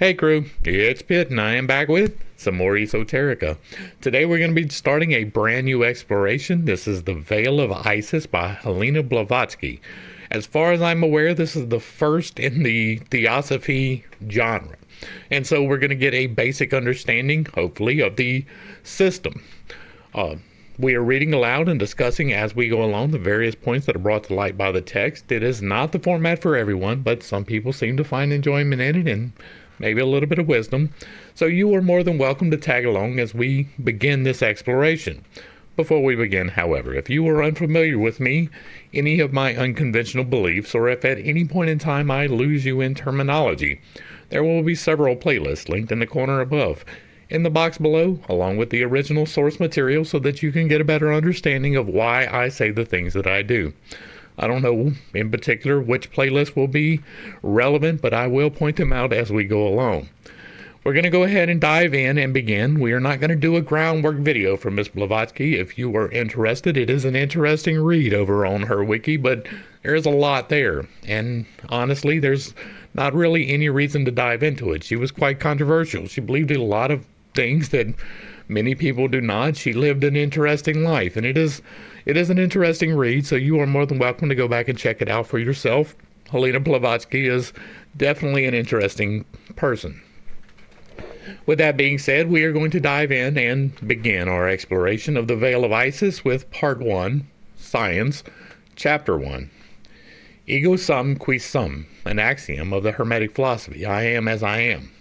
Hey crew, it's Pitt and I am back with some more Esoterica. Today we're going to be starting a brand new exploration. This is The Veil of Isis by Helena Blavatsky. As far as I'm aware, this is the first in the Theosophy genre. And so we're going to get a basic understanding, hopefully, of the system. We are reading aloud and discussing as we go along the various points that are brought to light by the text. It is not the format for everyone, but some people seem to find enjoyment in it and maybe a little bit of wisdom. So you are more than welcome to tag along as we begin this exploration. Before we begin, however, if you are unfamiliar with me, any of my unconventional beliefs, or if at any point in time I lose you in terminology, there will be several playlists linked in the corner above. In the box below, along with the original source material so that you can get a better understanding of why I say the things that I do. I don't know in particular which playlist will be relevant, but I will point them out as we go along. We're going to go ahead and dive in and begin. We are not going to do a groundwork video for Miss Blavatsky. If you are interested, it is an interesting read over on her wiki, but there's a lot there. And honestly, there's not really any reason to dive into it. She was quite controversial. She believed in a lot of things that many people do not. She lived an interesting life, and it is an interesting read, so you are more than welcome to go back and check it out for yourself. Helena Blavatsky is definitely an interesting person. With that being said, we are going to dive in and begin our exploration of the Veil of Isis with Part 1, Science, Chapter 1. Ego sum qui sum, an axiom of the Hermetic philosophy. I am as I am.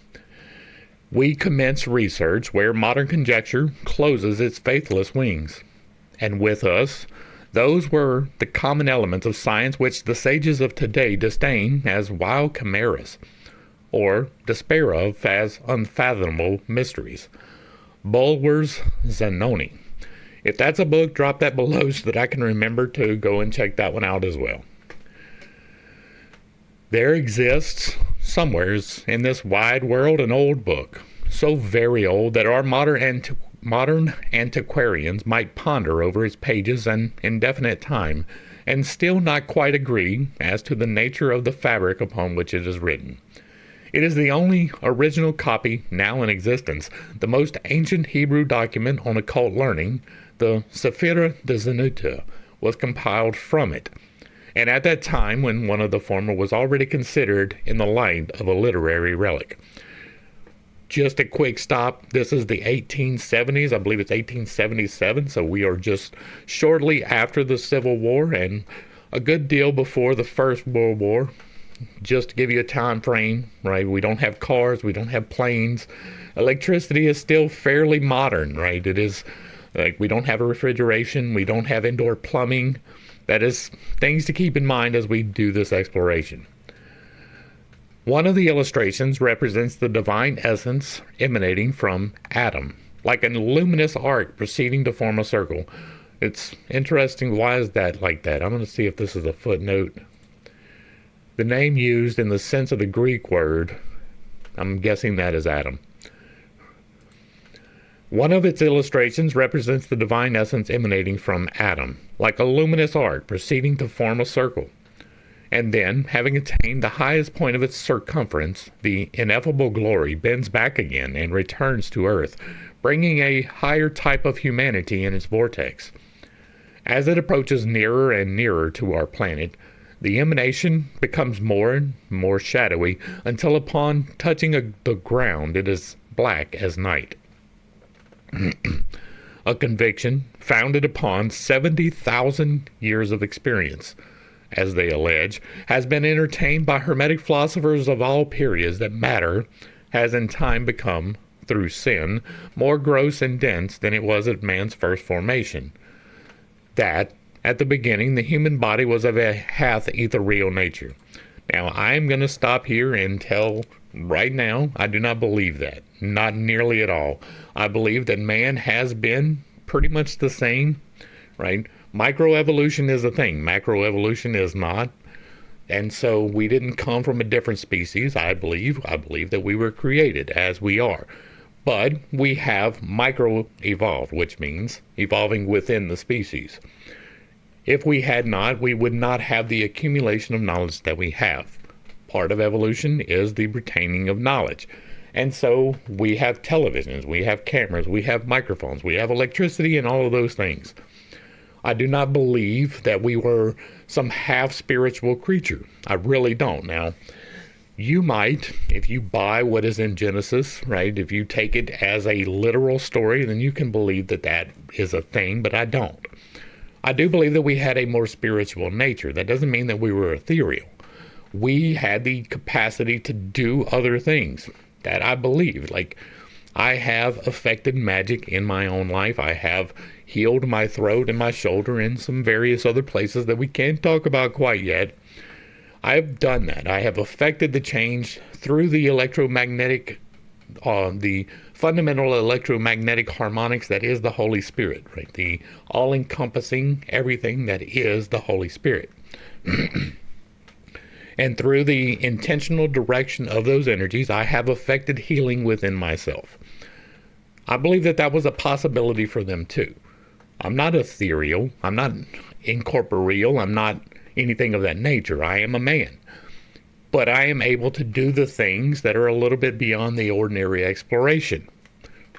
We commence research where modern conjecture closes its faithless wings. And with us, those were the common elements of science which the sages of today disdain as wild chimeras, or despair of as unfathomable mysteries. Bulwer's Zanoni. If that's a book, drop that below so that I can remember to go and check that one out as well. There exists somewheres in this wide world an old book, so very old that our modern antiquarians might ponder over its pages an indefinite time and still not quite agree as to the nature of the fabric upon which it is written. It is the only original copy now in existence. The most ancient Hebrew document on occult learning, the Sephira de Zenuta, was compiled from it, and at that time when one of the former was already considered in the light of a literary relic. Just a quick stop. This is the 1870s. I believe it's 1877, so we are just shortly after the Civil War and a good deal before the First World War. Just to give you a time frame, right? We don't have cars, we don't have planes. Electricity is still fairly modern, right? It is like we don't have a refrigeration, we don't have indoor plumbing. That is things to keep in mind as we do this exploration. One of the illustrations represents the divine essence emanating from Adam, like a luminous arc proceeding to form a circle. It's interesting. Why is that like that? I'm going to see if this is a footnote. The name used in the sense of the Greek word, I'm guessing that is Adam. One of its illustrations represents the divine essence emanating from Adam, like a luminous arc proceeding to form a circle. And then, having attained the highest point of its circumference, the ineffable glory bends back again and returns to earth, bringing a higher type of humanity in its vortex. As it approaches nearer and nearer to our planet, the emanation becomes more and more shadowy until upon touching the ground it is black as night. A conviction founded upon 70,000 years of experience, as they allege, has been entertained by Hermetic philosophers of all periods that matter has in time become, through sin, more gross and dense than it was at man's first formation. That, at the beginning, the human body was of a half ethereal nature. Now, I'm going to stop here and tell right now, I do not believe that. Not nearly at all. I believe that man has been pretty much the same, right? Microevolution is a thing. Macroevolution is not. And so we didn't come from a different species, I believe. I believe that we were created as we are. But we have micro-evolved, which means evolving within the species. If we had not, we would not have the accumulation of knowledge that we have. Part of evolution is the retaining of knowledge. And so we have televisions, we have cameras, we have microphones, we have electricity and all of those things. I do not believe that we were some half spiritual creature. I really don't. Now, you might, if you buy what is in Genesis, right? If you take it as a literal story, then you can believe that that is a thing, but I don't. I do believe that we had a more spiritual nature. That doesn't mean that we were ethereal. We had the capacity to do other things. That I believe. Like, I have affected magic in my own life. I have healed my throat and my shoulder and some various other places that we can't talk about quite yet. I've done that. I have affected the change through the electromagnetic, the fundamental electromagnetic harmonics that is the Holy Spirit, right? The all-encompassing everything that is the Holy Spirit. And through the intentional direction of those energies, I have affected healing within myself. I believe that that was a possibility for them too. I'm not ethereal. I'm not incorporeal. I'm not anything of that nature. I am a man. But I am able to do the things that are a little bit beyond the ordinary exploration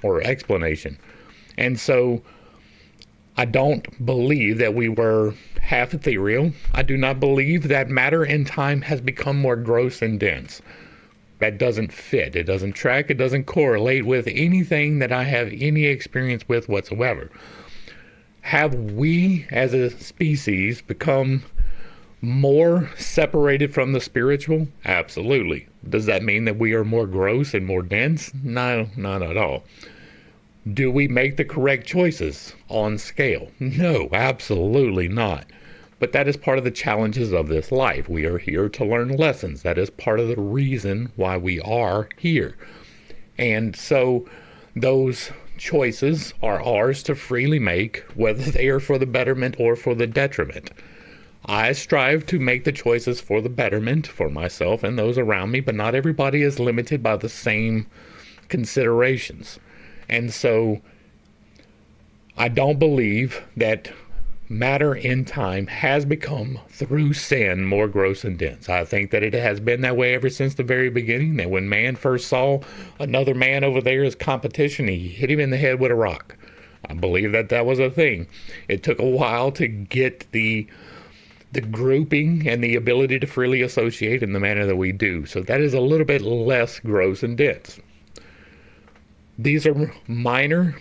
or explanation. And so I don't believe that we were half ethereal. I do not believe that matter and time has become more gross and dense. That doesn't fit. It doesn't track. It doesn't correlate with anything that I have any experience with whatsoever. Have we as a species become more separated from the spiritual? Absolutely. Does that mean that we are more gross and more dense? No, not at all. Do we make the correct choices on scale? No, absolutely not. But that is part of the challenges of this life. We are here to learn lessons. That is part of the reason why we are here. And so those choices are ours to freely make, whether they are for the betterment or for the detriment. I strive to make the choices for the betterment for myself and those around me, but not everybody is limited by the same considerations. And so I don't believe that matter in time has become, through sin, more gross and dense. I think that it has been that way ever since the very beginning, that when man first saw another man over there as competition, he hit him in the head with a rock. I believe that that was a thing. It took a while to get the grouping and the ability to freely associate in the manner that we do. So that is a little bit less gross and dense. These are minor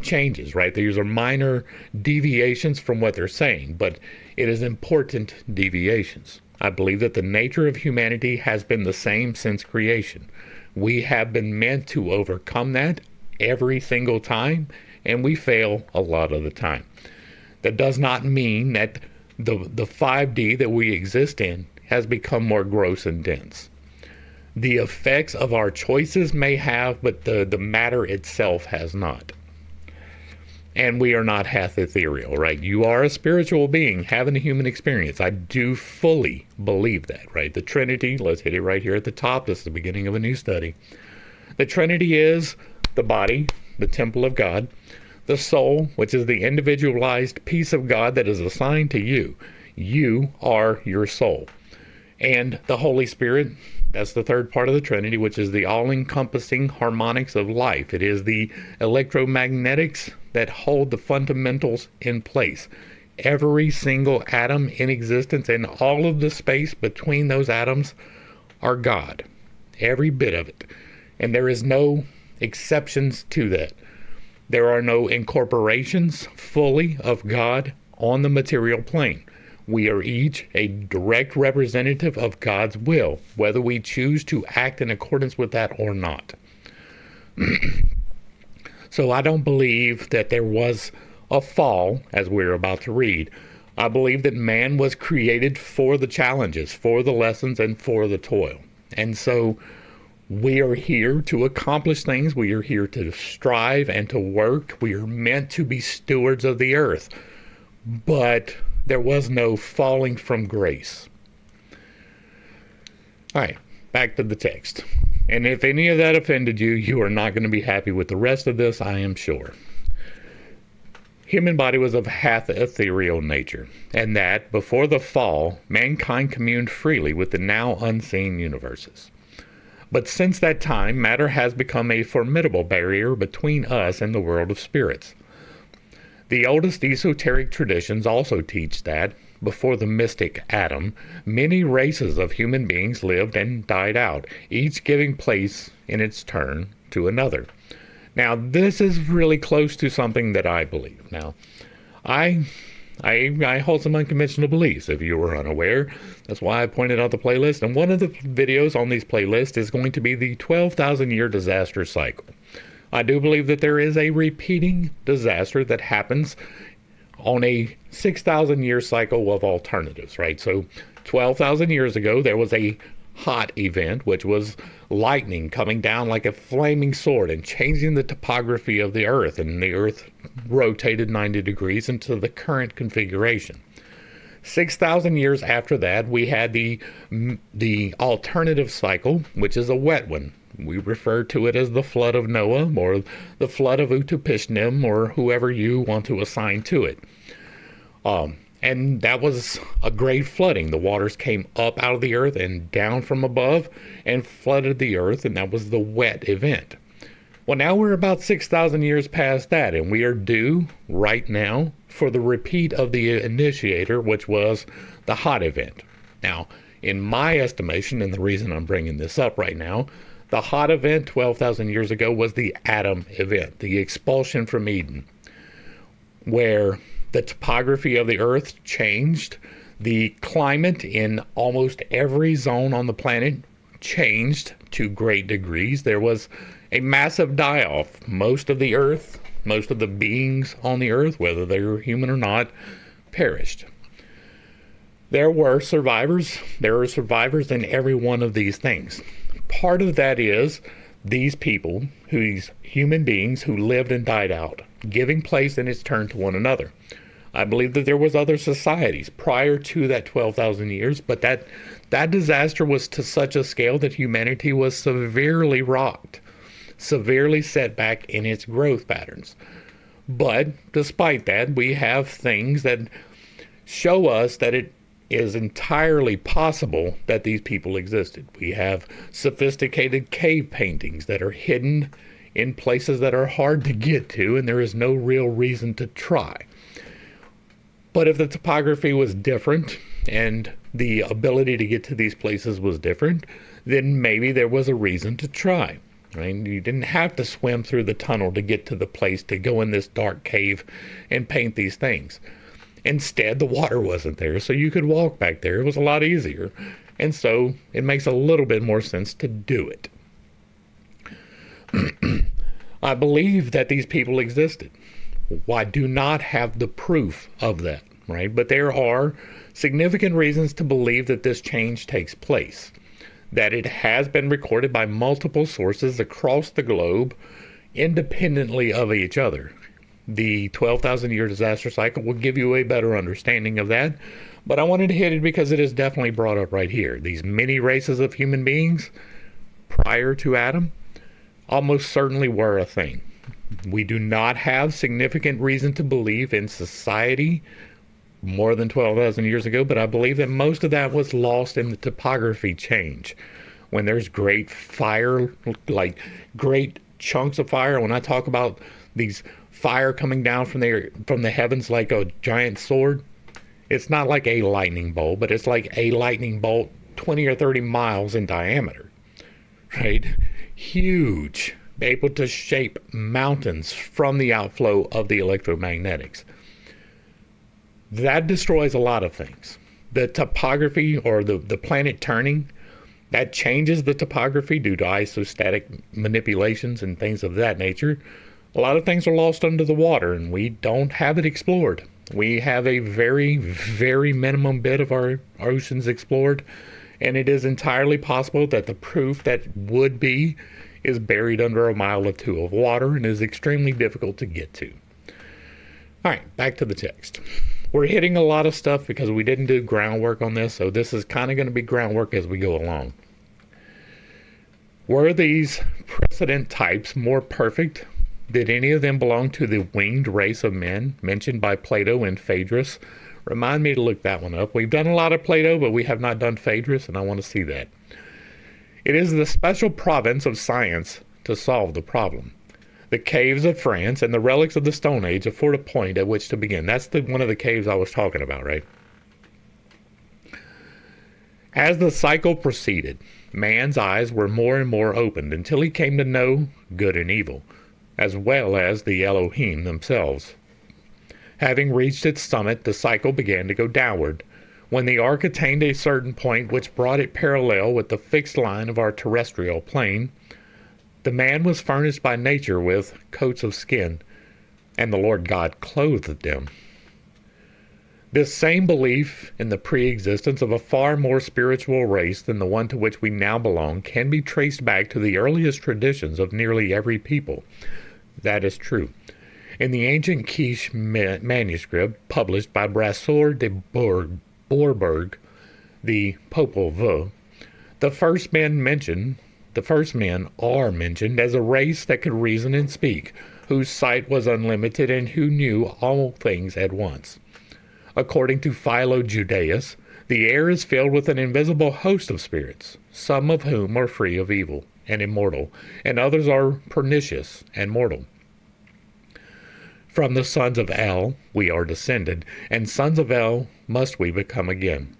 changes, right? These are minor deviations from what they're saying, but it is important deviations. I believe that the nature of humanity has been the same since creation. We have been meant to overcome that every single time, and we fail a lot of the time. That does not mean that the 5D that we exist in has become more gross and dense. The effects of our choices may have, but the matter itself has not. And we are not half ethereal, right? You are a spiritual being having a human experience. I do fully believe that, right? The Trinity, let's hit it right here at the top. This is the beginning of a new study. The Trinity is the body, the temple of God, the soul, which is the individualized piece of God that is assigned to you. You are your soul. And the Holy Spirit, that's the third part of the Trinity, which is the all-encompassing harmonics of life. It is the electromagnetics that hold the fundamentals in place. Every single atom in existence and all of the space between those atoms are God. Every bit of it. And there is no exceptions to that. There are no incorporations fully of God on the material plane. We are each a direct representative of God's will, whether we choose to act in accordance with that or not. So I don't believe that there was a fall, as we're about to read. I believe that man was created for the challenges, for the lessons, and for the toil. And so we are here to accomplish things. We are here to strive and to work. We are meant to be stewards of the earth. But there was no falling from grace. All right, back to the text. And if any of that offended you, you are not going to be happy with the rest of this, I am sure. Human body was of half ethereal nature, and that, before the fall, mankind communed freely with the now unseen universes. But since that time, matter has become a formidable barrier between us and the world of spirits. The oldest esoteric traditions also teach that, before the mystic Adam, many races of human beings lived and died out, each giving place in its turn to another. Now, this is really close to something that I believe. Now, I hold some unconventional beliefs, if you were unaware. That's why I pointed out the playlist. And one of the videos on these playlists is going to be the 12,000 year disaster cycle. I do believe that there is a repeating disaster that happens on a 6,000 year cycle of alternatives, right? So 12,000 years ago, there was a hot event, which was lightning coming down like a flaming sword and changing the topography of the earth, and the earth rotated 90 degrees into the current configuration. 6,000 years after that, we had the alternative cycle, which is a wet one. We refer to it as the flood of Noah, or the flood of Utupishtim, or whoever you want to assign to it. And that was a great flooding. The waters came up out of the earth and down from above and flooded the earth, and that was the wet event. Well, now we're about 6,000 years past that, and we are due right now for the repeat of the initiator, which was the hot event. Now, in my estimation, and the reason I'm bringing this up right now, the hot event 12,000 years ago was the Adam event, the expulsion from Eden, where the topography of the earth changed. The climate in almost every zone on the planet changed to great degrees. There was a massive die-off. Most of the earth, most of the beings on the earth, whether they were human or not, perished. There were survivors. There are survivors in every one of these things. Part of that is these people, these human beings who lived and died out, giving place in its turn to one another. I believe that there was other societies prior to that 12,000 years, but that disaster was to such a scale that humanity was severely rocked, severely set back in its growth patterns. But despite that, we have things that show us that it is entirely possible that these people existed. We have sophisticated cave paintings that are hidden in places that are hard to get to, and there is no real reason to try. But if the topography was different and the ability to get to these places was different, then maybe there was a reason to try. Right? You didn't have to swim through the tunnel to get to the place to go in this dark cave and paint these things. Instead, the water wasn't there, so you could walk back there. It was a lot easier. And so it makes a little bit more sense to do it. I believe that these people existed. I do not have the proof of that, right? But there are significant reasons to believe that this change takes place, that it has been recorded by multiple sources across the globe independently of each other. The 12,000 year disaster cycle will give you a better understanding of that, but I wanted to hit it because it is definitely brought up right here. These many races of human beings prior to Adam almost certainly were a thing. We do not have significant reason to believe in society more than 12,000 years ago, but I believe that most of that was lost in the topography change. When there's great fire, like great chunks of fire, when I talk about these fire coming down from the heavens like a giant sword, it's not like a lightning bolt, but it's like a lightning bolt 20 or 30 miles in diameter, right? Huge, able to shape mountains from the outflow of the electromagnetics. That destroys a lot of things. The topography, or the planet turning, that changes the topography due to isostatic manipulations and things of that nature. A lot of things are lost under the water, and we don't have it explored. We have a very, very minimum bit of our oceans explored, and it is entirely possible that the proof that would be is buried under a mile or two of water and is extremely difficult to get to. All right, back to the text. We're hitting a lot of stuff because we didn't do groundwork on this, so this is kind of going to be groundwork as we go along. Were these precedent types more perfect? Did any of them belong to the winged race of men mentioned by Plato and Phaedrus? Remind me to look that one up. We've done a lot of Plato, but we have not done Phaedrus, and I want to see that. It is the special province of science to solve the problem. The caves of France and the relics of the Stone Age afford a point at which to begin. That's one of the caves I was talking about, right? As the cycle proceeded, man's eyes were more and more opened until he came to know good and evil, as well as the Elohim themselves. Having reached its summit, the cycle began to go downward. When the arc attained a certain point which brought it parallel with the fixed line of our terrestrial plane, the man was furnished by nature with coats of skin, and the Lord God clothed them. This same belief in the pre-existence of a far more spiritual race than the one to which we now belong can be traced back to the earliest traditions of nearly every people. That is true. In the ancient Quiche manuscript published by Brasseur de Bourbourg, the Popol Vuh, the first men are mentioned as a race that could reason and speak, whose sight was unlimited and who knew all things at once. According to Philo Judaeus, the air is filled with an invisible host of spirits, some of whom are free of evil and immortal, and others are pernicious and mortal. From the sons of El we are descended, and sons of El must we become again.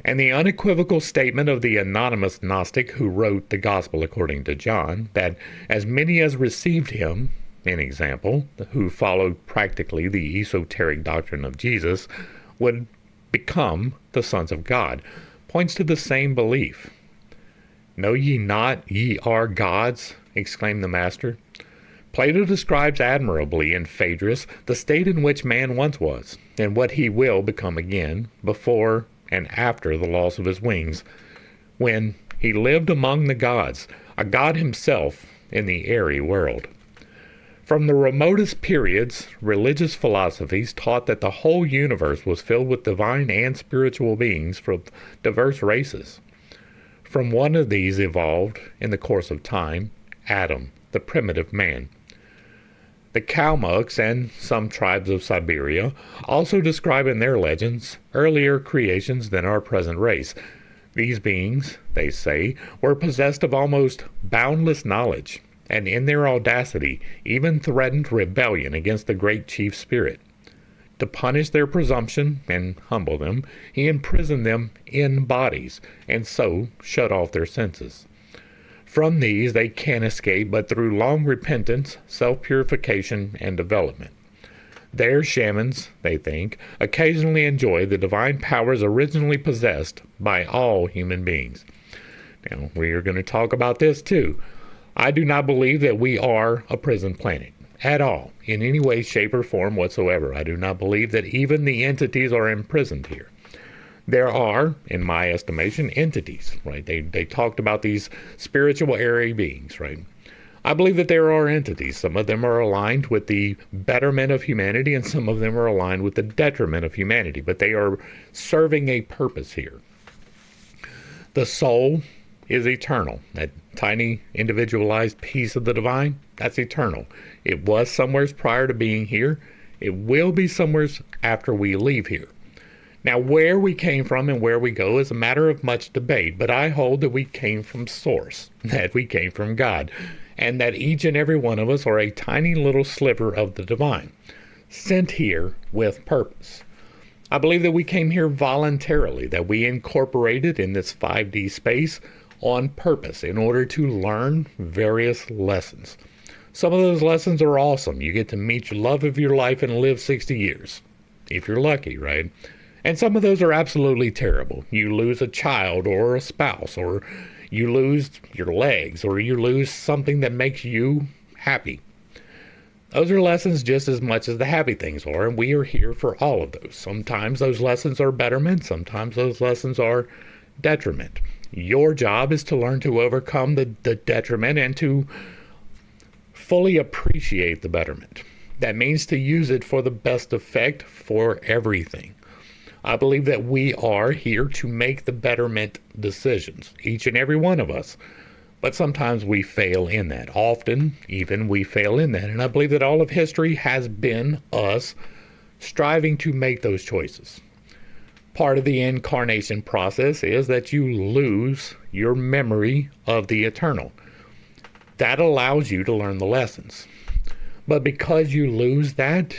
And the unequivocal statement of the anonymous Gnostic who wrote the Gospel according to John, that as many as received him, an example, who followed practically the esoteric doctrine of Jesus, would become the sons of God, points to the same belief. Know ye not ye are gods? Exclaimed the Master. Plato describes admirably in Phaedrus the state in which man once was, and what he will become again, before and after the loss of his wings, when he lived among the gods, a god himself in the airy world. From the remotest periods, religious philosophies taught that the whole universe was filled with divine and spiritual beings from diverse races. From one of these evolved, in the course of time, Adam, the primitive man. The Kalmucks and some tribes of Siberia also describe in their legends earlier creations than our present race. These beings, they say, were possessed of almost boundless knowledge, and in their audacity even threatened rebellion against the great chief spirit. To punish their presumption and humble them, he imprisoned them in bodies, and so shut off their senses. From these they can escape but through long repentance, self-purification, and development. Their shamans, they think, occasionally enjoy the divine powers originally possessed by all human beings. Now, we are going to talk about this too. I do not believe that we are a prison planet at all, in any way, shape, or form whatsoever. I do not believe that even the entities are imprisoned here. There are, in my estimation, entities, right? They talked about these spiritual airy beings, right? I believe that there are entities. Some of them are aligned with the betterment of humanity, and some of them are aligned with the detriment of humanity, but they are serving a purpose here. The soul is eternal. That tiny individualized piece of the divine, that's eternal. It was somewhere prior to being here. It will be somewhere after we leave here. Now, where we came from and where we go is a matter of much debate, but I hold that we came from Source, that we came from God, and that each and every one of us are a tiny little sliver of the divine, sent here with purpose. I believe that we came here voluntarily, that we incorporated in this 5D space on purpose in order to learn various lessons. Some of those lessons are awesome. You get to meet your love of your life and live 60 years, if you're lucky, right? And some of those are absolutely terrible. You lose a child or a spouse, or you lose your legs, or you lose something that makes you happy. Those are lessons just as much as the happy things are, and we are here for all of those. Sometimes those lessons are betterment, sometimes those lessons are detriment. Your job is to learn to overcome the detriment and to fully appreciate the betterment. That means to use it for the best effect for everything. I believe that we are here to make the betterment decisions, each and every one of us. But sometimes we fail in that. Often, even, we fail in that. And I believe that all of history has been us striving to make those choices. part of the incarnation process is that you lose your memory of the eternal. That allows you to learn the lessons. But because you lose that,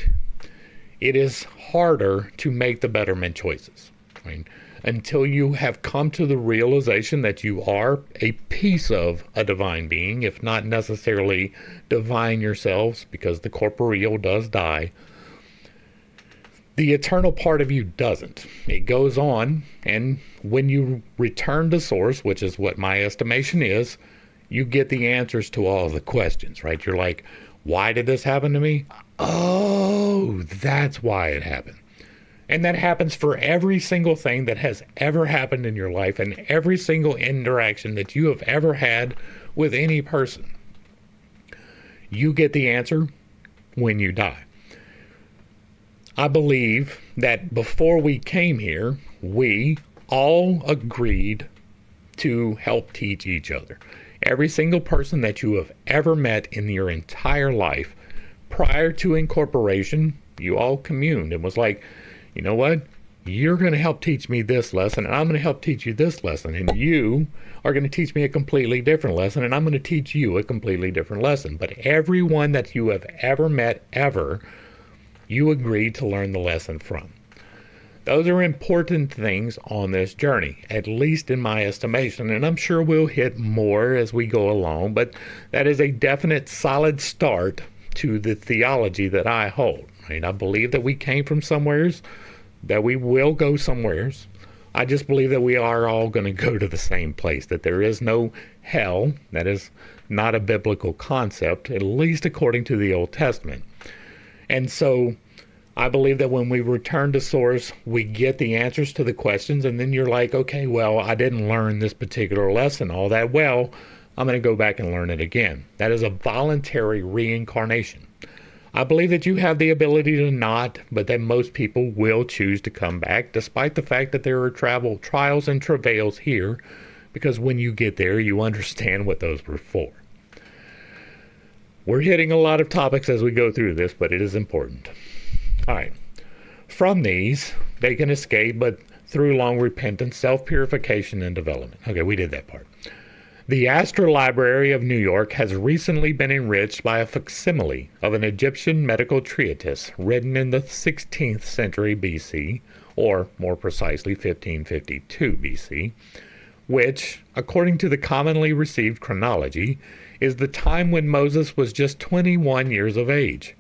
it is harder to make the betterment choices, right? Until you have come to the realization that you are a piece of a divine being, if not necessarily divine yourselves, because the corporeal does die. The eternal part of you doesn't. It goes on, and when you return to source, which is what my estimation is, you get the answers to all of the questions, right? You're like, why did this happen to me? Oh, that's why it happened. And that happens for every single thing that has ever happened in your life and every single interaction that you have ever had with any person. You get the answer when you die. I believe that before we came here, we all agreed to help teach each other. Every single person that you have ever met in your entire life, prior to incorporation, you all communed and was like, you know what? You're going to help teach me this lesson, and I'm going to help teach you this lesson, and you are going to teach me a completely different lesson, and I'm going to teach you a completely different lesson. But everyone that you have ever met, ever, you agreed to learn the lesson from. Those are important things on this journey, at least in my estimation, and I'm sure we'll hit more as we go along, but that is a definite solid start to the theology that I hold. Right? I believe that we came from somewheres, that we will go somewheres. I just believe that we are all going to go to the same place, that there is no hell. That is not a biblical concept, at least according to the Old Testament. And so I believe that when we return to source, we get the answers to the questions, and then you're like, okay, well, I didn't learn this particular lesson all that well. I'm going to go back and learn it again. That is a voluntary reincarnation. I believe that you have the ability to not, but that most people will choose to come back, despite the fact that there are trials and travails here, because when you get there, you understand what those were for. We're hitting a lot of topics as we go through this, but it is important. All right. From these, they can escape, but through long repentance, self-purification, and development. Okay, we did that part. The Astor Library of New York has recently been enriched by a facsimile of an Egyptian medical treatise written in the 16th century BC, or more precisely 1552 BC, which, according to the commonly received chronology, is the time when Moses was just 21 years of age.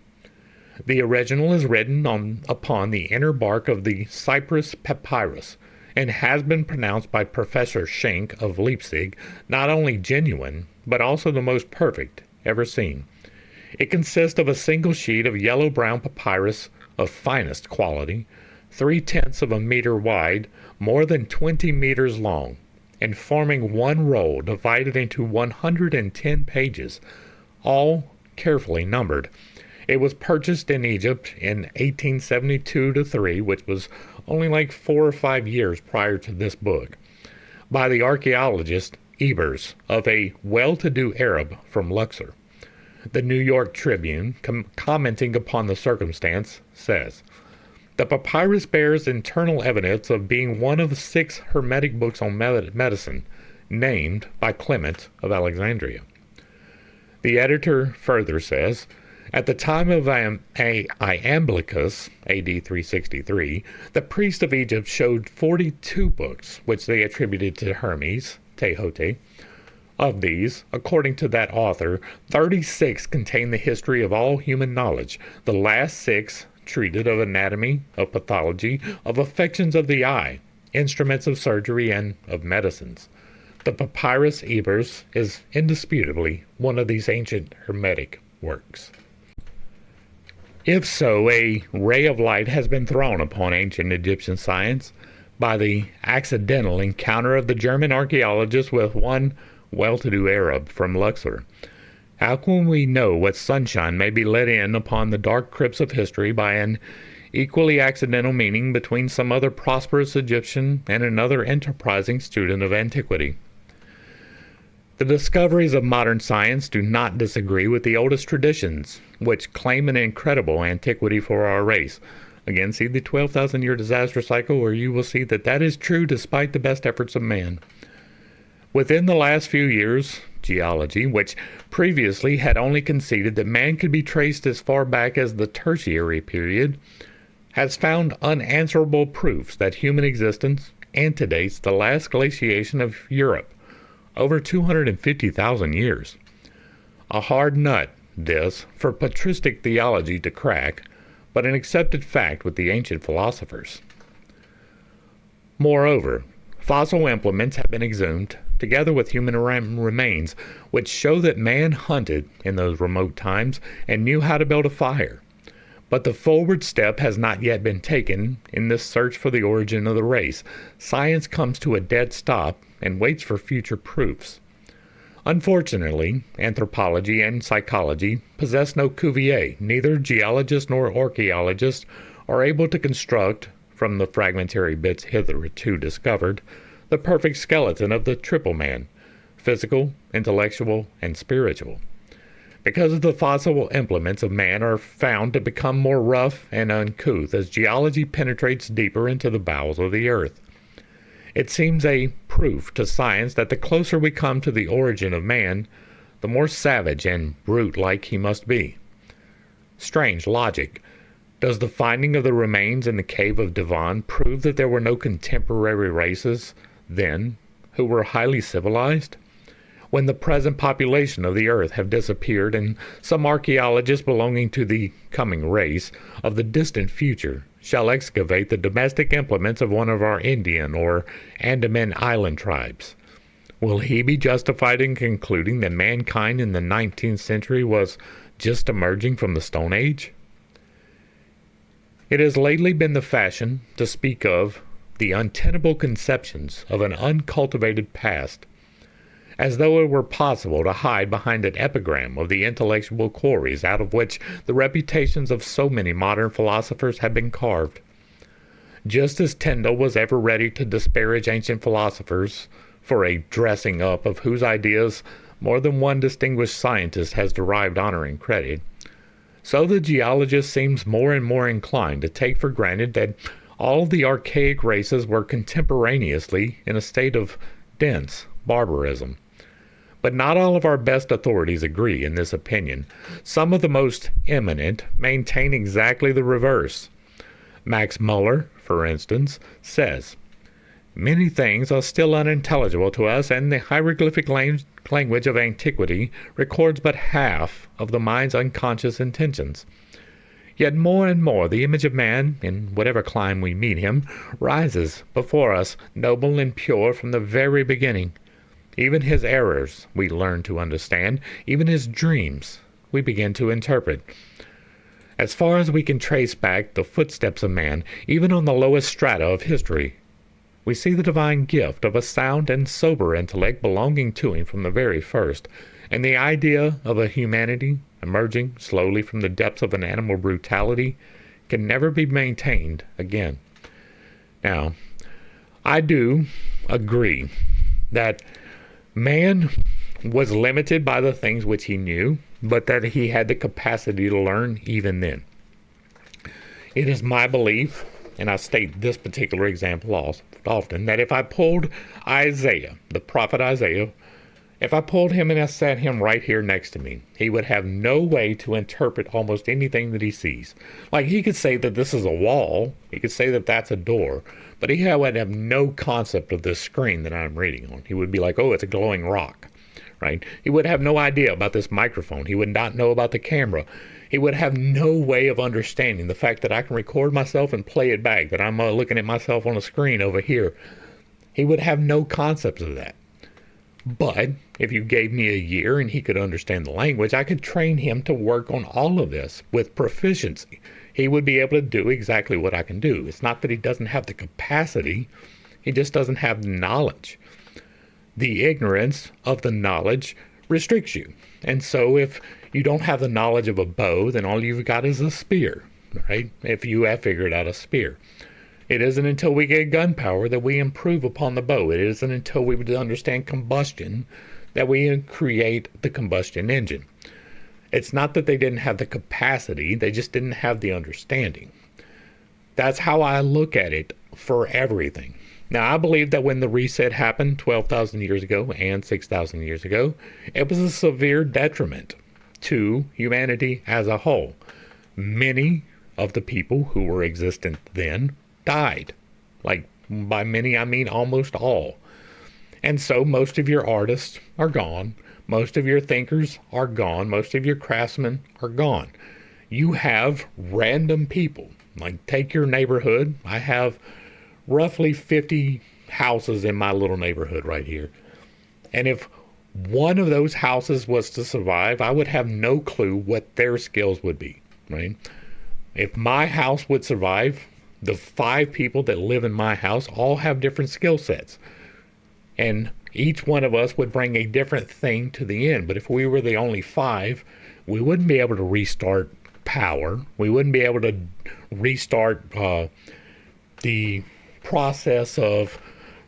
The original is written upon the inner bark of the Cyprus papyrus, and has been pronounced by Professor Schenk of Leipzig not only genuine, but also the most perfect ever seen. It consists of a single sheet of yellow-brown papyrus of finest quality, 3/10 of a meter wide, more than 20 meters long, and forming one roll divided into 110 pages, all carefully numbered. It was purchased in Egypt in 1872-3, which was only like 4 or 5 years prior to this book, by the archaeologist Ebers of a well-to-do Arab from Luxor. The New York Tribune, commenting upon the circumstance, says, "The papyrus bears internal evidence of being one of 6 Hermetic books on medicine, named by Clement of Alexandria." The editor further says, "At the time of Iamblichus, AD 363, the priests of Egypt showed 42 books, which they attributed to Hermes, Tehote. Of these, according to that author, 36 contain the history of all human knowledge. The last 6 treated of anatomy, of pathology, of affections of the eye, instruments of surgery, and of medicines. The Papyrus Ebers is indisputably one of these ancient Hermetic works." If so, a ray of light has been thrown upon ancient Egyptian science by the accidental encounter of the German archaeologist with one well-to-do Arab from Luxor. How can we know what sunshine may be let in upon the dark crypts of history by an equally accidental meeting between some other prosperous Egyptian and another enterprising student of antiquity? The discoveries of modern science do not disagree with the oldest traditions, which claim an incredible antiquity for our race. Again, see the 12,000 year disaster cycle, where you will see that that is true despite the best efforts of man. Within the last few years, geology, which previously had only conceded that man could be traced as far back as the Tertiary period, has found unanswerable proofs that human existence antedates the last glaciation of Europe, over 250,000 years. A hard nut, this, for patristic theology to crack, but an accepted fact with the ancient philosophers. Moreover, fossil implements have been exhumed, together with human remains, which show that man hunted in those remote times and knew how to build a fire. But the forward step has not yet been taken in this search for the origin of the race. Science comes to a dead stop and waits for future proofs. Unfortunately, anthropology and psychology possess no Cuvier. Neither geologists nor archaeologists are able to construct, from the fragmentary bits hitherto discovered, the perfect skeleton of the triple man, physical, intellectual, and spiritual. Because the fossil implements of man are found to become more rough and uncouth as geology penetrates deeper into the bowels of the earth. It seems a proof to science that the closer we come to the origin of man, the more savage and brute-like he must be. Strange logic. Does the finding of the remains in the cave of Devon prove that there were no contemporary races then who were highly civilized? When the present population of the earth have disappeared, and some archaeologists belonging to the coming race of the distant future shall excavate the domestic implements of one of our Indian or Andaman island tribes, will he be justified in concluding that mankind in the 19th century was just emerging from the Stone Age? It has lately been the fashion to speak of the untenable conceptions of an uncultivated past, as though it were possible to hide behind an epigram of the intellectual quarries out of which the reputations of so many modern philosophers have been carved. Just as Tyndall was ever ready to disparage ancient philosophers for a dressing up of whose ideas more than one distinguished scientist has derived honor and credit, so the geologist seems more and more inclined to take for granted that all the archaic races were contemporaneously in a state of dense barbarism. But not all of our best authorities agree in this opinion. Some of the most eminent maintain exactly the reverse. Max Muller, for instance, says, "Many things are still unintelligible to us, and the hieroglyphic language of antiquity records but half of the mind's unconscious intentions. Yet more and more the image of man, in whatever clime we meet him, rises before us noble and pure from the very beginning. Even his errors we learn to understand, even his dreams we begin to interpret. As far as we can trace back the footsteps of man, even on the lowest strata of history, we see the divine gift of a sound and sober intellect belonging to him from the very first, and the idea of a humanity emerging slowly from the depths of an animal brutality can never be maintained again." Now, I do agree that man was limited by the things which he knew, but that he had the capacity to learn even then. It is my belief, and I state this particular example often, that if I pulled Isaiah, the prophet Isaiah, if I pulled him and I sat him right here next to me, he would have no way to interpret almost anything that he sees. Like, he could say that this is a wall, he could say that that's a door, but he would have no concept of this screen that I'm reading on. He would be like, oh, it's a glowing rock, right? He would have no idea about this microphone. He would not know about the camera. He would have no way of understanding the fact that I can record myself and play it back, that I'm looking at myself on a screen over here. He would have no concept of that. But if you gave me a year and he could understand the language, I could train him to work on all of this with proficiency. He would be able to do exactly what I can do. It's not that he doesn't have the capacity, he just doesn't have the knowledge. The ignorance of the knowledge restricts you. And so if you don't have the knowledge of a bow, then all you've got is a spear, right? If you have figured out a spear. It isn't until we get gunpowder that we improve upon the bow. It isn't until we understand combustion that we create the combustion engine. It's not that they didn't have the capacity, they just didn't have the understanding. That's how I look at it for everything. Now, I believe that when the reset happened 12,000 years ago and 6,000 years ago, it was a severe detriment to humanity as a whole. Many of the people who were existent then died. Like, by many, I mean almost all. And so most of your artists are gone. Most of your thinkers are gone. Most of your craftsmen are gone. You have random people. Like, take your neighborhood. I have roughly 50 houses in my little neighborhood right here. And if one of those houses was to survive, I would have no clue what their skills would be, right? If my house would survive, the 5 people that live in my house all have different skill sets. And each one of us would bring a different thing to the end. But if we were the only 5, we wouldn't be able to restart power. We wouldn't be able to restart the process of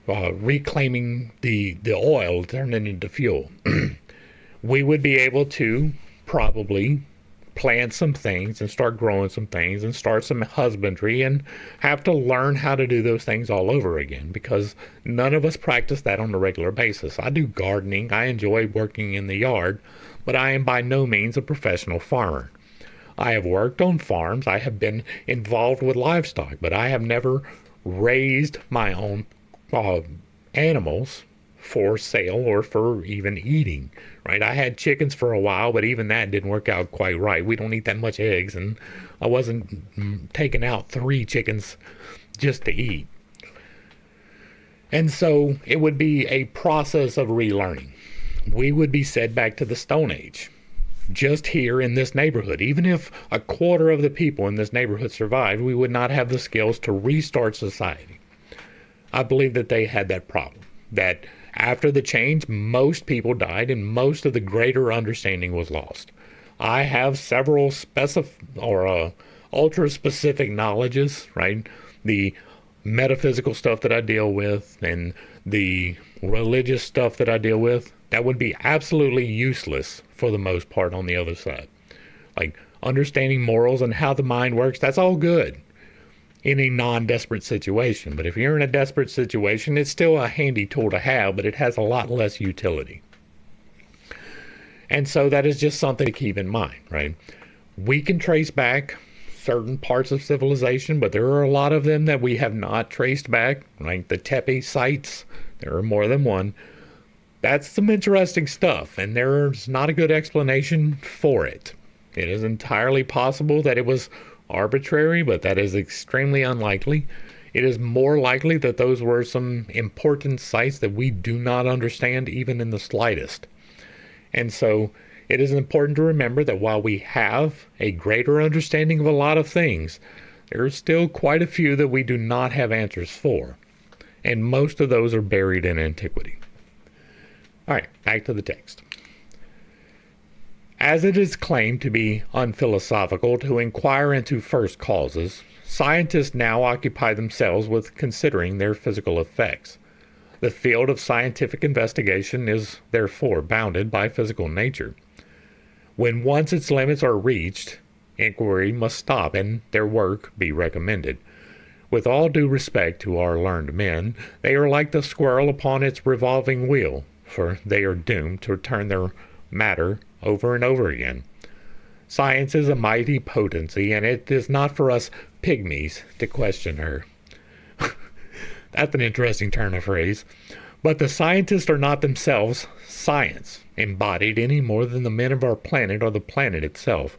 reclaiming the oil, turning it into fuel. We would be able to probably plant some things and start growing some things and start some husbandry and have to learn how to do those things all over again, because none of us practice that on a regular basis. I do gardening. I enjoy working in the yard, but I am by no means a professional farmer. I have worked on farms. I have been involved with livestock, but I have never raised my own animals for sale or for even eating, right? I had chickens for a while, but even that didn't work out quite right. We don't eat that much eggs, and I wasn't taking out 3 chickens just to eat. And so it would be a process of relearning. We would be set back to the Stone Age. Just here in this neighborhood, even if a quarter of the people in this neighborhood survived, we would not have the skills to restart society. I believe that they had that problem, that after the change, most people died and most of the greater understanding was lost. I have several ultra-specific knowledges, right? The metaphysical stuff that I deal with and the religious stuff that I deal with, that would be absolutely useless for the most part on the other side. Like, understanding morals and how the mind works, that's all good in a non-desperate situation. But if you're in a desperate situation, it's still a handy tool to have, but it has a lot less utility. And so that is just something to keep in mind, right? We can trace back certain parts of civilization, but there are a lot of them that we have not traced back, like the Tepe sites. There are more than one. That's some interesting stuff, and there's not a good explanation for it. It is entirely possible that it was arbitrary, but that is extremely unlikely. It is more likely that those were some important sites that we do not understand even in the slightest. And so it is important to remember that while we have a greater understanding of a lot of things, there are still quite a few that we do not have answers for. And most of those are buried in antiquity. All right, back to the text. As it is claimed to be unphilosophical to inquire into first causes, scientists now occupy themselves with considering their physical effects. The field of scientific investigation is therefore bounded by physical nature. When once its limits are reached, inquiry must stop and their work be recommended. With all due respect to our learned men, they are like the squirrel upon its revolving wheel, for they are doomed to turn their matter over and over again. Science is a mighty potency, and it is not for us pygmies to question her. That's an interesting turn of phrase. But the scientists are not themselves science, embodied any more than the men of our planet or the planet itself.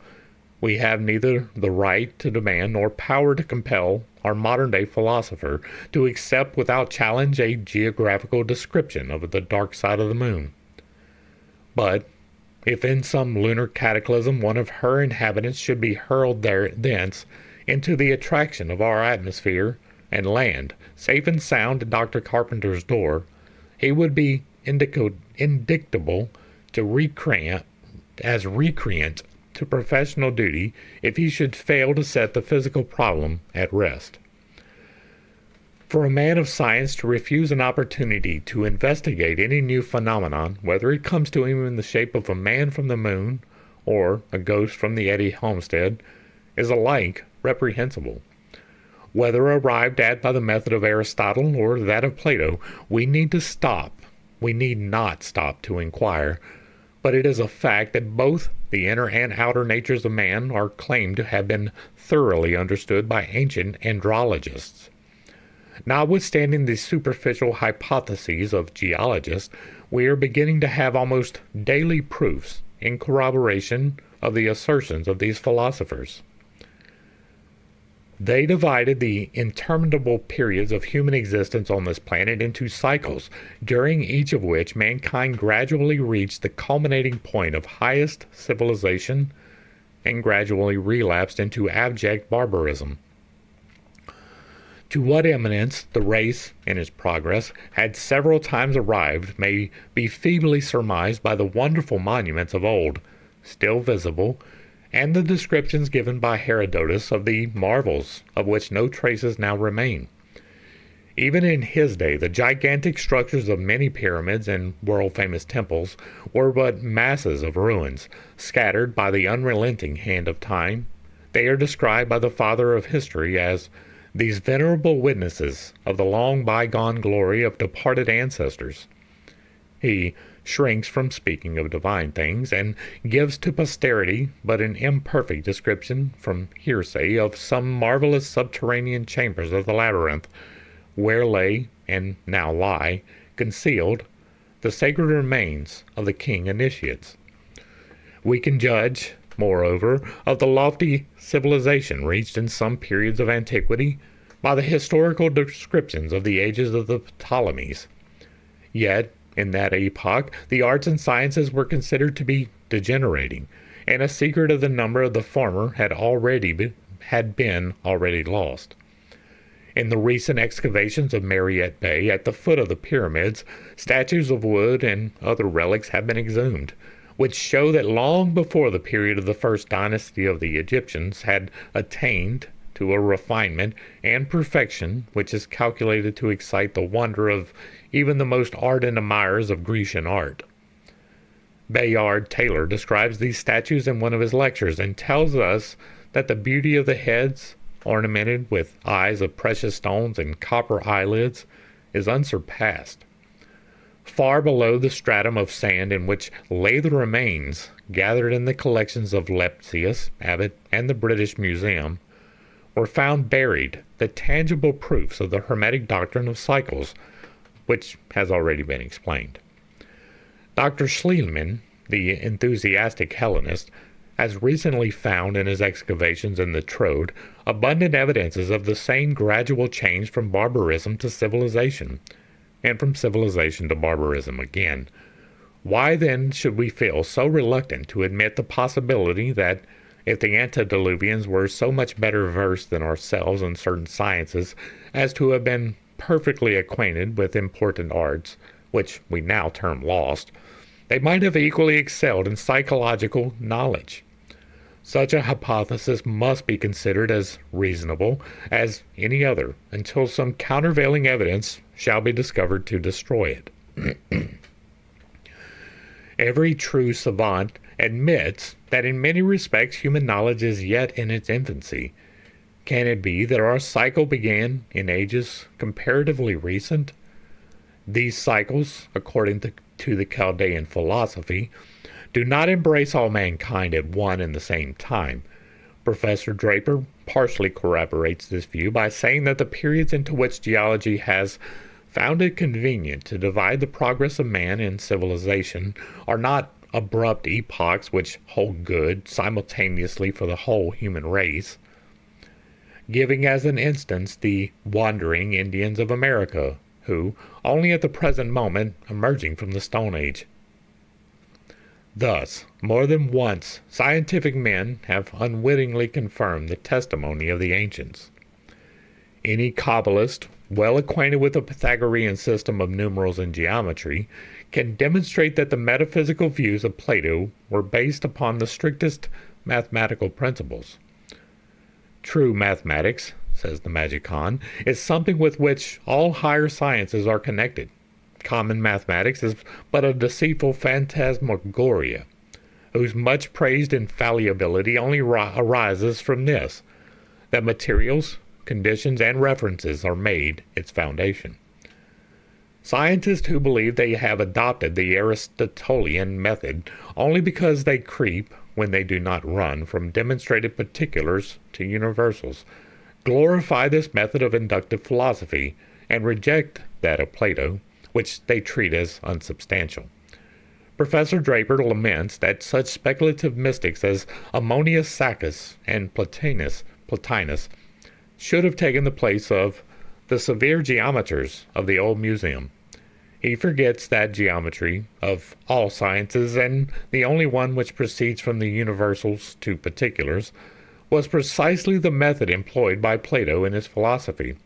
We have neither the right to demand nor power to compel our modern-day philosopher to accept without challenge a geographical description of the dark side of the moon. But if in some lunar cataclysm one of her inhabitants should be hurled thence into the attraction of our atmosphere and land, safe and sound at Dr. Carpenter's door, he would be indictable to recreant to professional duty if he should fail to set the physical problem at rest. For a man of science to refuse an opportunity to investigate any new phenomenon, whether it comes to him in the shape of a man from the moon or a ghost from the Eddy homestead, is alike reprehensible. Whether arrived at by the method of Aristotle or that of Plato, we need not stop to inquire, but it is a fact that both the inner and outer natures of man are claimed to have been thoroughly understood by ancient andrologists. Notwithstanding the superficial hypotheses of geologists, we are beginning to have almost daily proofs in corroboration of the assertions of these philosophers. They divided the interminable periods of human existence on this planet into cycles, during each of which mankind gradually reached the culminating point of highest civilization and gradually relapsed into abject barbarism. To what eminence the race, in its progress, had several times arrived may be feebly surmised by the wonderful monuments of old, still visible, and the descriptions given by Herodotus of the marvels of which no traces now remain. Even in his day, the gigantic structures of many pyramids and world-famous temples were but masses of ruins, scattered by the unrelenting hand of time. They are described by the father of history as these venerable witnesses of the long bygone glory of departed ancestors. He shrinks from speaking of divine things, and gives to posterity but an imperfect description from hearsay of some marvelous subterranean chambers of the labyrinth, where lay, and now lie, concealed, the sacred remains of the king initiates. We can judge, moreover, of the lofty civilization reached in some periods of antiquity by the historical descriptions of the ages of the Ptolemies. Yet, in that epoch, the arts and sciences were considered to be degenerating, and a secret of the number of the former had been already lost. In the recent excavations of Mariette Bay at the foot of the pyramids, statues of wood and other relics have been exhumed, which show that long before the period of the first dynasty of the Egyptians had attained to a refinement and perfection which is calculated to excite the wonder of even the most ardent admirers of Grecian art. Bayard Taylor describes these statues in one of his lectures and tells us that the beauty of the heads, ornamented with eyes of precious stones and copper eyelids, is unsurpassed. Far below the stratum of sand in which lay the remains, gathered in the collections of Lepsius, Abbot, and the British Museum, were found buried the tangible proofs of the Hermetic doctrine of cycles, which has already been explained. Dr. Schliemann, the enthusiastic Hellenist, has recently found in his excavations in the Troad abundant evidences of the same gradual change from barbarism to civilization, and from civilization to barbarism again. Why then should we feel so reluctant to admit the possibility that if the antediluvians were so much better versed than ourselves in certain sciences as to have been perfectly acquainted with important arts, which we now term lost, they might have equally excelled in psychological knowledge? Such a hypothesis must be considered as reasonable as any other until some countervailing evidence shall be discovered to destroy it. Every true savant admits that in many respects human knowledge is yet in its infancy. Can it be that our cycle began in ages comparatively recent? These cycles, according to the Chaldean philosophy, do not embrace all mankind at one and the same time. Professor Draper partially corroborates this view by saying that the periods into which geology has found it convenient to divide the progress of man in civilization are not abrupt epochs which hold good simultaneously for the whole human race, giving as an instance the wandering Indians of America, who, only at the present moment, emerging from the Stone Age. Thus, more than once, scientific men have unwittingly confirmed the testimony of the ancients. Any Kabbalist, well acquainted with the Pythagorean system of numerals and geometry, can demonstrate that the metaphysical views of Plato were based upon the strictest mathematical principles. True mathematics, says the Magicon, is something with which all higher sciences are connected. Common mathematics is but a deceitful phantasmagoria, whose much praised infallibility only arises from this, that materials, conditions, and references are made its foundation. Scientists who believe they have adopted the Aristotelian method only because they creep when they do not run from demonstrated particulars to universals glorify this method of inductive philosophy and reject that of Plato, which they treat as unsubstantial. Professor Draper laments that such speculative mystics as Ammonius Saccas and Plotinus should have taken the place of the severe geometers of the old museum. He forgets that geometry, of all sciences and the only one which proceeds from the universals to particulars, was precisely the method employed by Plato in his philosophy.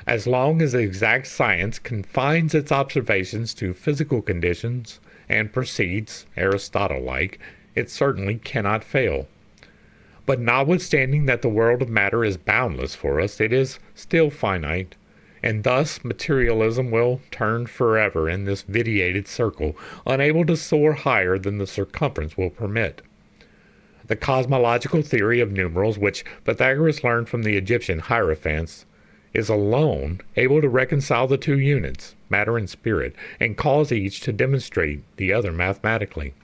As long as exact science confines its observations to physical conditions and proceeds, Aristotle-like, it certainly cannot fail. But notwithstanding that the world of matter is boundless for us, it is still finite, and thus materialism will turn forever in this vitiated circle, unable to soar higher than the circumference will permit. The cosmological theory of numerals, which Pythagoras learned from the Egyptian hierophants, is alone able to reconcile the two units, matter and spirit, and cause each to demonstrate the other mathematically.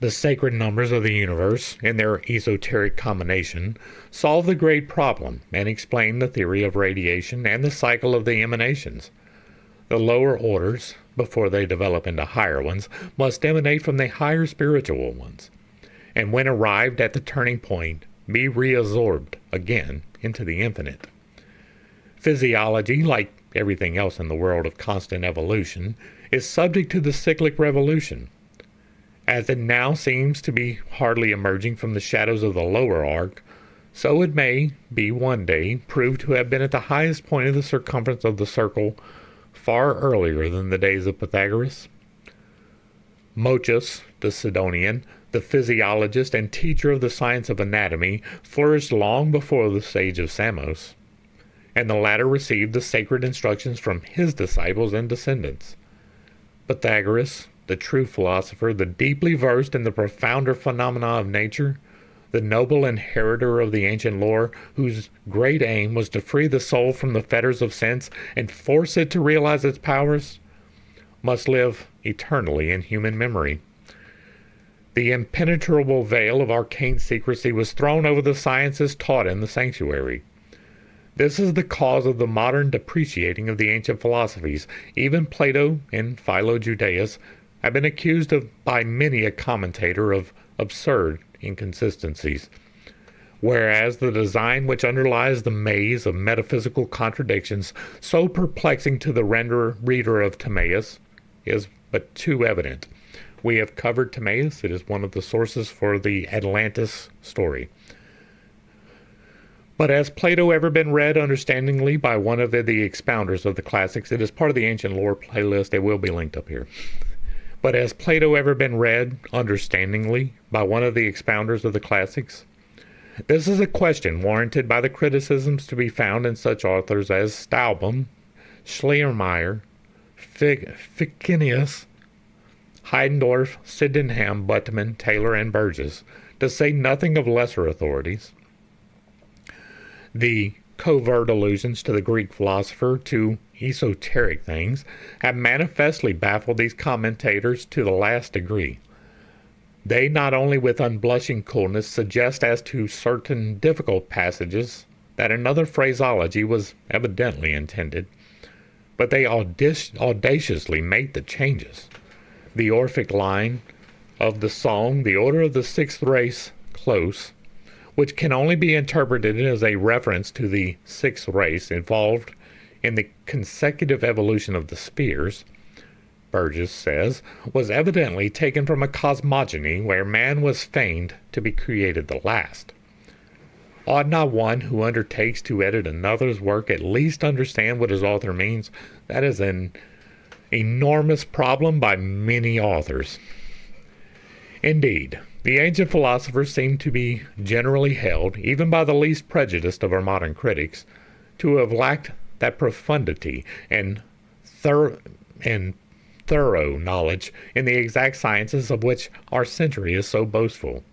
The sacred numbers of the universe, in their esoteric combination, solve the great problem and explain the theory of radiation and the cycle of the emanations. The lower orders, before they develop into higher ones, must emanate from the higher spiritual ones, and when arrived at the turning point, be reabsorbed again into the infinite. Physiology, like everything else in the world of constant evolution, is subject to the cyclic revolution. As it now seems to be hardly emerging from the shadows of the lower arc, so it may be one day proved to have been at the highest point of the circumference of the circle far earlier than the days of Pythagoras. Mochus, the Sidonian, the physiologist and teacher of the science of anatomy, flourished long before the sage of Samos, and the latter received the sacred instructions from his disciples and descendants. Pythagoras, the true philosopher, the deeply versed in the profounder phenomena of nature, the noble inheritor of the ancient lore, whose great aim was to free the soul from the fetters of sense and force it to realize its powers, must live eternally in human memory. The impenetrable veil of arcane secrecy was thrown over the sciences taught in the sanctuary. This is the cause of the modern depreciating of the ancient philosophies. Even Plato and Philo-Judaeus have been accused by many a commentator of absurd inconsistencies, whereas the design which underlies the maze of metaphysical contradictions, so perplexing to the reader of Timaeus, is but too evident. We have covered Timaeus. It is one of the sources for the Atlantis story. But has Plato ever been read understandingly by one of the expounders of the classics? It is part of the ancient lore playlist. It will be linked up here. But has Plato ever been read understandingly by one of the expounders of the classics? This is a question warranted by the criticisms to be found in such authors as Staubum, Schleiermacher, Ficinius, Heidendorf, Sydenham, Buttman, Taylor, and Burgess, to say nothing of lesser authorities. The covert allusions to the Greek philosopher to esoteric things have manifestly baffled these commentators to the last degree. They not only with unblushing coolness suggest as to certain difficult passages that another phraseology was evidently intended, but they audaciously make the changes. The Orphic line of the song, the order of the sixth race, close, which can only be interpreted as a reference to the sixth race involved in the consecutive evolution of the spheres, Burgess says, was evidently taken from a cosmogony where man was feigned to be created the last. Ought not one who undertakes to edit another's work at least understand what his author means? That is an enormous problem by many authors. Indeed, the ancient philosophers seem to be generally held, even by the least prejudiced of our modern critics, to have lacked that profundity and thorough knowledge in the exact sciences of which our century is so boastful.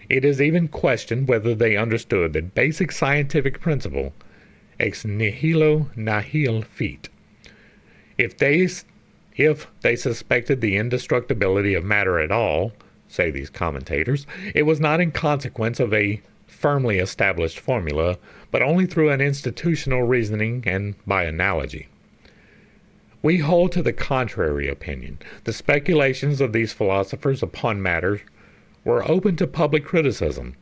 It is even questioned whether they understood the basic scientific principle, ex nihilo nihil fit. If they suspected the indestructibility of matter at all, say these commentators, it was not in consequence of a firmly established formula, but only through an institutional reasoning and by analogy. We hold to the contrary opinion. The speculations of these philosophers upon matter were open to public criticism,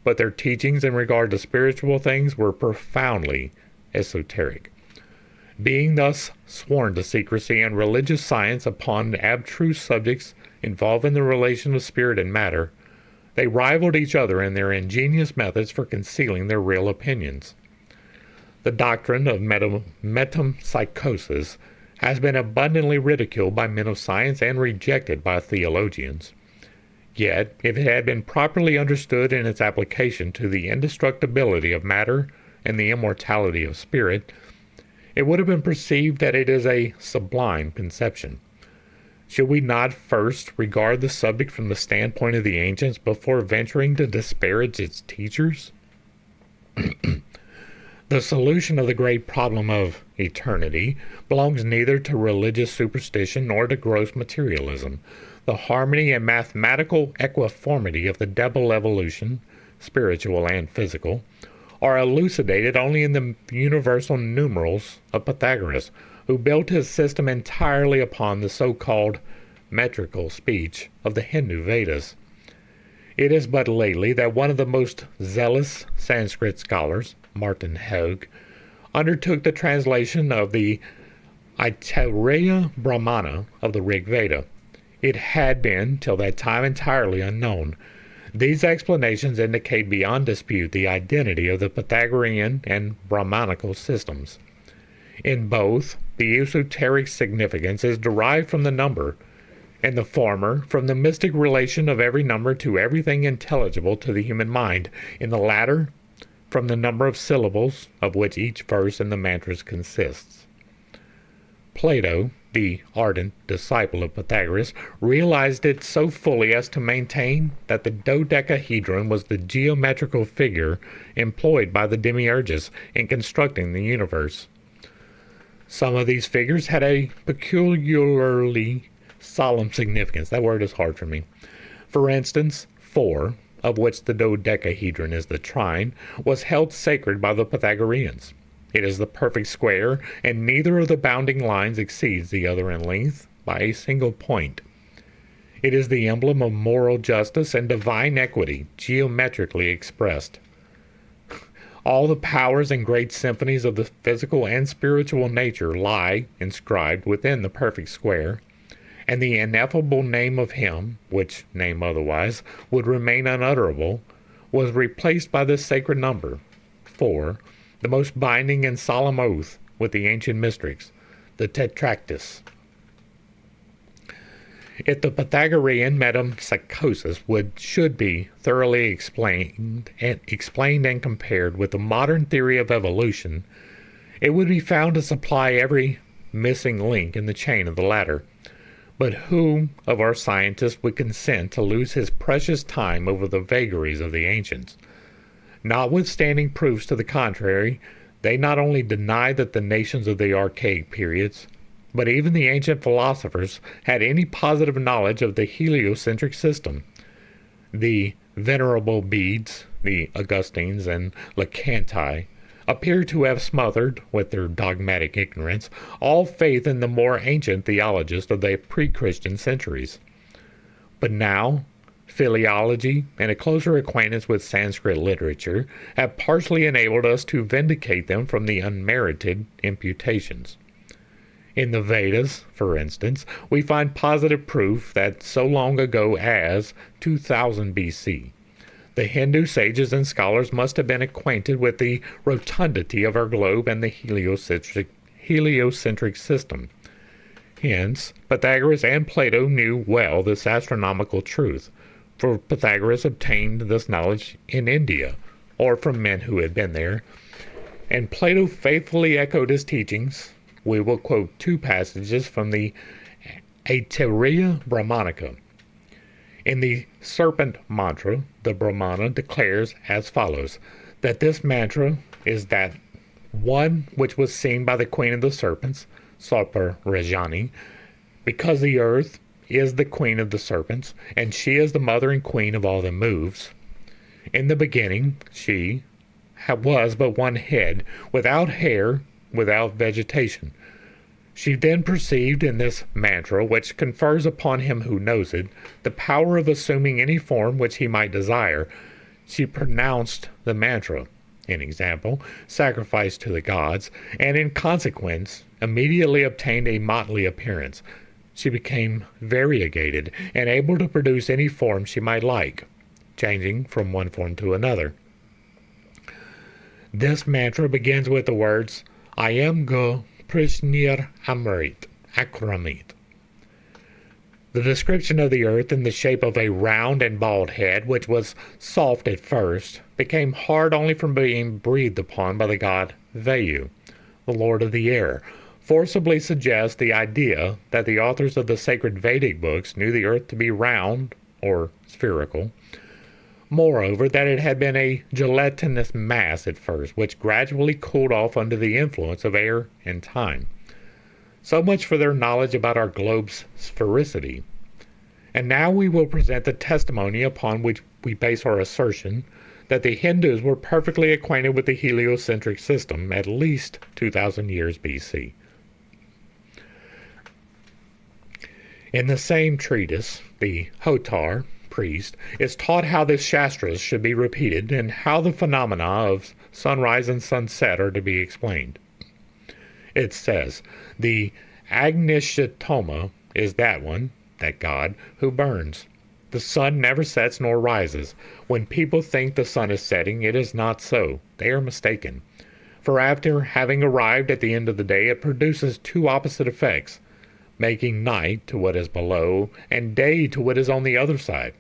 but their teachings in regard to spiritual things were profoundly esoteric. Being thus sworn to secrecy and religious science upon abstruse subjects involving the relation of spirit and matter, they rivaled each other in their ingenious methods for concealing their real opinions. The doctrine of metempsychosis has been abundantly ridiculed by men of science and rejected by theologians. Yet, if it had been properly understood in its application to the indestructibility of matter and the immortality of spirit, it would have been perceived that it is a sublime conception. Should we not first regard the subject from the standpoint of the ancients before venturing to disparage its teachers? The solution of the great problem of eternity belongs neither to religious superstition nor to gross materialism. The harmony and mathematical equiformity of the double evolution, spiritual and physical, are elucidated only in the universal numerals of Pythagoras, who built his system entirely upon the so-called metrical speech of the Hindu Vedas. It is but lately that one of the most zealous Sanskrit scholars, Martin Haug, undertook the translation of the Aitareya Brahmana of the Rig Veda. It had been, till that time, entirely unknown. These explanations indicate beyond dispute the identity of the Pythagorean and Brahmanical systems. In both, the esoteric significance is derived from the number, and the former from the mystic relation of every number to everything intelligible to the human mind. In the latter, from the number of syllables of which each verse in the mantras consists. Plato, the ardent disciple of Pythagoras, realized it so fully as to maintain that the dodecahedron was the geometrical figure employed by the demiurgus in constructing the universe. Some of these figures had a peculiarly solemn significance. That word is hard for me. For instance, 4, of which the dodecahedron is the trine, was held sacred by the Pythagoreans. It is the perfect square, and neither of the bounding lines exceeds the other in length by a single point. It is the emblem of moral justice and divine equity, geometrically expressed. All the powers and great symphonies of the physical and spiritual nature lie inscribed within the perfect square, and the ineffable name of him, which name otherwise would remain unutterable, was replaced by this sacred number, 4, the most binding and solemn oath with the ancient mystics, the Tetractys. If the Pythagorean metempsychosis should be thoroughly explained and compared with the modern theory of evolution, it would be found to supply every missing link in the chain of the latter. But who of our scientists would consent to lose his precious time over the vagaries of the ancients? Notwithstanding proofs to the contrary, they not only deny that the nations of the archaic periods, but even the ancient philosophers, had any positive knowledge of the heliocentric system. The Venerable Bedes, the Augustines, and Lecanti appear to have smothered, with their dogmatic ignorance, all faith in the more ancient theologists of the pre-Christian centuries. But now, philology and a closer acquaintance with Sanskrit literature have partially enabled us to vindicate them from the unmerited imputations. In the Vedas, for instance, we find positive proof that so long ago as 2000 BC, the Hindu sages and scholars must have been acquainted with the rotundity of our globe and the heliocentric system. Hence, Pythagoras and Plato knew well this astronomical truth, for Pythagoras obtained this knowledge in India, or from men who had been there, and Plato faithfully echoed his teachings. We will quote 2 passages from the Aitareya Brahmanica. In the serpent mantra, the Brahmana declares as follows, that this mantra is that one which was seen by the queen of the serpents, Sarpa Rajani, because the earth is the queen of the serpents, and she is the mother and queen of all that moves. In the beginning, she was but one head, without hair, without vegetation. She then perceived in this mantra, which confers upon him who knows it, the power of assuming any form which he might desire. She pronounced the mantra, in example, sacrifice to the gods, and in consequence immediately obtained a motley appearance. She became variegated and able to produce any form she might like, changing from one form to another. This mantra begins with the words, I am go Prishnir Amrit Akramit. The description of the earth in the shape of a round and bald head, which was soft at first, became hard only from being breathed upon by the god Vayu, the lord of the air, forcibly suggests the idea that the authors of the sacred Vedic books knew the earth to be round or spherical. Moreover, that it had been a gelatinous mass at first, which gradually cooled off under the influence of air and time. So much for their knowledge about our globe's sphericity. And now we will present the testimony upon which we base our assertion that the Hindus were perfectly acquainted with the heliocentric system at least 2,000 years BC. In the same treatise, the Hotar priest is taught how the Shastras should be repeated and how the phenomena of sunrise and sunset are to be explained. It says, the Agnishtoma is that one, that god, who burns. The sun never sets nor rises. When people think the sun is setting, it is not so. They are mistaken. For after having arrived at the end of the day, it produces two opposite effects, making night to what is below and day to what is on the other side.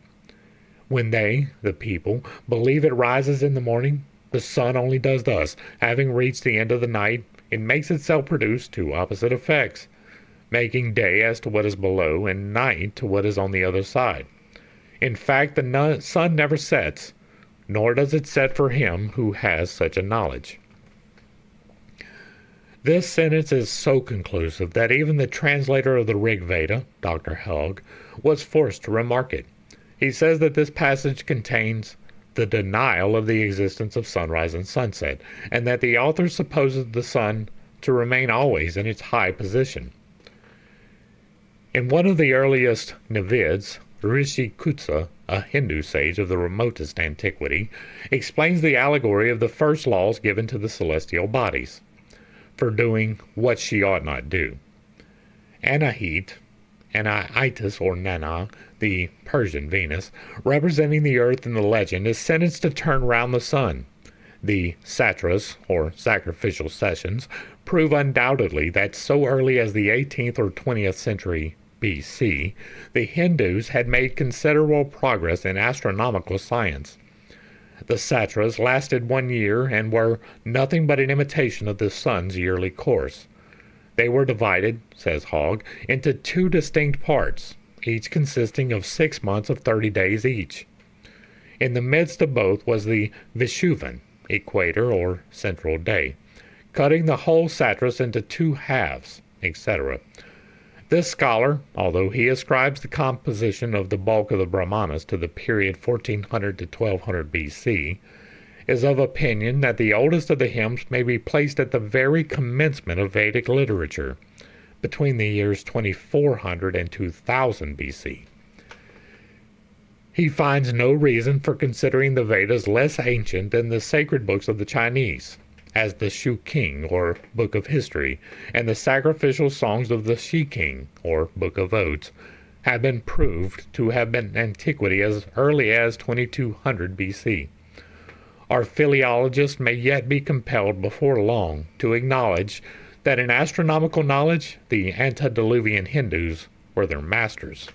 When they, the people, believe it rises in the morning, the sun only does thus. Having reached the end of the night, it makes itself produce two opposite effects, making day as to what is below and night to what is on the other side. In fact, the sun never sets, nor does it set for him who has such a knowledge. This sentence is so conclusive that even the translator of the Rig Veda, Dr. Helg, was forced to remark it. He says that this passage contains the denial of the existence of sunrise and sunset, and that the author supposes the sun to remain always in its high position. In one of the earliest Navids, Rishi Kutsa, a Hindu sage of the remotest antiquity, explains the allegory of the first laws given to the celestial bodies for doing what she ought not do. Anahit, Anaitis or Nana, the Persian Venus, representing the earth in the legend, is sentenced to turn round the sun. The satras, or sacrificial sessions, prove undoubtedly that so early as the 18th or 20th century BC, the Hindus had made considerable progress in astronomical science. The satras lasted 1 year and were nothing but an imitation of the sun's yearly course. They were divided, says Hogg, into two distinct parts, each consisting of 6 months of 30 days each. In the midst of both was the Vishuvan, equator or central day, cutting the whole satras into two halves, etc. This scholar, although he ascribes the composition of the bulk of the Brahmanas to the period 1400 to 1200 BC, is of opinion that the oldest of the hymns may be placed at the very commencement of Vedic literature, between the years 2400 and 2000 BC. He finds no reason for considering the Vedas less ancient than the sacred books of the Chinese, as the Shu King, or Book of History, and the sacrificial songs of the Shi King, or Book of Odes, have been proved to have been antiquity as early as 2200 BC. Our philologists may yet be compelled before long to acknowledge that in astronomical knowledge the antediluvian Hindus were their masters.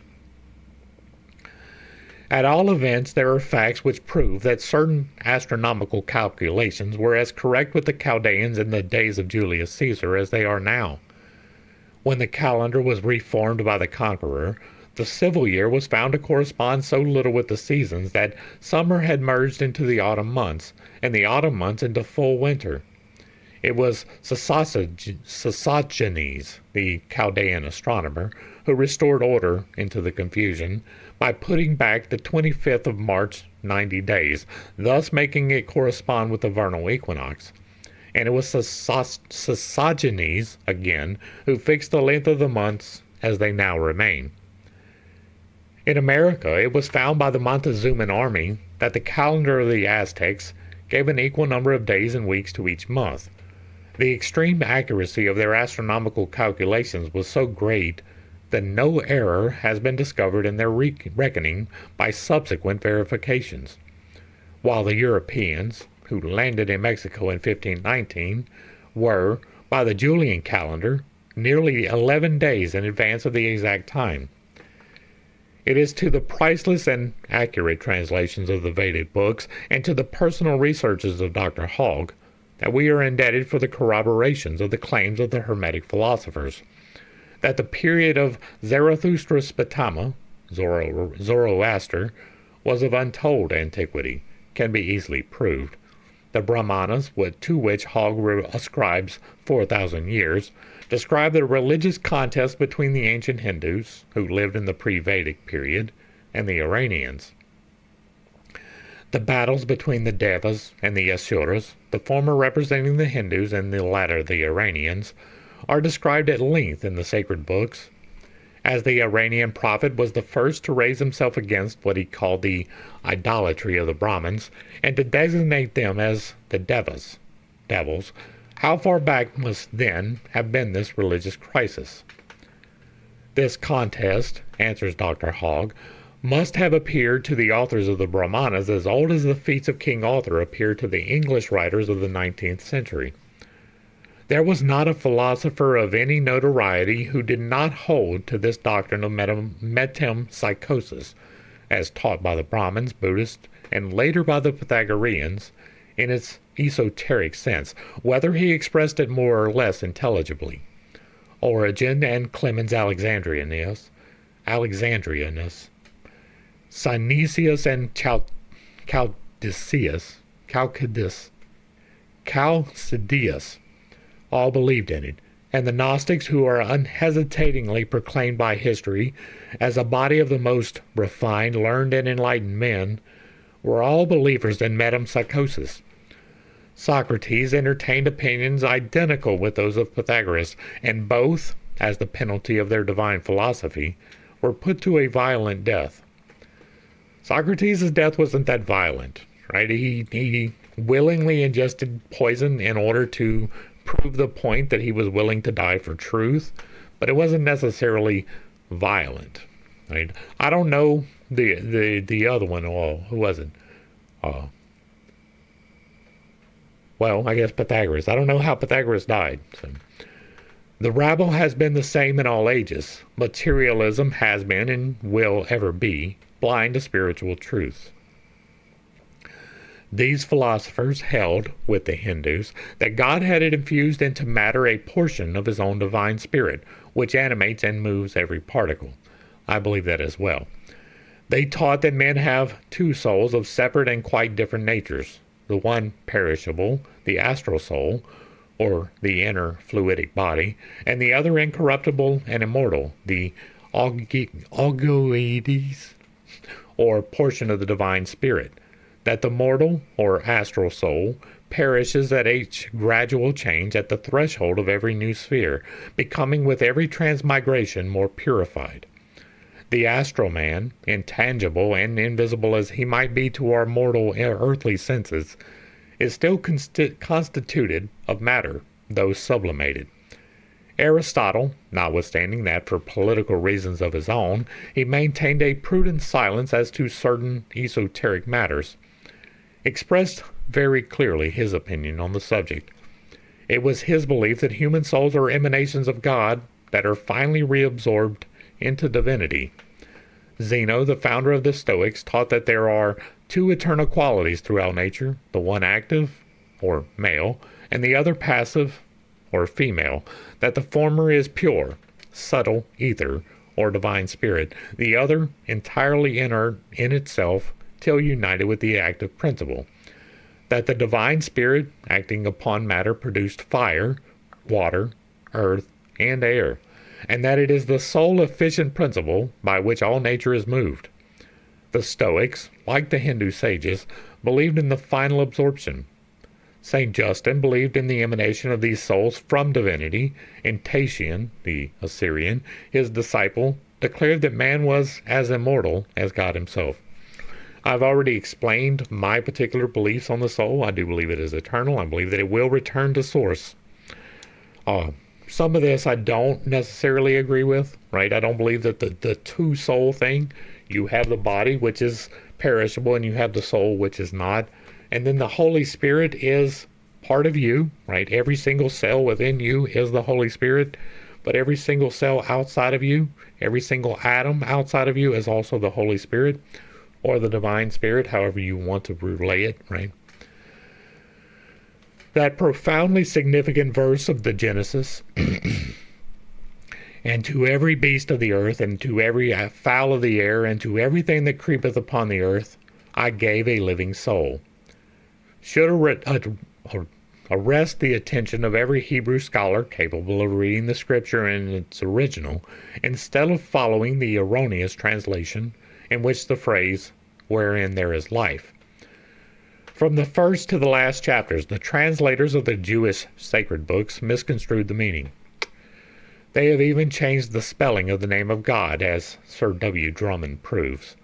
At all events, there are facts which prove that certain astronomical calculations were as correct with the Chaldeans in the days of Julius Caesar as they are now. When the calendar was reformed by the conqueror, The civil year was found to correspond so little with the seasons that summer had merged into the autumn months, and the autumn months into full winter. It was Sosigenes, the Chaldean astronomer, who restored order into the confusion by putting back the 25th of March 90 days, thus making it correspond with the vernal equinox. And it was Sosigenes, again, who fixed the length of the months as they now remain. In America, it was found by the Montezuman army that the calendar of the Aztecs gave an equal number of days and weeks to each month. The extreme accuracy of their astronomical calculations was so great that no error has been discovered in their reckoning by subsequent verifications. While the Europeans, who landed in Mexico in 1519, were, by the Julian calendar, nearly 11 days in advance of the exact time. It is to the priceless and accurate translations of the Vedic books and to the personal researches of Dr. Hogg that we are indebted for the corroborations of the claims of the Hermetic philosophers, that the period of Zarathustra's Spitama, Zoroaster, was of untold antiquity, can be easily proved. The Brahmanas, to which Hogg ascribes 4,000 years, describe the religious contest between the ancient Hindus, who lived in the pre-Vedic period, and the Iranians. The battles between the Devas and the Asuras, the former representing the Hindus and the latter the Iranians, are described at length in the sacred books. As the Iranian prophet was the first to raise himself against what he called the idolatry of the Brahmins, and to designate them as the devils, how far back must then have been this religious crisis? This contest, answers Dr. Hogg, must have appeared to the authors of the Brahmanas as old as the feats of King Arthur appeared to the English writers of the 19th century. There was not a philosopher of any notoriety who did not hold to this doctrine of metempsychosis, as taught by the Brahmins, Buddhists, and later by the Pythagoreans, in its esoteric sense, whether he expressed it more or less intelligibly. Origen and Clemens Alexandrinus, Synesius and Chalcidius all believed in it, and the Gnostics, who are unhesitatingly proclaimed by history as a body of the most refined, learned, and enlightened men, were all believers in metempsychosis. Socrates entertained opinions identical with those of Pythagoras, and both, as the penalty of their divine philosophy, were put to a violent death. Socrates' death wasn't that violent, right? He willingly ingested poison in order to prove the point that he was willing to die for truth, but it wasn't necessarily violent, right? I don't know the other one. Oh, who was it? Well, I guess Pythagoras. I don't know how Pythagoras died. So. The rabble has been the same in all ages. Materialism has been and will ever be blind to spiritual truth. These philosophers held, with the Hindus, that God had infused into matter a portion of his own divine spirit, which animates and moves every particle. I believe that as well. They taught that men have two souls of separate and quite different natures, the one perishable, the astral soul, or the inner fluidic body, and the other incorruptible and immortal, the Ogoides, or portion of the divine spirit, that the mortal, or astral soul, perishes at each gradual change at the threshold of every new sphere, becoming with every transmigration more purified. The astral man, intangible and invisible as he might be to our mortal earthly senses, is still constituted of matter, though sublimated. Aristotle, notwithstanding that for political reasons of his own, he maintained a prudent silence as to certain esoteric matters, expressed very clearly his opinion on the subject. It was his belief that human souls are emanations of God that are finally reabsorbed into divinity. Zeno, the founder of the Stoics, taught that there are two eternal qualities throughout nature, the one active, or male, and the other passive, or female, that the former is pure, subtle ether, or divine spirit, the other entirely inert in itself till united with the active principle. That the divine spirit acting upon matter produced fire, water, earth, and air, and that it is the sole efficient principle by which all nature is moved. The Stoics, like the Hindu sages, believed in the final absorption. St. Justin believed in the emanation of these souls from divinity, and Tatian, the Assyrian, his disciple, declared that man was as immortal as God himself. I've already explained my particular beliefs on the soul. I do believe it is eternal. I believe that it will return to source. Some of this I don't necessarily agree with, right? I don't believe that the two soul thing, you have the body, which is perishable, and you have the soul, which is not. And then the Holy Spirit is part of you, right? Every single cell within you is the Holy Spirit, but every single cell outside of you, every single atom outside of you is also the Holy Spirit, or the divine spirit, however you want to relay it, right? That profoundly significant verse of the Genesis, and to every beast of the earth, and to every fowl of the air, and to everything that creepeth upon the earth, I gave a living soul, should arrest the attention of every Hebrew scholar capable of reading the scripture in its original, instead of following the erroneous translation in which the phrase, wherein there is life. From the first to the last chapters, the translators of the Jewish sacred books misconstrued the meaning. They have even changed the spelling of the name of God, as Sir W. Drummond proves.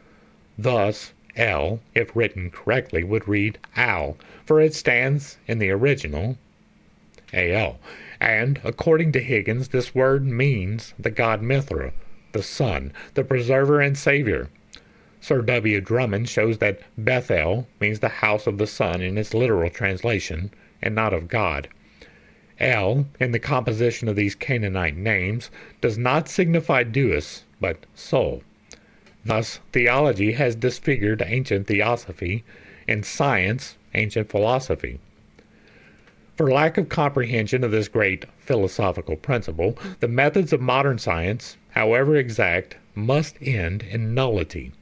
Thus, El, if written correctly, would read Al, for it stands in the original Al. And, according to Higgins, this word means the god Mithra, the Son, the preserver and savior. Sir W. Drummond shows that Bethel means the house of the sun in its literal translation, and not of God. El, in the composition of these Canaanite names, does not signify Deus, but soul. Thus, theology has disfigured ancient theosophy, and science ancient philosophy. For lack of comprehension of this great philosophical principle, the methods of modern science, however exact, must end in nullity.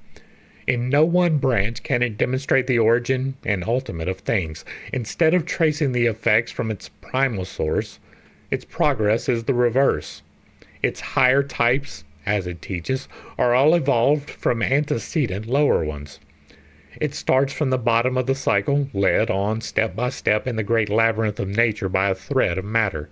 In no one branch can it demonstrate the origin and ultimate of things. Instead of tracing the effects from its primal source, its progress is the reverse. Its higher types, as it teaches, are all evolved from antecedent lower ones. It starts from the bottom of the cycle, led on step by step in the great labyrinth of nature by a thread of matter.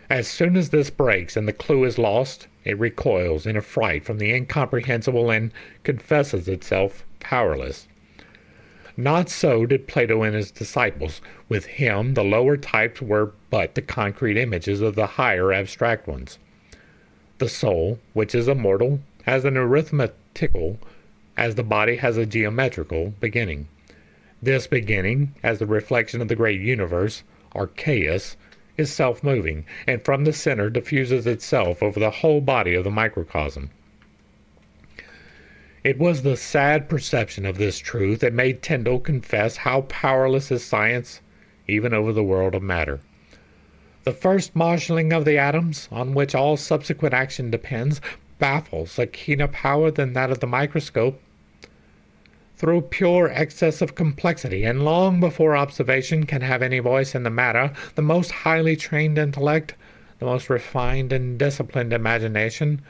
As soon as this breaks and the clue is lost, it recoils in affright from the incomprehensible and confesses itself powerless. Not so did Plato and his disciples. With him, the lower types were but the concrete images of the higher abstract ones. The soul, which is immortal, has an arithmetical, as the body has a geometrical, beginning. This beginning, as the reflection of the great universe, archaeus, is self-moving, and from the center diffuses itself over the whole body of the microcosm. It was the sad perception of this truth that made Tyndall confess how powerless is science, even over the world of matter. The first marshalling of the atoms, on which all subsequent action depends, baffles a keener power than that of the microscope. Through pure excess of complexity, and long before observation can have any voice in the matter, the most highly trained intellect, the most refined and disciplined imagination,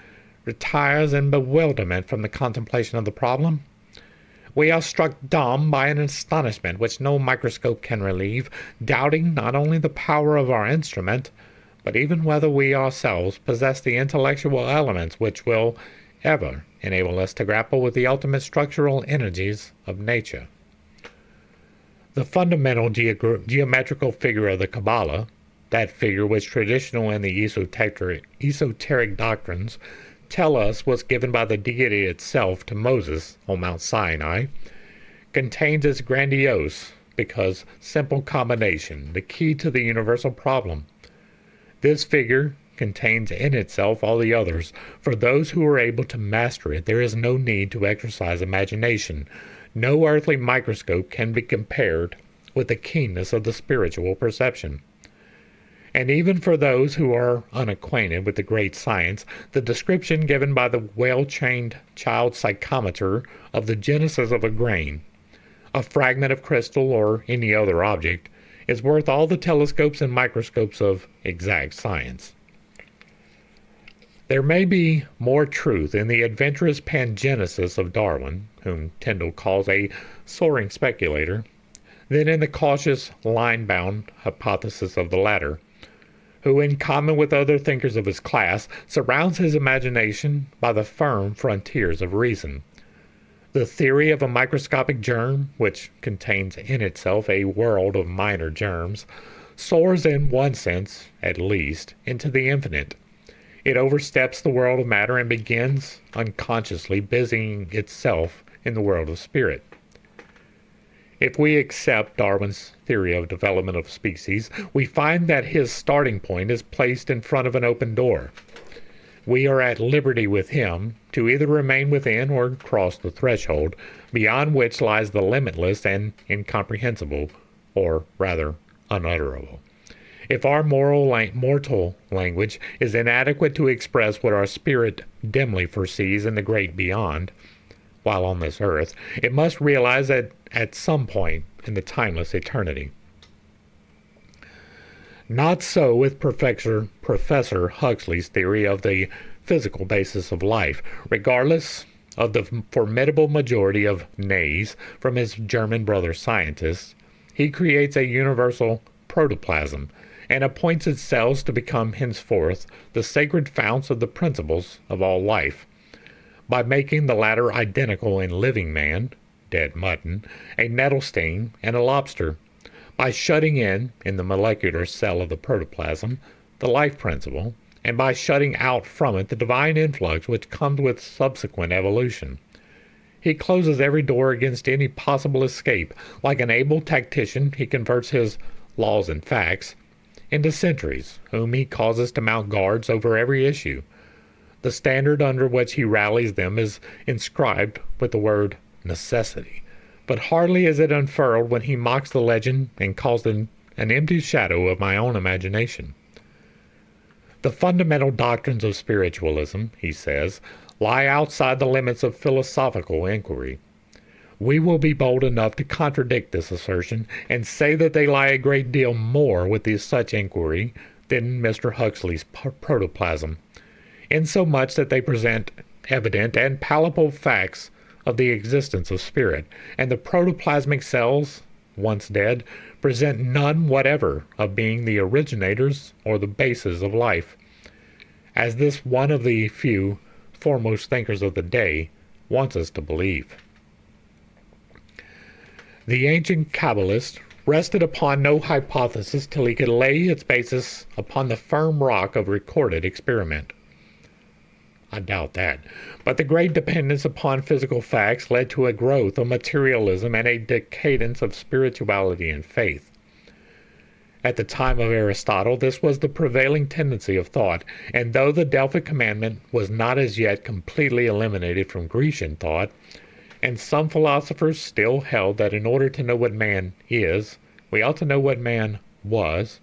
retires in bewilderment from the contemplation of the problem. We are struck dumb by an astonishment which no microscope can relieve, doubting not only the power of our instrument, but even whether we ourselves possess the intellectual elements which will ever enable us to grapple with the ultimate structural energies of nature. The fundamental geometrical figure of the Kabbalah, that figure which traditional and the esoteric doctrines tell us was given by the deity itself to Moses on Mount Sinai, contains its grandiose, because simple combination, the key to the universal problem. This figure contains in itself all the others. For those who are able to master it, there is no need to exercise imagination. No earthly microscope can be compared with the keenness of the spiritual perception. And even for those who are unacquainted with the great science, the description given by the well-trained child psychometer of the genesis of a grain, a fragment of crystal, or any other object, is worth all the telescopes and microscopes of exact science. There may be more truth in the adventurous pangenesis of Darwin, whom Tyndall calls a soaring speculator, than in the cautious, line-bound hypothesis of the latter, who, in common with other thinkers of his class, surrounds his imagination by the firm frontiers of reason. The theory of a microscopic germ, which contains in itself a world of minor germs, soars in one sense, at least, into the infinite. It oversteps the world of matter and begins, unconsciously, busying itself in the world of spirit. If we accept Darwin's theory of development of species, we find that his starting point is placed in front of an open door. We are at liberty with him to either remain within or cross the threshold, beyond which lies the limitless and incomprehensible, or rather, unutterable. If our mortal language is inadequate to express what our spirit dimly foresees in the great beyond, while on this earth, it must realize that at some point in the timeless eternity. Not so with Professor Huxley's theory of the physical basis of life. Regardless of the formidable majority of nays from his German brother scientists, he creates a universal protoplasm and appoints its cells to become henceforth the sacred founts of the principles of all life, by making the latter identical in living man, dead mutton, a nettle stain, and a lobster, by shutting in the molecular cell of the protoplasm, the life principle, and by shutting out from it the divine influx which comes with subsequent evolution. He closes every door against any possible escape. Like an able tactician, he converts his laws and facts into sentries, whom he causes to mount guards over every issue. The standard under which he rallies them is inscribed with the word necessity, but hardly is it unfurled when he mocks the legend and calls it an empty shadow of my own imagination. The fundamental doctrines of spiritualism, he says, lie outside the limits of philosophical inquiry. We will be bold enough to contradict this assertion and say that they lie a great deal more with such inquiry than Mr. Huxley's protoplasm, insomuch that they present evident and palpable facts of the existence of spirit, and the protoplasmic cells, once dead, present none whatever of being the originators or the bases of life, as this one of the few foremost thinkers of the day wants us to believe. The ancient Kabbalist rested upon no hypothesis till he could lay its basis upon the firm rock of recorded experiment. I doubt that, but the great dependence upon physical facts led to a growth of materialism and a decadence of spirituality and faith. At the time of Aristotle, this was the prevailing tendency of thought, and though the Delphic commandment was not as yet completely eliminated from Grecian thought, and some philosophers still held that in order to know what man is, we ought to know what man was,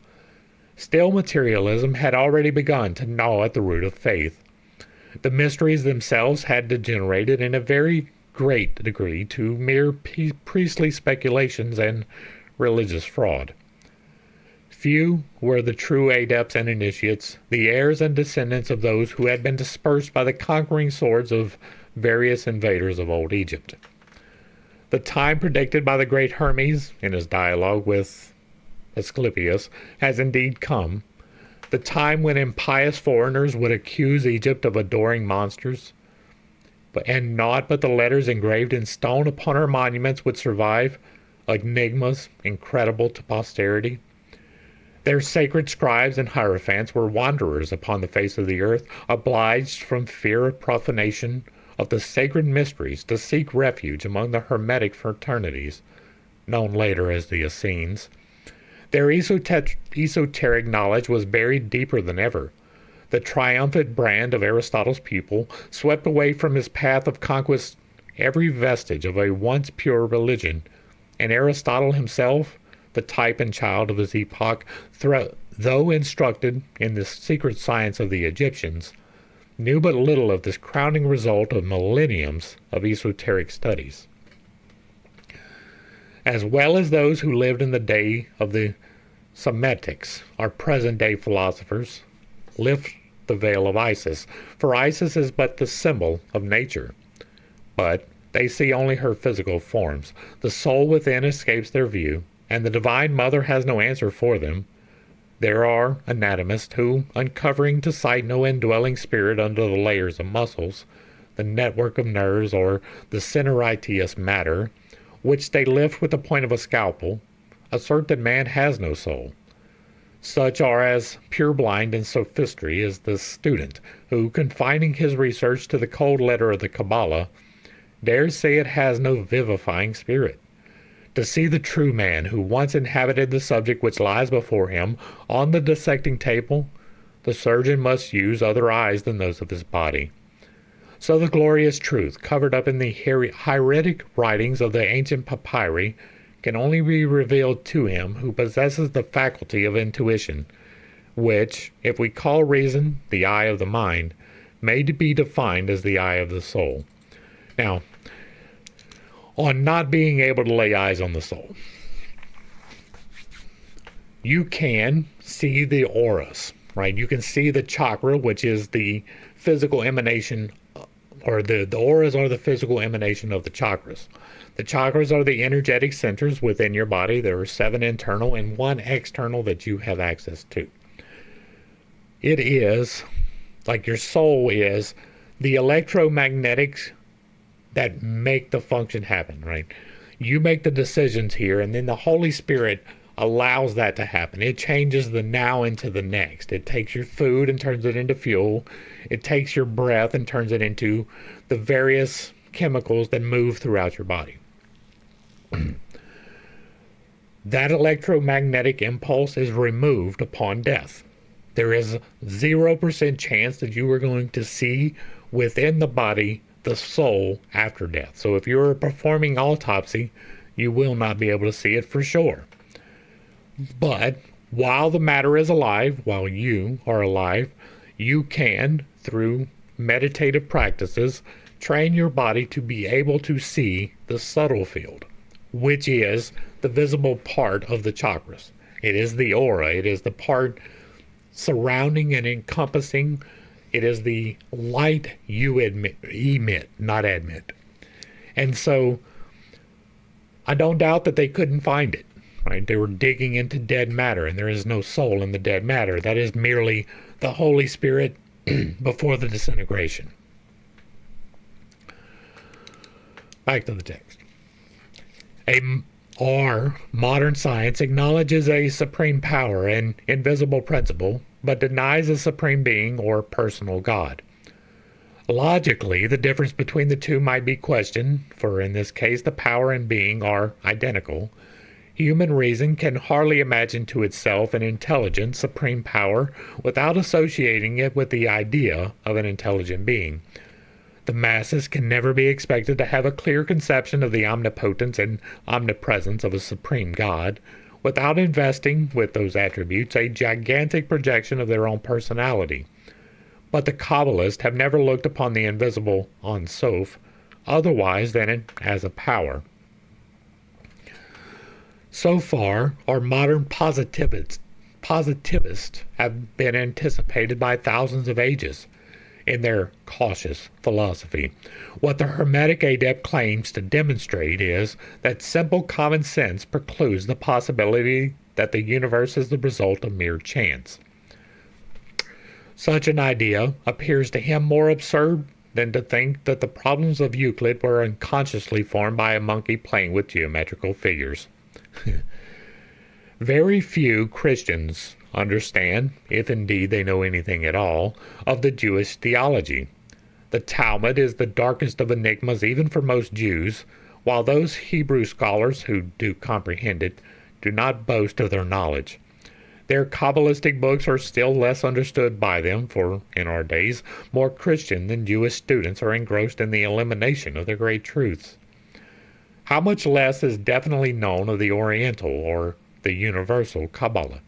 still materialism had already begun to gnaw at the root of faith. The mysteries themselves had degenerated in a very great degree to mere priestly speculations and religious fraud. Few were the true adepts and initiates, the heirs and descendants of those who had been dispersed by the conquering swords of various invaders of old Egypt. The time predicted by the great Hermes in his dialogue with Asclepius has indeed come, the time when impious foreigners would accuse Egypt of adoring monsters, and naught but the letters engraved in stone upon her monuments would survive, enigmas incredible to posterity. Their sacred scribes and hierophants were wanderers upon the face of the earth, obliged from fear of profanation of the sacred mysteries to seek refuge among the Hermetic fraternities, known later as the Essenes. Their esoteric knowledge was buried deeper than ever. The triumphant brand of Aristotle's pupil swept away from his path of conquest every vestige of a once pure religion, and Aristotle himself, the type and child of his epoch, though instructed in the secret science of the Egyptians, knew but little of this crowning result of millenniums of esoteric studies. As well as those who lived in the day of the Semitics, our present-day philosophers lift the veil of Isis, for Isis is but the symbol of nature. But they see only her physical forms. The soul within escapes their view, and the Divine Mother has no answer for them. There are anatomists who, uncovering to sight no indwelling spirit under the layers of muscles, the network of nerves, or the cinereous matter, which they lift with the point of a scalpel, assert that man has no soul. Such are as purblind in sophistry as the student, who, confining his research to the cold letter of the Kabbalah, dares say it has no vivifying spirit. To see the true man who once inhabited the subject which lies before him on the dissecting table, the surgeon must use other eyes than those of his body. So the glorious truth, covered up in the hieratic writings of the ancient papyri, can only be revealed to him who possesses the faculty of intuition, which, if we call reason the eye of the mind, may be defined as the eye of the soul. Now, on not being able to lay eyes on the soul, you can see the auras, right? You can see the chakra, which is the physical emanation, or the auras are the physical emanation of the chakras. The chakras are the energetic centers within your body. There are 7 internal and 1 external that you have access to. It is, like your soul is, the electromagnetics that make the function happen, right? You make the decisions here, and then the Holy Spirit allows that to happen. It changes the now into the next. It takes your food and turns it into fuel. It takes your breath and turns it into the various chemicals that move throughout your body. That electromagnetic impulse is removed upon death. There is 0% chance that you are going to see within the body the soul after death. So if you're performing autopsy, you will not be able to see it for sure. But while the matter is alive, while you are alive, you can, through meditative practices, train your body to be able to see the subtle field, which is the visible part of the chakras. It is the aura. It is the part surrounding and encompassing. It is the light you emit, not admit. And so I don't doubt that they couldn't find it, right? They were digging into dead matter, and there is no soul in the dead matter. That is merely the Holy Spirit before the disintegration. Back to the text. Our modern science acknowledges a supreme power and invisible principle, but denies a supreme being or personal God. Logically, the difference between the two might be questioned, for in this case the power and being are identical. Human reason can hardly imagine to itself an intelligent, supreme power without associating it with the idea of an intelligent being. The masses can never be expected to have a clear conception of the omnipotence and omnipresence of a supreme God without investing with those attributes a gigantic projection of their own personality. But the Kabbalists have never looked upon the invisible Ein Sof otherwise than as a power. So far, our modern positivists have been anticipated by thousands of ages in their cautious philosophy. What the Hermetic adept claims to demonstrate is that simple common sense precludes the possibility that the universe is the result of mere chance. Such an idea appears to him more absurd than to think that the problems of Euclid were unconsciously formed by a monkey playing with geometrical figures. Very few Christians understand, if indeed they know anything at all, of the Jewish theology. The Talmud is the darkest of enigmas even for most Jews, while those Hebrew scholars who do comprehend it do not boast of their knowledge. Their Kabbalistic books are still less understood by them, for in our days more Christian than Jewish students are engrossed in the elimination of the great truths. How much less is definitely known of the Oriental or the universal Kabbalah?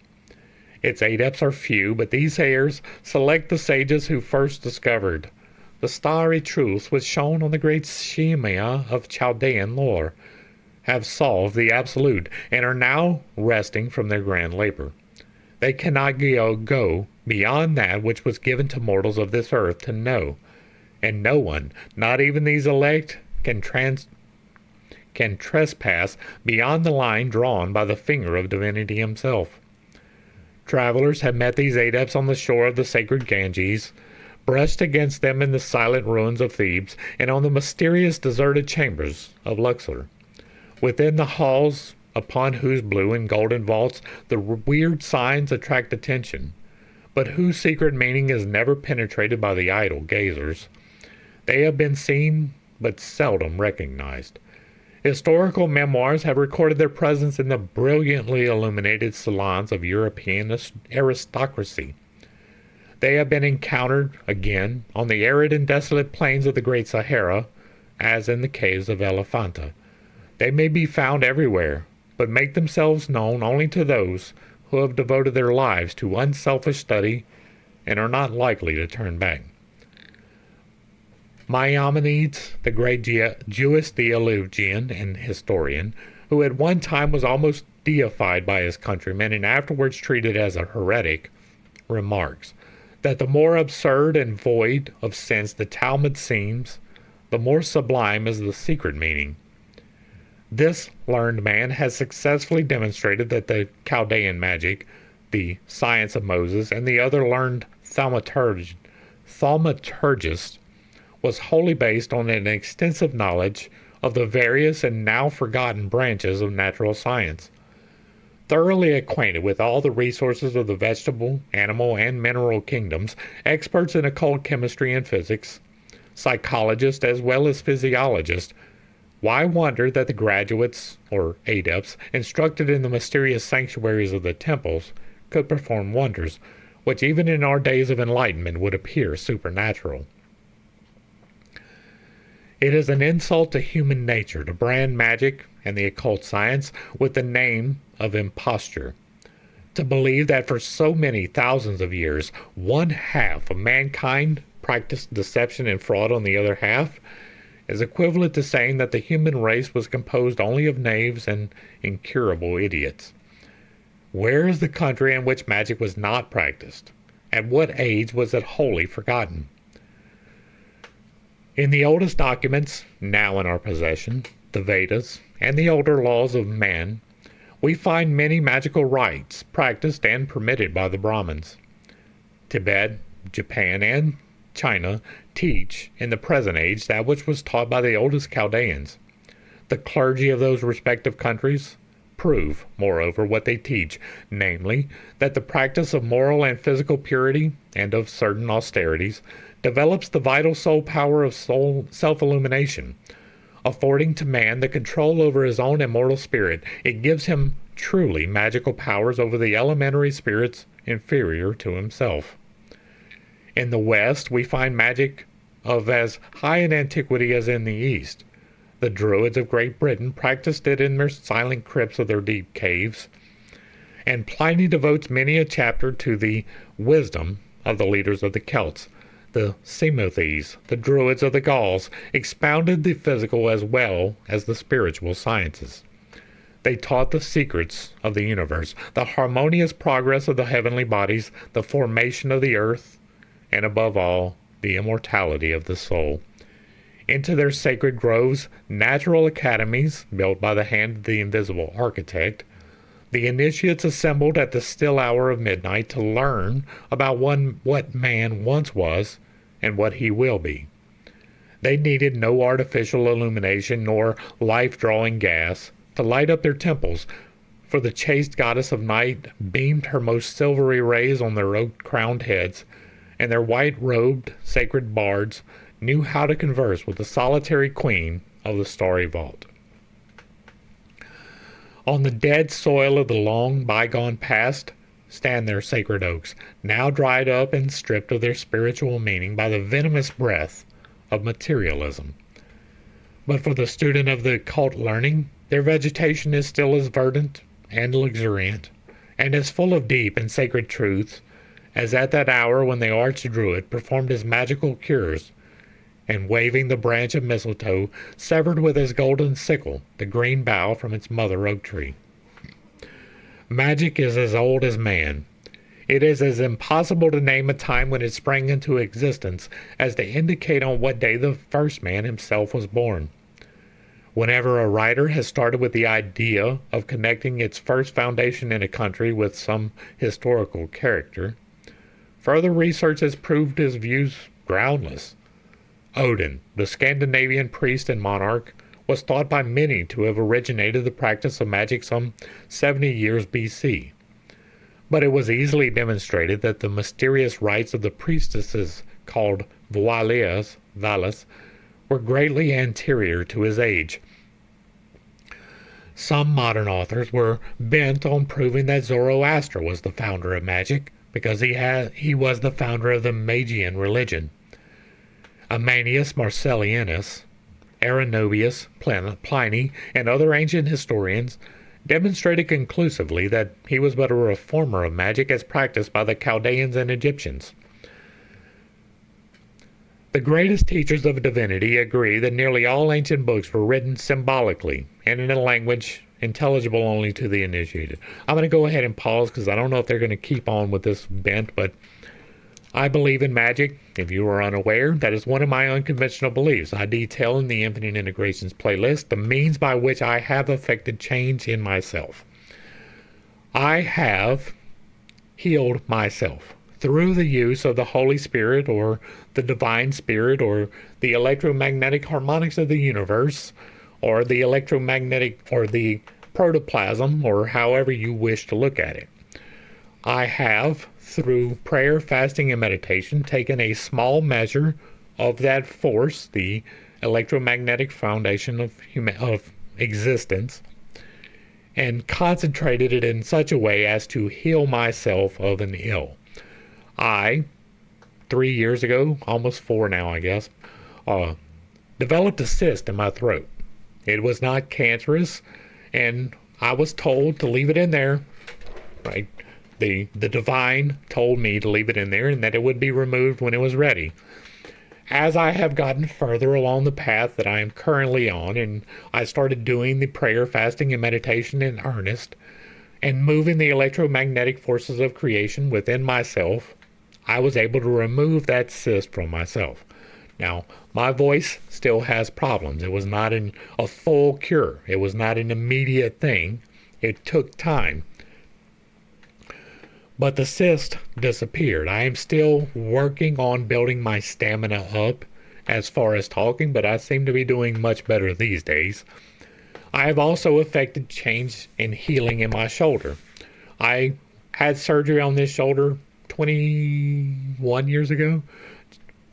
Its adepts are few, but these heirs select the sages who first discovered the starry truth which shone on the great Shemia of Chaldean lore, have solved the absolute, and are now resting from their grand labor. They cannot go beyond that which was given to mortals of this earth to know, and no one, not even these elect, can trespass beyond the line drawn by the finger of divinity himself. Travelers have met these adepts on the shore of the sacred Ganges, brushed against them in the silent ruins of Thebes, and on the mysterious deserted chambers of Luxor. Within the halls, upon whose blue and golden vaults the weird signs attract attention, but whose secret meaning is never penetrated by the idle gazers. They have been seen, but seldom recognized. Historical memoirs have recorded their presence in the brilliantly illuminated salons of European aristocracy. They have been encountered, again, on the arid and desolate plains of the Great Sahara, as in the caves of Elephanta. They may be found everywhere, but make themselves known only to those who have devoted their lives to unselfish study and are not likely to turn back. Maimonides, the great Jewish theologian and historian, who at one time was almost deified by his countrymen and afterwards treated as a heretic, remarks that the more absurd and void of sense the Talmud seems, the more sublime is the secret meaning. This learned man has successfully demonstrated that the Chaldean magic, the science of Moses, and the other learned thaumaturgist was wholly based on an extensive knowledge of the various and now forgotten branches of natural science. Thoroughly acquainted with all the resources of the vegetable, animal, and mineral kingdoms, experts in occult chemistry and physics, psychologists as well as physiologists, why wonder that the graduates, or adepts, instructed in the mysterious sanctuaries of the temples could perform wonders, which even in our days of enlightenment would appear supernatural? It is an insult to human nature to brand magic and the occult science with the name of imposture. To believe that for so many thousands of years, one half of mankind practiced deception and fraud on the other half is equivalent to saying that the human race was composed only of knaves and incurable idiots. Where is the country in which magic was not practiced? At what age was it wholly forgotten? In the oldest documents now in our possession, the Vedas, and the older laws of man, we find many magical rites practiced and permitted by the Brahmins. Tibet, Japan, and China teach in the present age that which was taught by the oldest Chaldeans. The clergy of those respective countries prove, moreover, what they teach, namely, that the practice of moral and physical purity and of certain austerities develops the vital soul power of self-illumination, affording to man the control over his own immortal spirit. It gives him truly magical powers over the elementary spirits inferior to himself. In the West, we find magic of as high an antiquity as in the East. The Druids of Great Britain practiced it in their silent crypts of their deep caves, and Pliny devotes many a chapter to the wisdom of the leaders of the Celts. The Semothes, the Druids of the Gauls, expounded the physical as well as the spiritual sciences. They taught the secrets of the universe, the harmonious progress of the heavenly bodies, the formation of the earth, and above all, the immortality of the soul. Into their sacred groves, natural academies, built by the hand of the invisible architect, the initiates assembled at the still hour of midnight to learn about what man once was and what he will be. They needed no artificial illumination nor life-drawing gas to light up their temples, for the chaste goddess of night beamed her most silvery rays on their oak-crowned heads, and their white-robed sacred bards knew how to converse with the solitary queen of the starry vault. On the dead soil of the long bygone past stand their sacred oaks, now dried up and stripped of their spiritual meaning by the venomous breath of materialism. But for the student of the occult learning, their vegetation is still as verdant and luxuriant and as full of deep and sacred truths as at that hour when the arch-druid performed his magical cures, and waving the branch of mistletoe, severed with his golden sickle the green bough from its mother oak tree. Magic is as old as man. It is as impossible to name a time when it sprang into existence as to indicate on what day the first man himself was born. Whenever a writer has started with the idea of connecting its first foundation in a country with some historical character, further research has proved his views groundless. Odin, the Scandinavian priest and monarch, was thought by many to have originated the practice of magic some 70 years BC. But it was easily demonstrated that the mysterious rites of the priestesses called Valas were greatly anterior to his age. Some modern authors were bent on proving that Zoroaster was the founder of magic because he was the founder of the Magian religion. Ammianus Marcellianus, Arenobius, Pliny, and other ancient historians demonstrated conclusively that he was but a reformer of magic as practiced by the Chaldeans and Egyptians. The greatest teachers of divinity agree that nearly all ancient books were written symbolically and in a language intelligible only to the initiated. I'm going to go ahead and pause because I don't know if they're going to keep on with this bent, but I believe in magic. If you are unaware, that is one of my unconventional beliefs. I detail in the Infinite Integrations playlist the means by which I have affected change in myself. I have healed myself through the use of the Holy Spirit or the Divine Spirit or the electromagnetic harmonics of the universe or the electromagnetic or the protoplasm or however you wish to look at it. I have, through prayer, fasting, and meditation, taken a small measure of that force, the electromagnetic foundation of existence, and concentrated it in such a way as to heal myself of an ill. I, 3 years ago, almost 4 now, I guess, developed a cyst in my throat. It was not cancerous, and I was told to leave it in there, right? The divine told me to leave it in there and that it would be removed when it was ready. As I have gotten further along the path that I am currently on, and I started doing the prayer, fasting, and meditation in earnest, and moving the electromagnetic forces of creation within myself, I was able to remove that cyst from myself. Now, my voice still has problems. It was not a full cure. It was not an immediate thing. It took time. But the cyst disappeared. I am still working on building my stamina up as far as talking, but I seem to be doing much better these days. I have also effected change and healing in my shoulder. I had surgery on this shoulder 21 years ago,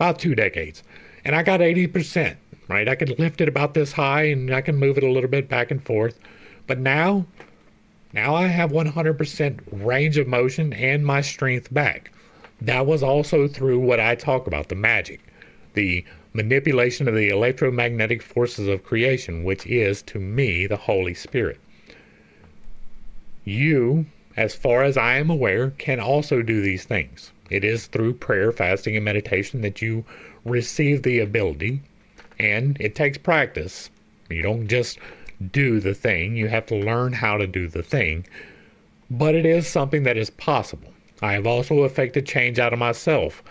about 2 decades, and I got 80%, right? I could lift it about this high and I can move it a little bit back and forth, but now I have 100% range of motion and my strength back. That was also through what I talk about, the magic, the manipulation of the electromagnetic forces of creation, which is, to me, the Holy Spirit. You, as far as I am aware, can also do these things. It is through prayer, fasting, and meditation that you receive the ability, and it takes practice. You don't just do the thing. You have to learn how to do the thing. But it is something that is possible. I have also effected change out of myself.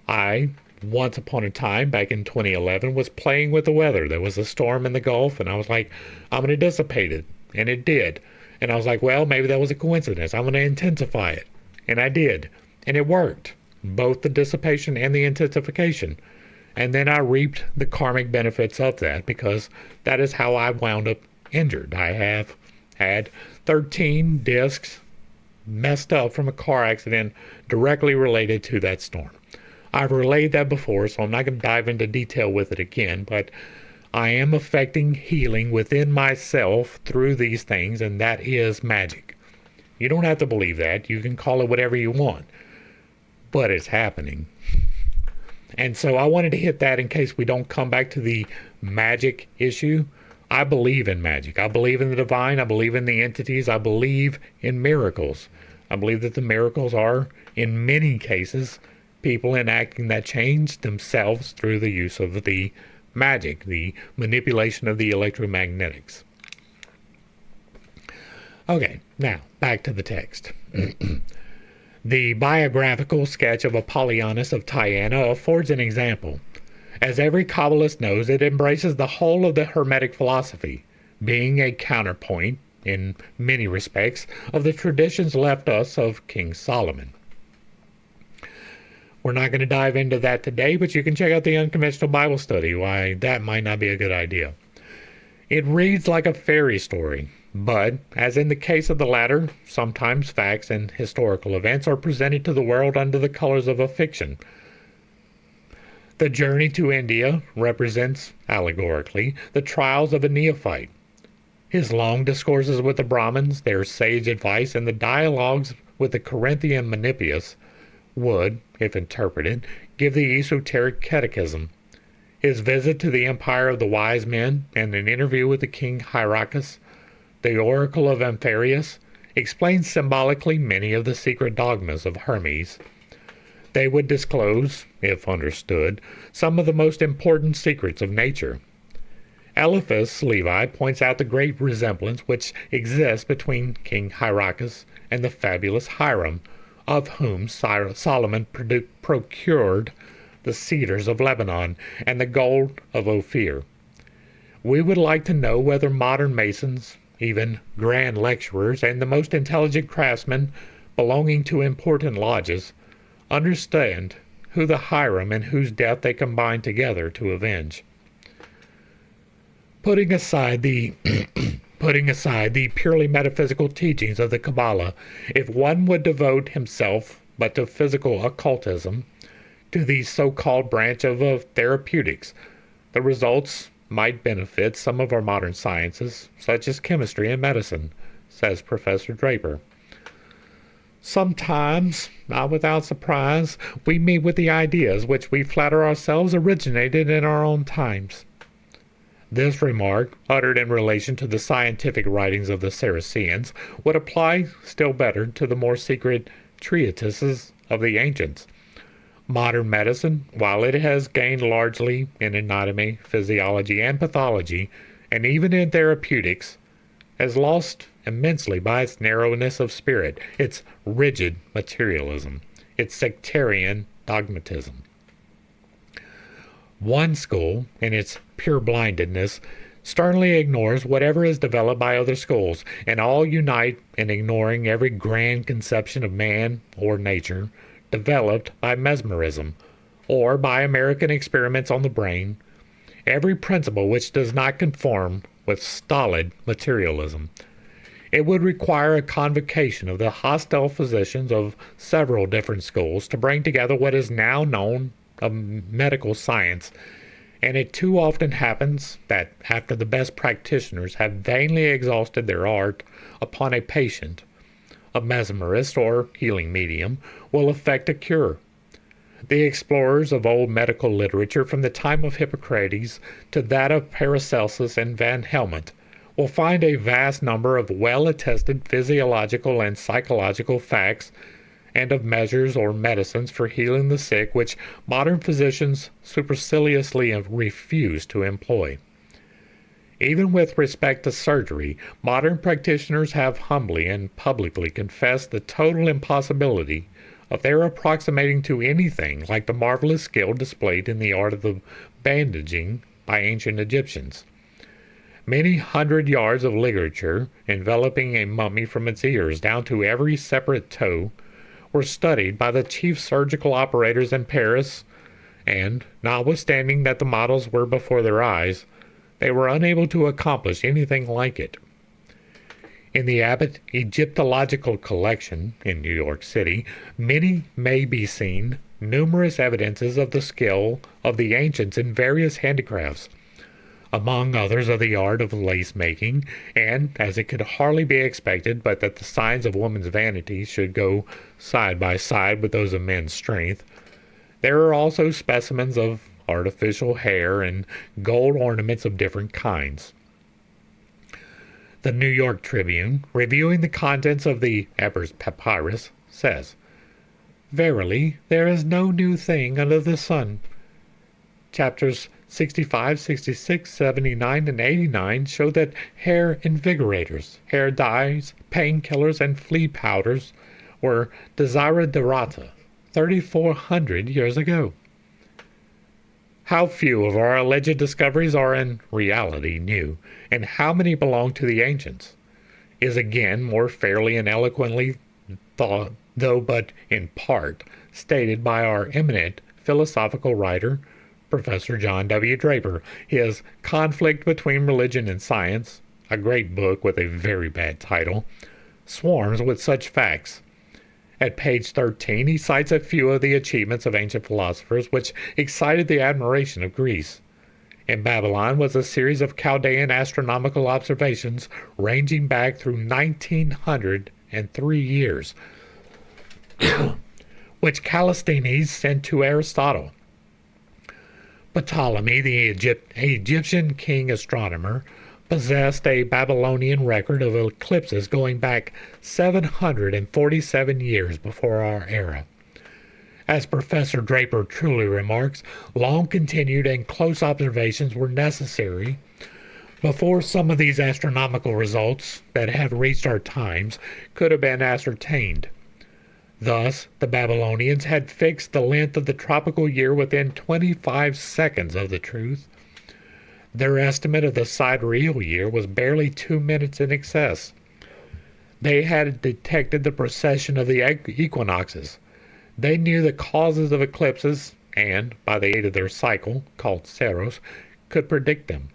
I, once upon a time, back in 2011, was playing with the weather. There was a storm in the Gulf, and I was like, I'm going to dissipate it. And it did. And I was like, well, maybe that was a coincidence. I'm going to intensify it. And I did. And it worked. Both the dissipation and the intensification. And then I reaped the karmic benefits of that because that is how I wound up injured. I have had 13 discs messed up from a car accident directly related to that storm. I've relayed that before, so I'm not going to dive into detail with it again, but I am affecting healing within myself through these things, and that is magic. You don't have to believe that. You can call it whatever you want, but it's happening. And so I wanted to hit that in case we don't come back to the magic issue. I believe in magic. I believe in the divine. I believe in the entities. I believe in miracles. I believe that the miracles are, in many cases, people enacting that change themselves through the use of the magic, the manipulation of the electromagnetics. Okay, now back to the text. The biographical sketch of Apollonius of Tyana affords an example. As every Kabbalist knows, it embraces the whole of the Hermetic philosophy, being a counterpoint, in many respects, of the traditions left us of King Solomon. We're not going to dive into that today, but you can check out the Unconventional Bible Study, why that might not be a good idea. It reads like a fairy story, but, as in the case of the latter, sometimes facts and historical events are presented to the world under the colors of a fiction. The journey to India represents, allegorically, the trials of a neophyte. His long discourses with the Brahmins, their sage advice, and the dialogues with the Corinthian Manipius would, if interpreted, give the esoteric catechism. His visit to the empire of the wise men and an interview with the king Hyracus, the oracle of Amphiaraus, explains symbolically many of the secret dogmas of Hermes. They would disclose, if understood, some of the most important secrets of nature. Eliphas Levi points out the great resemblance which exists between King Hyracus and the fabulous Hiram, of whom Solomon procured the cedars of Lebanon and the gold of Ophir. We would like to know whether modern masons, even grand lecturers, and the most intelligent craftsmen belonging to important lodges, understand who the Hiram and whose death they combined together to avenge. Putting aside the purely metaphysical teachings of the Kabbalah, if one would devote himself but to physical occultism, to the so-called branch of therapeutics, the results might benefit some of our modern sciences, such as chemistry and medicine, says Professor Draper. Sometimes, not without surprise, we meet with the ideas which we flatter ourselves originated in our own times. This remark, uttered in relation to the scientific writings of the Saracens, would apply still better to the more secret treatises of the ancients. Modern medicine, while it has gained largely in anatomy, physiology, and pathology, and even in therapeutics, has lost immensely by its narrowness of spirit, its rigid materialism, its sectarian dogmatism. One school, in its pure-blindedness, sternly ignores whatever is developed by other schools, and all unite in ignoring every grand conception of man or nature developed by mesmerism, or by American experiments on the brain, every principle which does not conform with stolid materialism. It would require a convocation of the hostile physicians of several different schools to bring together what is now known of medical science, and it too often happens that after the best practitioners have vainly exhausted their art upon a patient, a mesmerist or healing medium will effect a cure. The explorers of old medical literature from the time of Hippocrates to that of Paracelsus and Van Helmont will find a vast number of well-attested physiological and psychological facts and of measures or medicines for healing the sick which modern physicians superciliously refuse to employ. Even with respect to surgery, modern practitioners have humbly and publicly confessed the total impossibility of their approximating to anything like the marvelous skill displayed in the art of the bandaging by ancient Egyptians. Many hundred yards of literature, enveloping a mummy from its ears down to every separate toe, were studied by the chief surgical operators in Paris, and, notwithstanding that the models were before their eyes, they were unable to accomplish anything like it. In the Abbott Egyptological Collection in New York City, may be seen numerous evidences of the skill of the ancients in various handicrafts, among others of the art of lace-making, and, as it could hardly be expected but that the signs of woman's vanity should go side by side with those of men's strength, there are also specimens of artificial hair and gold ornaments of different kinds. The New York Tribune, reviewing the contents of the Ebers Papyrus, says, "Verily, there is no new thing under the sun." Chapters 65, 66, 79, and 89 show that hair invigorators, hair dyes, painkillers, and flea powders were desiderata 3,400 years ago. How few of our alleged discoveries are in reality new, and how many belong to the ancients, is again more fairly and eloquently thought, though but in part, stated by our eminent philosophical writer, Professor John W. Draper. His Conflict Between Religion and Science, a great book with a very bad title, swarms with such facts. At page 13, he cites a few of the achievements of ancient philosophers which excited the admiration of Greece. In Babylon was a series of Chaldean astronomical observations ranging back through 1903 years, which Callisthenes sent to Aristotle. Ptolemy, the Egyptian king astronomer, possessed a Babylonian record of eclipses going back 747 years before our era. As Professor Draper truly remarks, long-continued and close observations were necessary before some of these astronomical results that have reached our times could have been ascertained. Thus, the Babylonians had fixed the length of the tropical year within 25 seconds of the truth. Their estimate of the sidereal year was barely 2 minutes in excess. They had detected the precession of the equinoxes. They knew the causes of eclipses and, by the aid of their cycle, called Ceros, could predict them.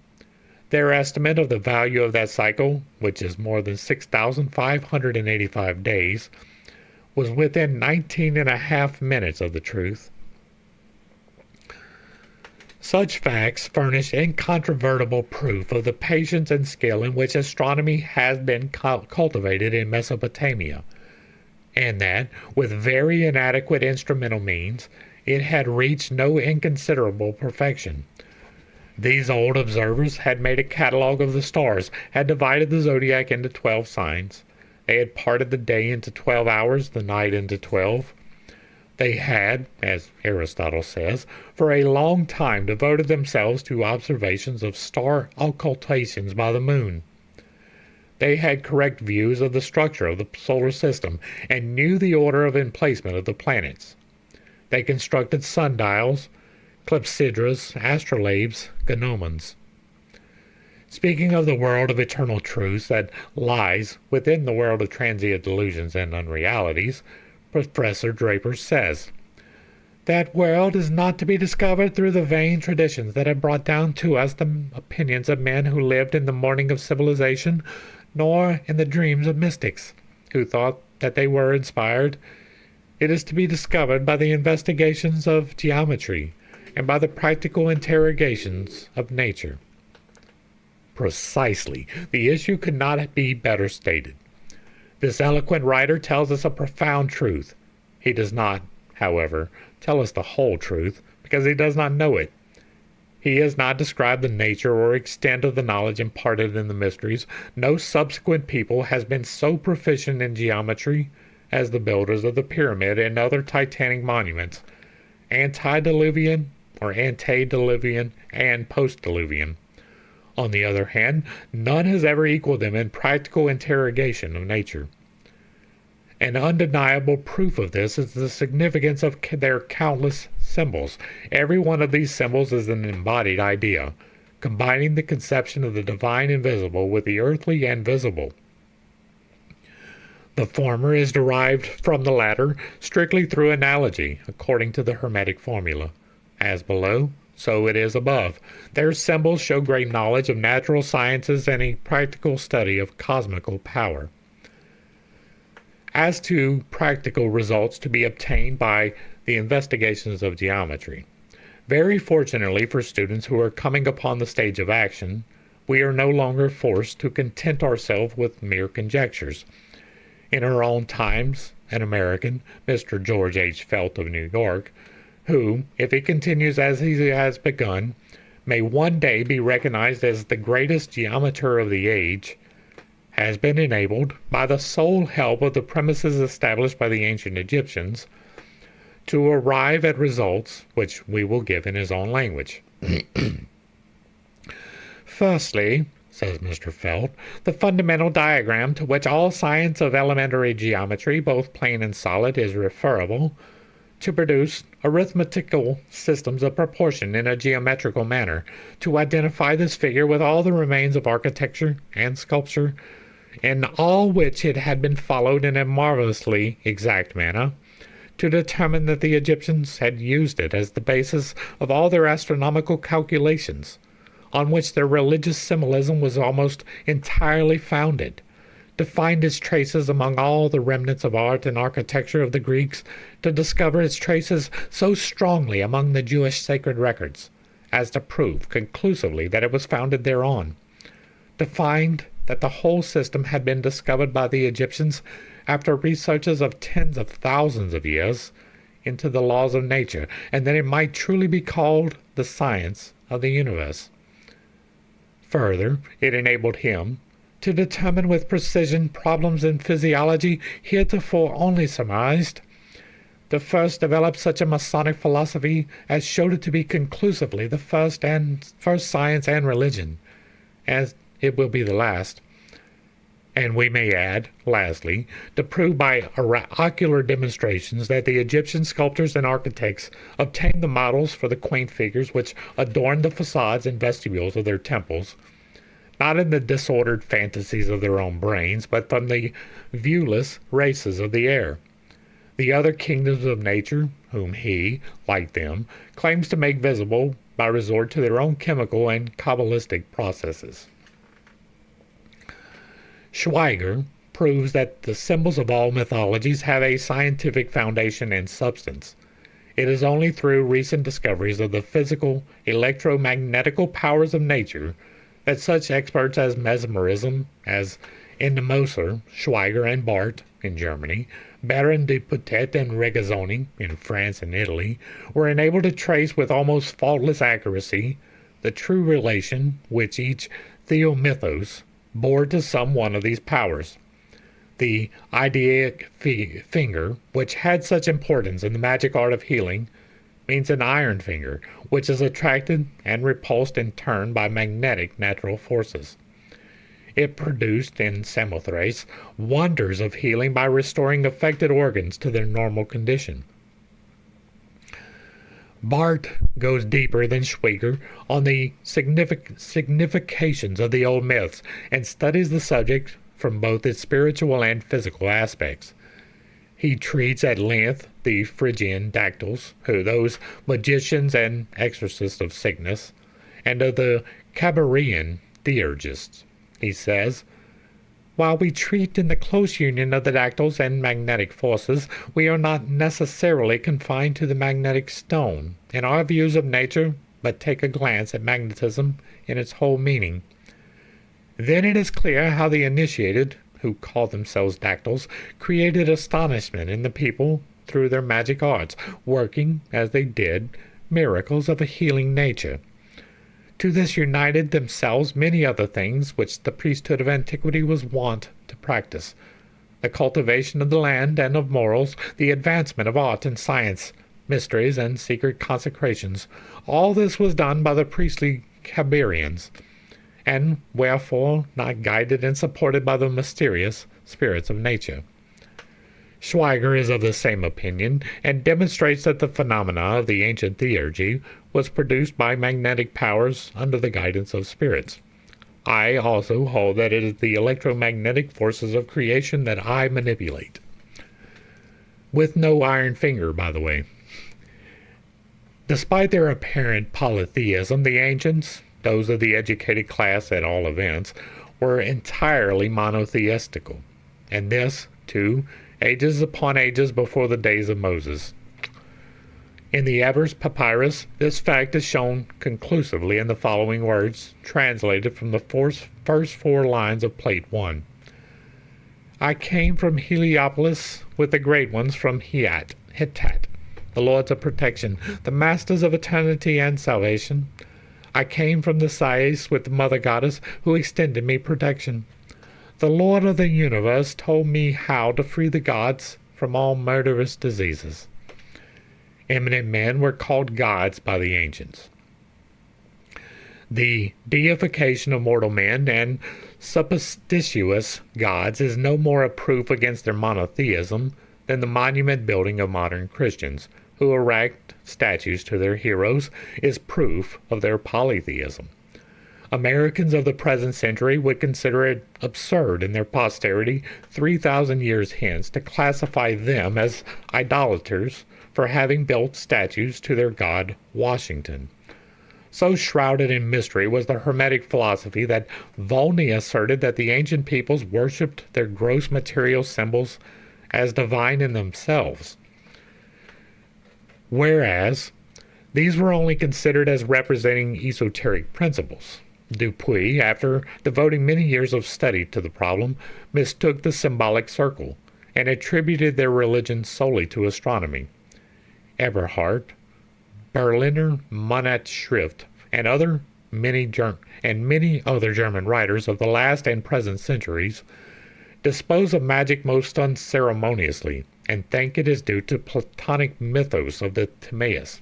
Their estimate of the value of that cycle, which is more than 6,585 days, was within 19.5 minutes of the truth. Such facts furnish incontrovertible proof of the patience and skill in which astronomy has been cultivated in Mesopotamia, and that, with very inadequate instrumental means, it had reached no inconsiderable perfection. These old observers had made a catalogue of the stars, had divided the zodiac into 12 signs. They had parted the day into 12 hours, the night into 12. They had, as Aristotle says, for a long time devoted themselves to observations of star occultations by the moon. They had correct views of the structure of the solar system and knew the order of emplacement of the planets. They constructed sundials, clepsydras, astrolabes, gnomons. Speaking of the world of eternal truths that lies within the world of transient delusions and unrealities, Professor Draper says, "That world is not to be discovered through the vain traditions that have brought down to us the opinions of men who lived in the morning of civilization, nor in the dreams of mystics, who thought that they were inspired. It is to be discovered by the investigations of geometry and by the practical interrogations of nature." Precisely. The issue could not be better stated. This eloquent writer tells us a profound truth. He does not, however, tell us the whole truth, because he does not know it. He has not described the nature or extent of the knowledge imparted in the mysteries. No subsequent people has been so proficient in geometry as the builders of the pyramid and other titanic monuments, antediluvian or antediluvian and postdiluvian. On the other hand, none has ever equaled them in practical interrogation of nature. An undeniable proof of this is the significance of their countless symbols. Every one of these symbols is an embodied idea, combining the conception of the divine invisible with the earthly and visible. The former is derived from the latter strictly through analogy, according to the Hermetic formula. As below, so it is above. Their symbols show great knowledge of natural sciences and a practical study of cosmical power. As to practical results to be obtained by the investigations of geometry, very fortunately for students who are coming upon the stage of action, we are no longer forced to content ourselves with mere conjectures. In our own times, an American, Mr. George H. Felt of New York, who, if he continues as he has begun, may one day be recognized as the greatest geometer of the age, has been enabled by the sole help of the premises established by the ancient Egyptians to arrive at results which we will give in his own language. Firstly, says Mr. Felt, the fundamental diagram to which all science of elementary geometry, both plane and solid, is referable, to produce arithmetical systems of proportion in a geometrical manner, to identify this figure with all the remains of architecture and sculpture, in all which it had been followed in a marvelously exact manner, to determine that the Egyptians had used it as the basis of all their astronomical calculations, on which their religious symbolism was almost entirely founded, to find its traces among all the remnants of art and architecture of the Greeks, to discover its traces so strongly among the Jewish sacred records, as to prove conclusively that it was founded thereon, to find that the whole system had been discovered by the Egyptians after researches of tens of thousands of years into the laws of nature, and that it might truly be called the science of the universe. Further, it enabled him to determine with precision problems in physiology heretofore only surmised, to first develop such a Masonic philosophy as showed it to be conclusively the first science and religion, as it will be the last. And we may add, lastly, to prove by ocular demonstrations that the Egyptian sculptors and architects obtained the models for the quaint figures which adorned the facades and vestibules of their temples, not in the disordered fantasies of their own brains, but from the viewless races of the air, the other kingdoms of nature, whom he, like them, claims to make visible by resort to their own chemical and Kabbalistic processes. Schweiger proves that the symbols of all mythologies have a scientific foundation and substance. It is only through recent discoveries of the physical, electromagnetical powers of nature that such experts as mesmerism, as Endemoser, Schweiger, and Barth in Germany, Baron de Putet and Regazzoni in France and Italy, were enabled to trace with almost faultless accuracy the true relation which each theomythos bore to some one of these powers. The idaic finger, which had such importance in the magic art of healing, means an iron finger, which is attracted and repulsed in turn by magnetic natural forces. It produced in Samothrace wonders of healing by restoring affected organs to their normal condition. Barth goes deeper than Schweiger on the significations of the old myths and studies the subject from both its spiritual and physical aspects. He treats at length the Phrygian dactyls, those magicians and exorcists of sickness, and of the Cabirian theurgists. He says, while we treat in the close union of the dactyls and magnetic forces, we are not necessarily confined to the magnetic stone in our views of nature, but take a glance at magnetism in its whole meaning. Then it is clear how the initiated, who call themselves dactyls, created astonishment in the people through their magic arts, working, as they did, miracles of a healing nature. To this united themselves many other things which the priesthood of antiquity was wont to practice: the cultivation of the land and of morals, the advancement of art and science, mysteries and secret consecrations. All this was done by the priestly Cabirians, and wherefore not guided and supported by the mysterious spirits of nature. Schweiger is of the same opinion, and demonstrates that the phenomena of the ancient theurgy was produced by magnetic powers under the guidance of spirits. I also hold that it is the electromagnetic forces of creation that I manipulate. With no iron finger, by the way. Despite their apparent polytheism, the ancients, those of the educated class at all events, were entirely monotheistical, and this, too, ages upon ages before the days of Moses. In the Ebers Papyrus, this fact is shown conclusively in the following words, translated from the first 4 lines of Plate 1. I came from Heliopolis with the great ones from Hittat, the lords of protection, the masters of eternity and salvation. I came from the Sais with the mother goddess who extended me protection. The Lord of the universe told me how to free the gods from all murderous diseases. Eminent men were called gods by the ancients. The deification of mortal men and superstitious gods is no more a proof against their monotheism than the monument building of modern Christians, who erect statues to their heroes, is proof of their polytheism. Americans of the present century would consider it absurd in their posterity 3,000 years hence to classify them as idolaters for having built statues to their god Washington. So shrouded in mystery was the Hermetic philosophy that Volney asserted that the ancient peoples worshipped their gross material symbols as divine in themselves, whereas these were only considered as representing esoteric principles. Dupuy, after devoting many years of study to the problem, mistook the symbolic circle and attributed their religion solely to astronomy. Eberhard, Berliner Monatsschrift, and many other German writers of the last and present centuries dispose of magic most unceremoniously and think it is due to Platonic mythos of the Timaeus.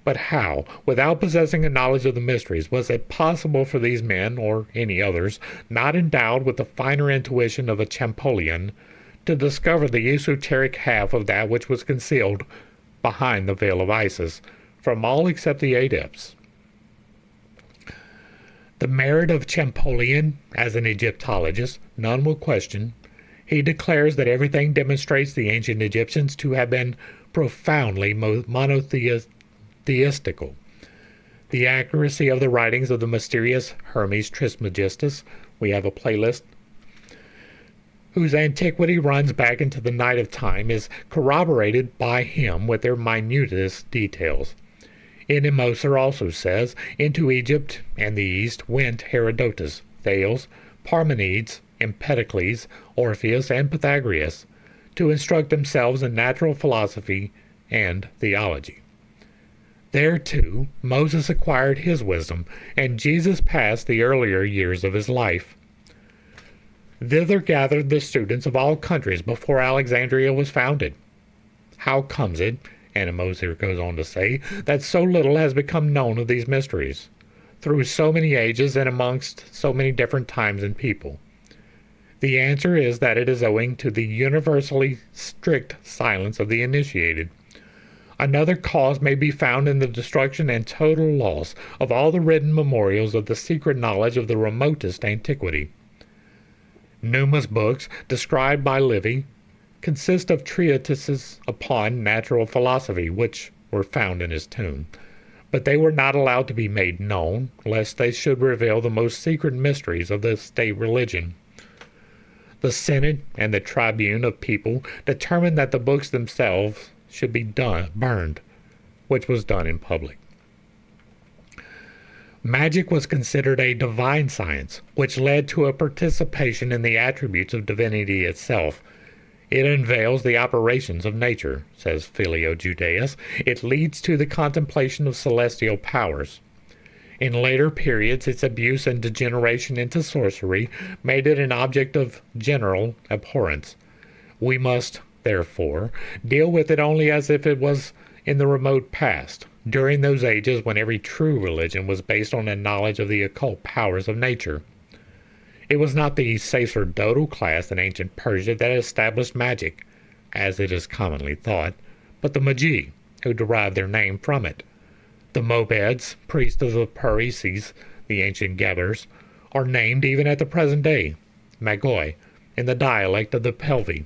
But how, without possessing a knowledge of the mysteries, was it possible for these men, or any others, not endowed with the finer intuition of a Champollion, to discover the esoteric half of that which was concealed behind the veil of Isis from all except the adepts? The merit of Champollion as an Egyptologist none will question. He declares that everything demonstrates the ancient Egyptians to have been profoundly monotheistical. The accuracy of the writings of the mysterious Hermes Trismegistus, we have a playlist, whose antiquity runs back into the night of time, is corroborated by him with their minutest details. Ennemoser also says, "Into Egypt and the East went Herodotus, Thales, Parmenides, Empedocles, Orpheus, and Pythagoras, to instruct themselves in natural philosophy and theology. There, too, Moses acquired his wisdom, and Jesus passed the earlier years of his life. Thither gathered the students of all countries before Alexandria was founded. How comes it," Ennemoser goes on to say, "that so little has become known of these mysteries, through so many ages and amongst so many different times and people? The answer is that it is owing to the universally strict silence of the initiated. Another cause may be found in the destruction and total loss of all the written memorials of the secret knowledge of the remotest antiquity. Numerous books, described by Livy, consist of treatises upon natural philosophy, which were found in his tomb, but they were not allowed to be made known, lest they should reveal the most secret mysteries of the state religion. The Senate and the Tribune of people determined that the books themselves should be burned, which was done in public. Magic was considered a divine science, which led to a participation in the attributes of divinity itself. It unveils the operations of nature, says Phileo Judaeus. It leads to the contemplation of celestial powers. In later periods, its abuse and degeneration into sorcery made it an object of general abhorrence. We must, therefore, deal with it only as if it was in the remote past, during those ages when every true religion was based on a knowledge of the occult powers of nature. It was not the sacerdotal class in ancient Persia that established magic, as it is commonly thought, but the Magi, who derived their name from it. The Mobeds, priests of the Pareses, the ancient Gebers, are named even at the present day, Magoi, in the dialect of the Pelvi.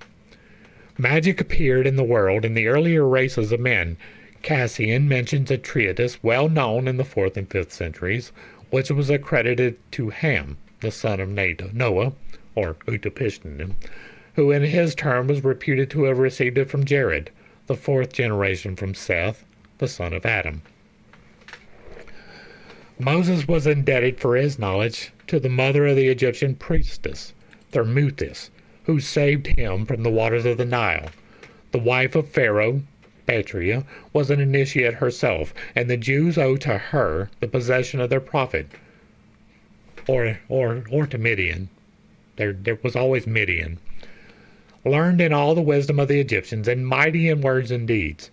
Magic appeared in the world in the earlier races of men. Cassian mentions a treatise well known in the 4th and 5th centuries, which was accredited to Ham, the son of Noah, or Utapishtim, who in his turn was reputed to have received it from Jared, the 4th generation from Seth, the son of Adam. Moses was indebted for his knowledge to the mother of the Egyptian priestess, Thermuthis, who saved him from the waters of the Nile. The wife of Pharaoh, Petria, was an initiate herself, and the Jews owe to her the possession of their prophet, or to Midian. There was always Midian. Learned in all the wisdom of the Egyptians, and mighty in words and deeds.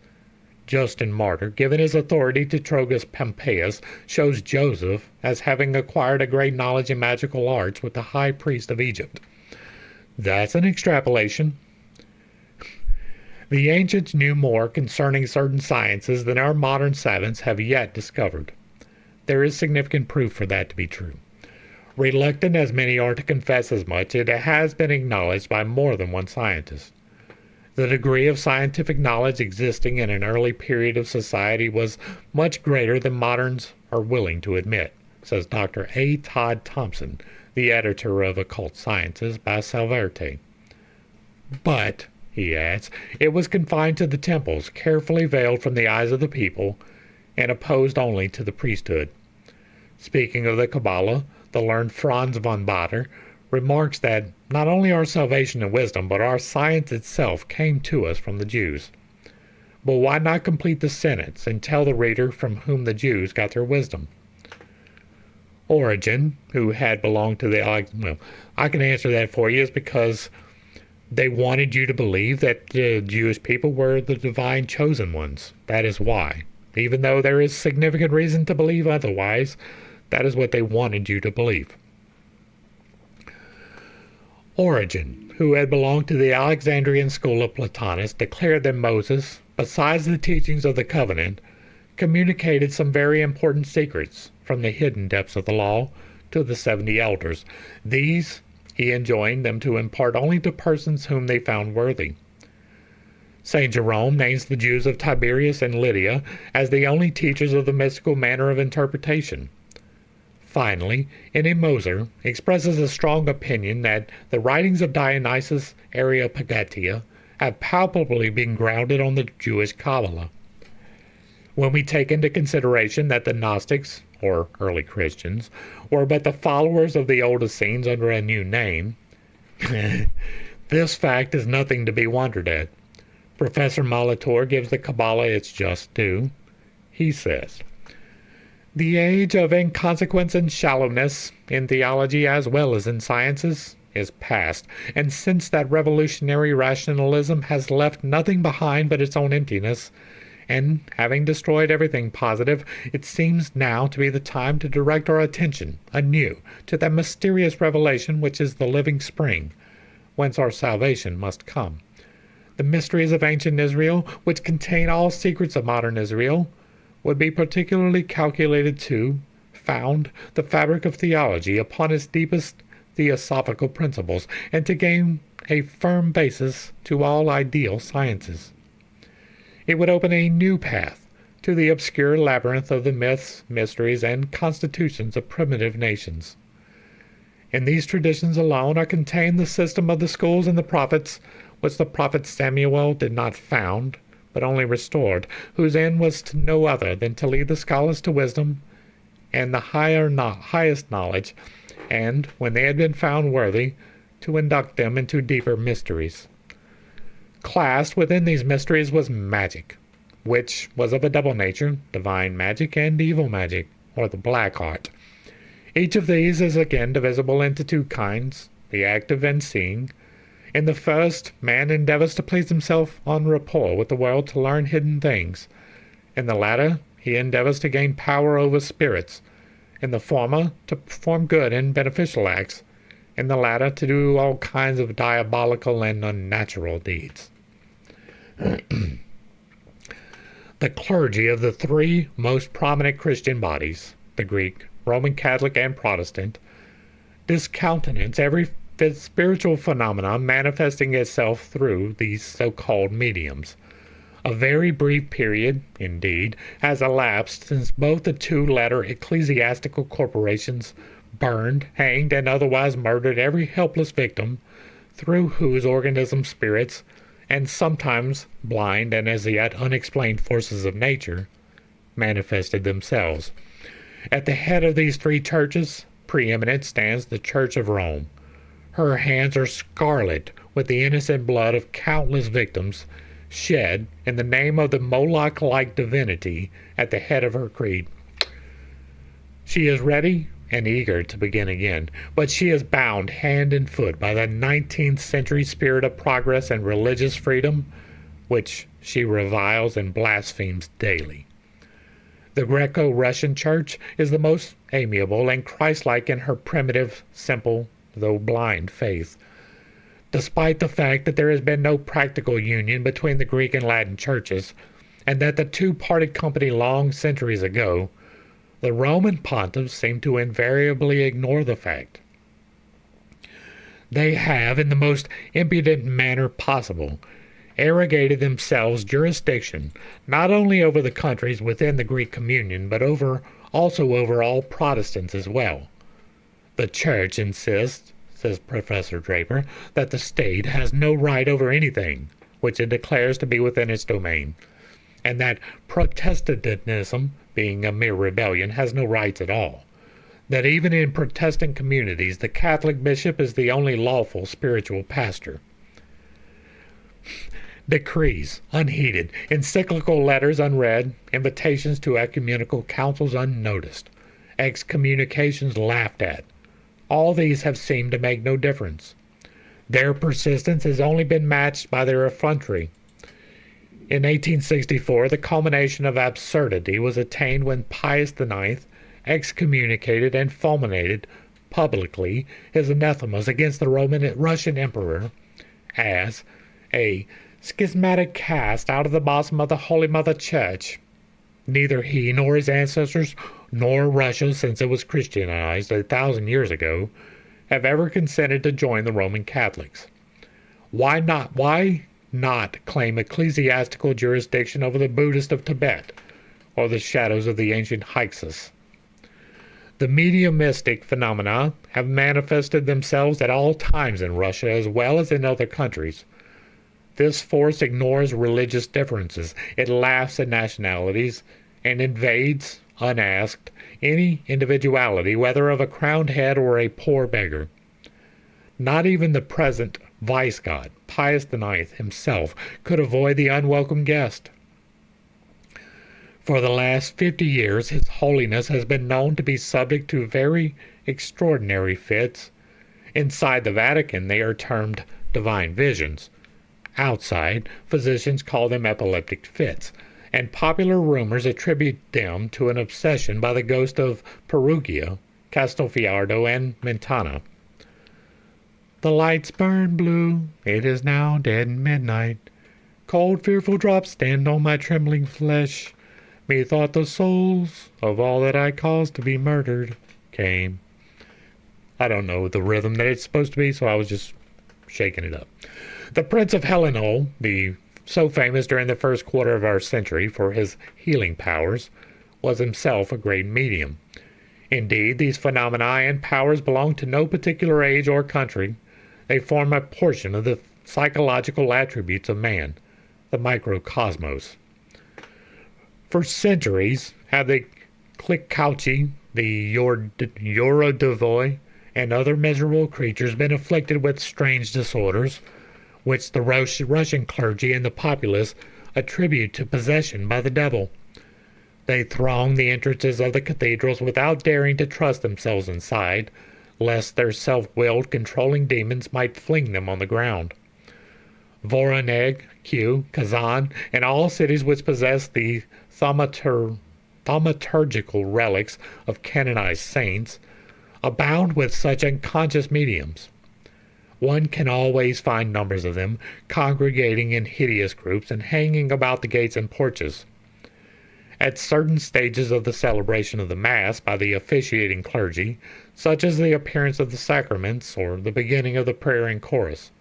Just and martyr, given his authority to Trogus Pompeius, shows Joseph as having acquired a great knowledge in magical arts with the high priest of Egypt. That's an extrapolation. The ancients knew more concerning certain sciences than our modern savants have yet discovered. There is significant proof for that to be true. Reluctant as many are to confess as much, it has been acknowledged by more than one scientist. The degree of scientific knowledge existing in an early period of society was much greater than moderns are willing to admit, says Dr. A. Todd Thompson, the editor of Occult Sciences by Salverte. But, he adds, it was confined to the temples, carefully veiled from the eyes of the people, and opposed only to the priesthood. Speaking of the Kabbalah, the learned Franz von Bader remarks that not only our salvation and wisdom, but our science itself came to us from the Jews. But why not complete the sentence and tell the reader from whom the Jews got their wisdom? Origen, who had belonged to I can answer that for you, is because they wanted you to believe that the Jewish people were the divine chosen ones. That is why. Even though there is significant reason to believe otherwise, that is what they wanted you to believe. Origen, who had belonged to the Alexandrian school of Plotinus, declared that Moses, besides the teachings of the covenant, communicated some very important secrets from the hidden depths of the law to the 70 elders. These he enjoined them to impart only to persons whom they found worthy. St. Jerome names the Jews of Tiberias and Lydia as the only teachers of the mystical manner of interpretation. Finally, N.A. Moser expresses a strong opinion that the writings of Dionysius Areopagitica have palpably been grounded on the Jewish Kabbalah. When we take into consideration that the Gnostics, or early Christians, were but the followers of the old Essenes under a new name, this fact is nothing to be wondered at. Professor Molitor gives the Kabbalah its just due. He says, "The age of inconsequence and shallowness, in theology as well as in sciences, is past, and since that revolutionary rationalism has left nothing behind but its own emptiness, and having destroyed everything positive, it seems now to be the time to direct our attention anew to that mysterious revelation which is the living spring, whence our salvation must come. The mysteries of ancient Israel, which contain all secrets of modern Israel, would be particularly calculated to found the fabric of theology upon its deepest theosophical principles, and to gain a firm basis to all ideal sciences. It would open a new path to the obscure labyrinth of the myths, mysteries, and constitutions of primitive nations. In these traditions alone are contained the system of the schools and the prophets, which the prophet Samuel did not found, but only restored, whose end was to no other than to lead the scholars to wisdom and the highest knowledge, and, when they had been found worthy, to induct them into deeper mysteries. Classed within these mysteries was magic, which was of a double nature, divine magic and evil magic, or the black art. Each of these is again divisible into two kinds, the active and seeing. In the first, man endeavors to place himself en rapport with the world to learn hidden things. In the latter, he endeavors to gain power over spirits. In the former, to perform good and beneficial acts. In the latter, to do all kinds of diabolical and unnatural deeds. The clergy of the three most prominent Christian bodies, the Greek, Roman Catholic, and Protestant, discountenance every spiritual phenomenon manifesting itself through these so-called mediums. A very brief period, indeed, has elapsed since both the two-letter ecclesiastical corporations burned, hanged, and otherwise murdered every helpless victim through whose organism spirits, and sometimes blind and as yet unexplained forces of nature, manifested themselves. At the head of these three churches, preeminent stands the Church of Rome. Her hands are scarlet with the innocent blood of countless victims shed in the name of the Moloch-like divinity at the head of her creed. She is ready and eager to begin again, but she is bound hand and foot by the 19th century spirit of progress and religious freedom, which she reviles and blasphemes daily. The Greco-Russian Church is the most amiable and Christ-like in her primitive, simple, though blind faith. Despite the fact that there has been no practical union between the Greek and Latin churches, and that the two parted company long centuries ago, the Roman pontiffs seem to invariably ignore the fact. They have, in the most impudent manner possible, arrogated themselves jurisdiction not only over the countries within the Greek communion, but also over all Protestants as well. The Church insists, says Professor Draper, that the state has no right over anything which it declares to be within its domain, and that Protestantism, being a mere rebellion, has no rights at all. That even in Protestant communities, the Catholic bishop is the only lawful spiritual pastor. Decrees unheeded, encyclical letters unread, invitations to ecumenical councils unnoticed, excommunications laughed at. All these have seemed to make no difference. Their persistence has only been matched by their effrontery. In 1864, the culmination of absurdity was attained when Pius IX excommunicated and fulminated publicly his anathemas against the Russian Emperor as a schismatic caste out of the bosom of the Holy Mother Church. Neither he nor his ancestors, nor Russia since it was Christianized 1,000 years ago, have ever consented to join the Roman Catholics. Why not claim ecclesiastical jurisdiction over the Buddhists of Tibet, or the shadows of the ancient Hyksos? The mediumistic phenomena have manifested themselves at all times in Russia as well as in other countries. This force ignores religious differences, it laughs at nationalities, and invades, unasked, any individuality, whether of a crowned head or a poor beggar. Not even the present vice-god, Pius IX himself, could avoid the unwelcome guest. For the last 50 years, His Holiness has been known to be subject to very extraordinary fits. Inside the Vatican, they are termed divine visions. Outside, physicians call them epileptic fits, and popular rumors attribute them to an obsession by the ghost of Perugia, Castelfiardo, and Mentana. The lights burn blue, it is now dead midnight. Cold fearful drops stand on my trembling flesh. Methought the souls of all that I caused to be murdered came. I don't know the rhythm that it's supposed to be, so I was just shaking it up. The Prince of Hellenol, so famous during the first quarter of our century for his healing powers, was himself a great medium. Indeed, these phenomena and powers belong to no particular age or country. They form a portion of the psychological attributes of man, the microcosmos. For centuries have the Klikauchi, the Yorodovoi, and other miserable creatures been afflicted with strange disorders, which the Russian clergy and the populace attribute to possession by the devil. They throng the entrances of the cathedrals without daring to trust themselves inside, lest their self-willed, controlling demons might fling them on the ground. Voronezh, Kazan, and all cities which possess the thaumaturgical relics of canonized saints abound with such unconscious mediums. One can always find numbers of them, congregating in hideous groups and hanging about the gates and porches. At certain stages of the celebration of the Mass by the officiating clergy, such as the appearance of the sacraments or the beginning of the prayer in chorus,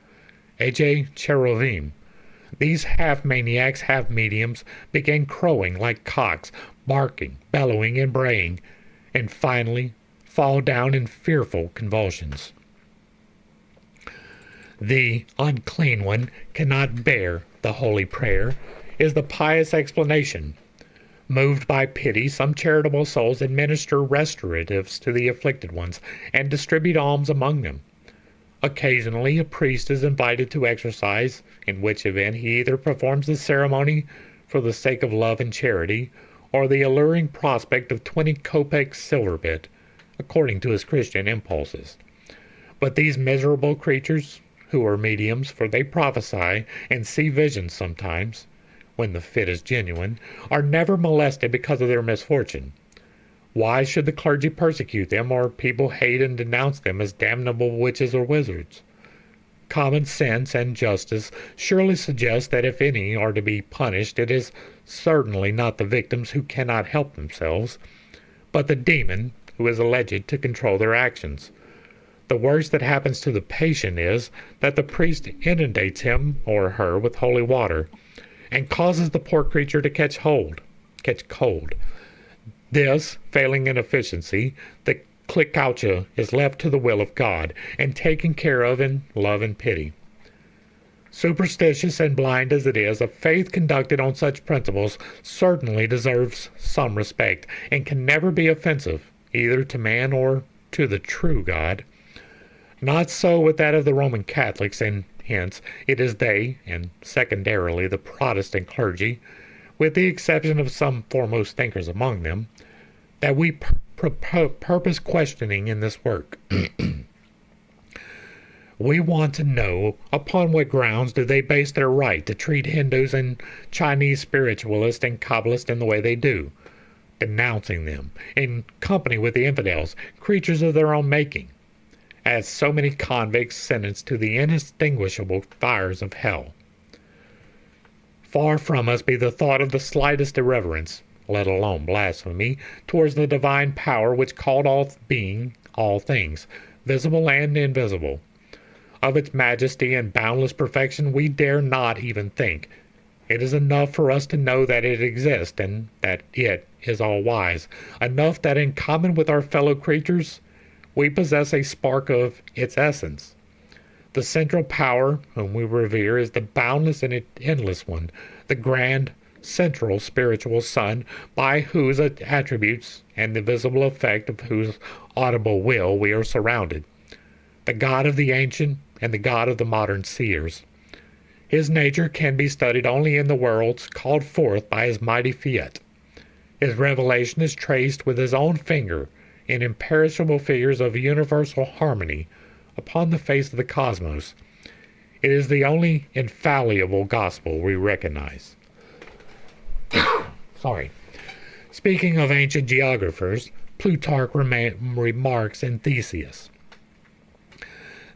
Ege Cheruvim, these half-maniacs, half-mediums begin crowing like cocks, barking, bellowing, and braying, and finally fall down in fearful convulsions. The unclean one cannot bear the holy prayer, is the pious explanation. Moved by pity, some charitable souls administer restoratives to the afflicted ones and distribute alms among them. Occasionally, a priest is invited to exercise, in which event he either performs the ceremony for the sake of love and charity, or the alluring prospect of 20 kopecks silver bit, according to his Christian impulses. But these miserable creatures, who are mediums, for they prophesy and see visions sometimes, when the fit is genuine, are never molested because of their misfortune. Why should the clergy persecute them, or people hate and denounce them as damnable witches or wizards? Common sense and justice surely suggest that if any are to be punished, it is certainly not the victims who cannot help themselves, but the demon who is alleged to control their actions. The worst that happens to the patient is that the priest inundates him or her with holy water, and causes the poor creature to catch cold. This, failing in efficiency, the Klikaucha is left to the will of God, and taken care of in love and pity. Superstitious and blind as it is, a faith conducted on such principles certainly deserves some respect, and can never be offensive, either to man or to the true God. Not so with that of the Roman Catholics, and hence it is they, and secondarily the Protestant clergy, with the exception of some foremost thinkers among them, that we purpose questioning in this work. We want to know upon what grounds do they base their right to treat Hindus and Chinese spiritualists and Kabbalists in the way they do, denouncing them, in company with the infidels, creatures of their own making, as so many convicts sentenced to the inextinguishable fires of hell. Far from us be the thought of the slightest irreverence, let alone blasphemy, towards the divine power which called all being all things, visible and invisible. Of its majesty and boundless perfection we dare not even think. It is enough for us to know that it exists, and that it is all-wise, enough that in common with our fellow creatures we possess a spark of its essence. The central power whom we revere is the boundless and endless one, the grand, central spiritual Son, by whose attributes and the visible effect of whose audible will we are surrounded, the God of the ancient and the God of the modern seers. His nature can be studied only in the worlds called forth by his mighty fiat. His revelation is traced with his own finger in imperishable figures of universal harmony upon the face of the cosmos. It is the only infallible gospel we recognize. Speaking of ancient geographers, Plutarch remarks in Theseus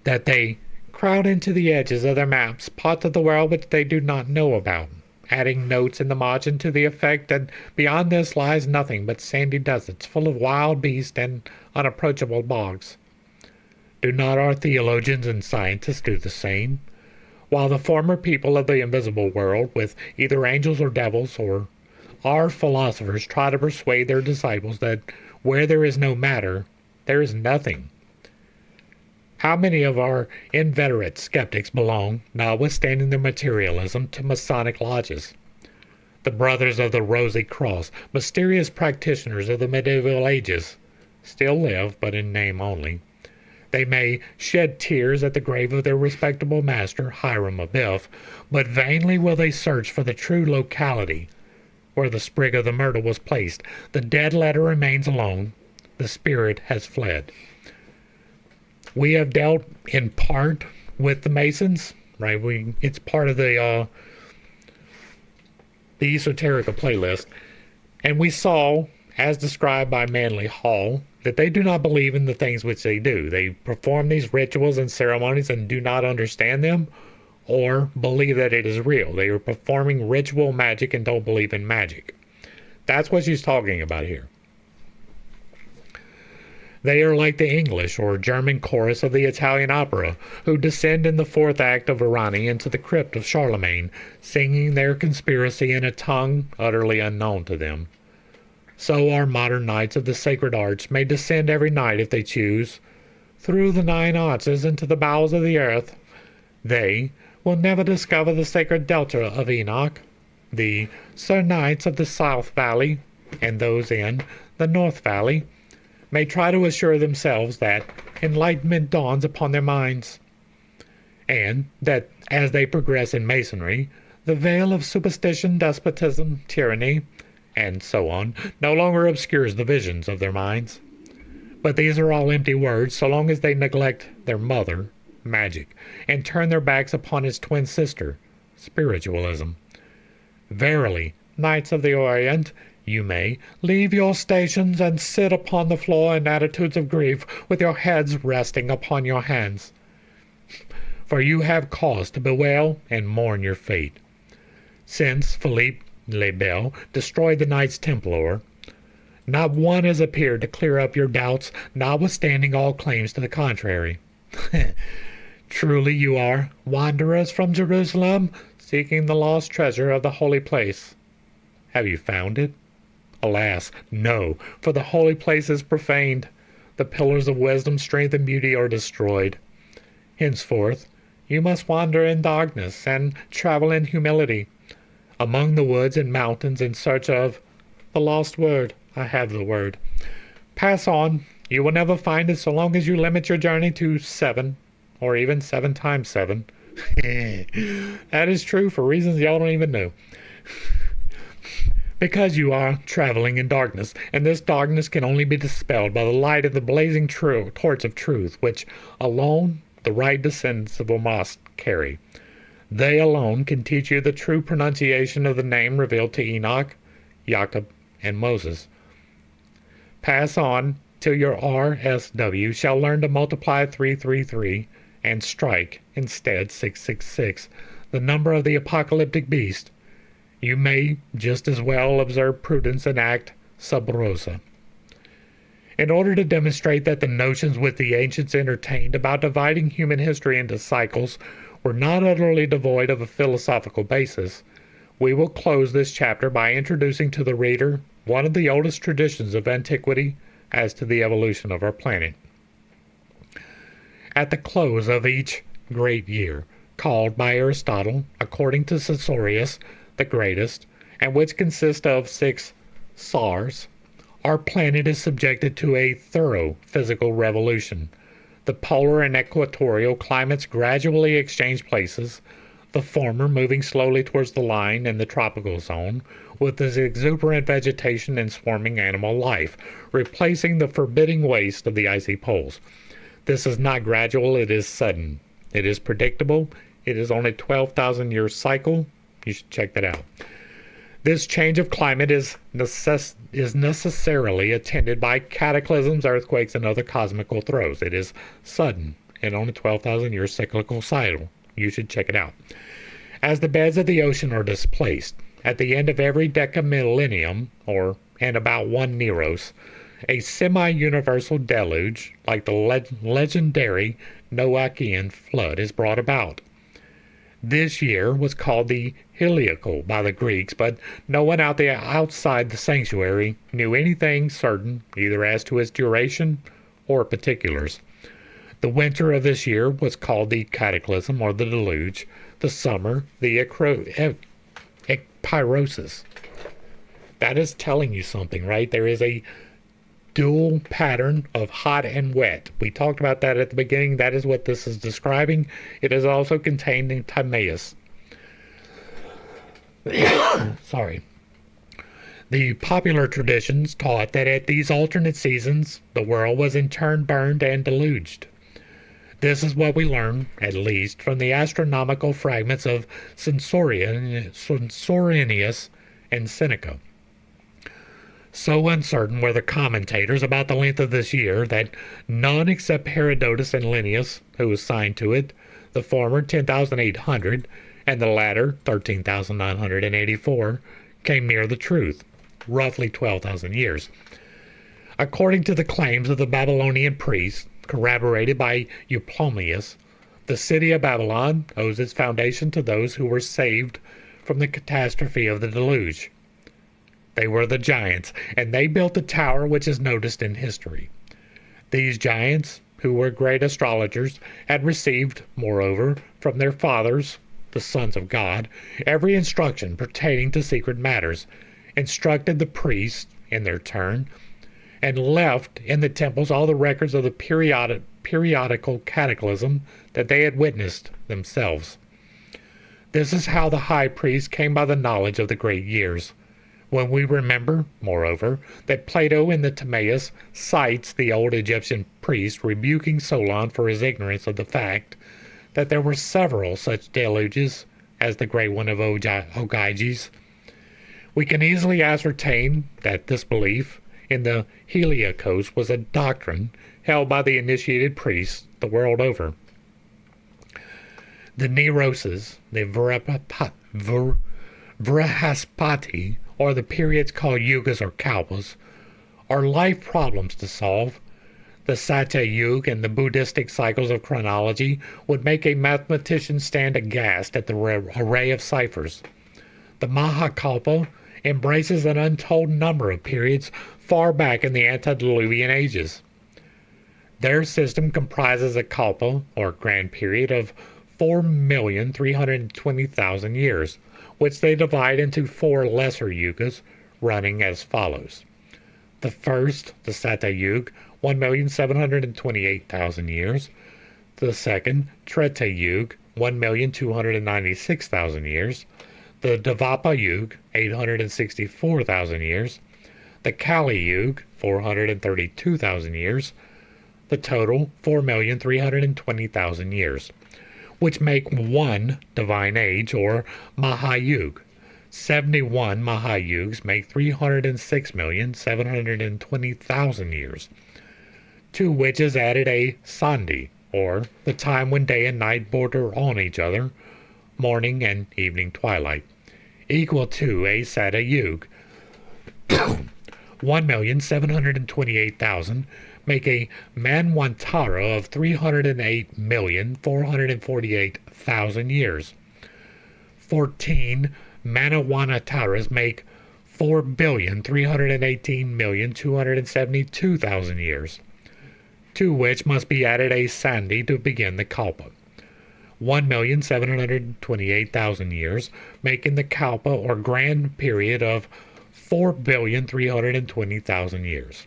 that they crowd into the edges of their maps parts of the world which they do not know about, adding notes in the margin to the effect that beyond this lies nothing but sandy deserts full of wild beasts and unapproachable bogs. Do not our theologians and scientists do the same? While the former people of the invisible world, with either angels or devils, or our philosophers, try to persuade their disciples that where there is no matter, there is nothing. How many of our inveterate skeptics belong, notwithstanding their materialism, to Masonic lodges? The Brothers of the Rosy Cross, mysterious practitioners of the medieval ages, still live, but in name only. They may shed tears at the grave of their respectable master, Hiram Abiff, but vainly will they search for the true locality where the sprig of the myrtle was placed. The dead letter remains alone. The spirit has fled. We have dealt in part with the Masons, right? It's part of the Esoterica playlist, and we saw, as described by Manly Hall, that they do not believe in the things which they do. They perform these rituals and ceremonies and do not understand them or believe that it is real. They are performing ritual magic and don't believe in magic. That's what she's talking about here. They are like the English or German chorus of the Italian opera, who descend in the fourth act of Arani into the crypt of Charlemagne, singing their conspiracy in a tongue utterly unknown to them. So our modern knights of the sacred arts may descend every night, if they choose, through the 9 arches into the bowels of the earth. They will never discover the sacred delta of Enoch. The Sir Knights of the South Valley, and those in the North Valley, may try to assure themselves that enlightenment dawns upon their minds, and that as they progress in Masonry, the veil of superstition, despotism, tyranny, and so on, no longer obscures the visions of their minds. But these are all empty words so long as they neglect their mother, magic, and turn their backs upon its twin sister, spiritualism. Verily, Knights of the Orient, you may leave your stations and sit upon the floor in attitudes of grief with your heads resting upon your hands. For you have cause to bewail and mourn your fate. Since Philippe le Bel destroyed the Knights Templar, not one has appeared to clear up your doubts, notwithstanding all claims to the contrary. Truly you are wanderers from Jerusalem, seeking the lost treasure of the holy place. Have you found it? Alas, no, for the holy place is profaned. The pillars of wisdom, strength, and beauty are destroyed. Henceforth, you must wander in darkness and travel in humility, among the woods and mountains in search of the lost word. I have the word. Pass on. You will never find it so long as you limit your journey to 7, or even 7 times 7. That is true for reasons y'all don't even know. Because you are traveling in darkness, and this darkness can only be dispelled by the light of the blazing torch of truth, which alone the right descendants of Omas carry. They alone can teach you the true pronunciation of the name revealed to Enoch, Jacob, and Moses. Pass on till your RSW shall learn to multiply 333 and strike instead 666, the number of the apocalyptic beast. You may just as well observe prudence and act sub rosa. In order to demonstrate that the notions which the ancients entertained about dividing human history into cycles were not utterly devoid of a philosophical basis, we will close this chapter by introducing to the reader one of the oldest traditions of antiquity as to the evolution of our planet. At the close of each great year, called by Aristotle, according to Caesarius, the greatest, and which consists of 6 SARs, our planet is subjected to a thorough physical revolution. The polar and equatorial climates gradually exchange places, the former moving slowly towards the line in the tropical zone, with its exuberant vegetation and swarming animal life, replacing the forbidding waste of the icy poles. This is not gradual, it is sudden. It is predictable. It is on a 12,000-year cycle. You should check that out. This change of climate is necessarily attended by cataclysms, earthquakes, and other cosmical throes. It is sudden and on a 12,000-year cyclical cycle. You should check it out. As the beds of the ocean are displaced, at the end of every decamillennium, and about 1 Neros, a semi-universal deluge, like the legendary Noachian flood, is brought about. This year was called the Heliacal by the Greeks, but no one outside the sanctuary knew anything certain either as to its duration or particulars. The winter of this year was called the Cataclysm or the Deluge, the summer the Epeirosis. That is telling you something, right? There is a dual pattern of hot and wet. We talked about that at the beginning. That is what this is describing. It is also contained in Timaeus. Sorry. The popular traditions taught that at these alternate seasons, the world was in turn burned and deluged. This is what we learn, at least, from the astronomical fragments of Censorianus and Seneca. So uncertain were the commentators about the length of this year that none except Herodotus and Linnaeus, who assigned to it, the former 10,800 and the latter 13,984, came near the truth, roughly 12,000 years. According to the claims of the Babylonian priests, corroborated by Euplamius, the city of Babylon owes its foundation to those who were saved from the catastrophe of the deluge. They were the giants, and they built the tower which is noticed in history. These giants, who were great astrologers, had received, moreover, from their fathers, the sons of God, every instruction pertaining to secret matters, instructed the priests, in their turn, and left in the temples all the records of the periodical cataclysm that they had witnessed themselves. This is how the high priest came by the knowledge of the great years. When we remember, moreover, that Plato in the Timaeus cites the old Egyptian priest rebuking Solon for his ignorance of the fact that there were several such deluges as the great one of Ogyges, we can easily ascertain that this belief in the Heliocoast was a doctrine held by the initiated priests the world over. The Neroses, the Vrahaspati, or the periods called yugas or kalpas, are life problems to solve. The Satya Yuga and the Buddhistic cycles of chronology would make a mathematician stand aghast at the array of ciphers. The Mahakalpa embraces an untold number of periods far back in the antediluvian ages. Their system comprises a kalpa, or grand period, of 4,320,000 years, which they divide into 4 lesser yugas, running as follows. The first, the Satya Yuga, 1,728,000 years. The second, Treta Yuga, 1,296,000 years. The Dvapara Yuga, 864,000 years. The Kali Yuga, 432,000 years. The total, 4,320,000 years, which make one divine age, or Mahayuga. 71 Mahayugas make 306,720,000 years, to which is added a Sandhi, or the time when day and night border on each other, morning and evening twilight, equal to a Sada Yuga. 1,728,000 make a Manvantara of 308,448,000 years. 14 Manavantharas make 4,318,272,000 years, to which must be added a Sandhi to begin the Kalpa. 1,728,000 years, making the Kalpa, or grand period, of 4,320,000 years.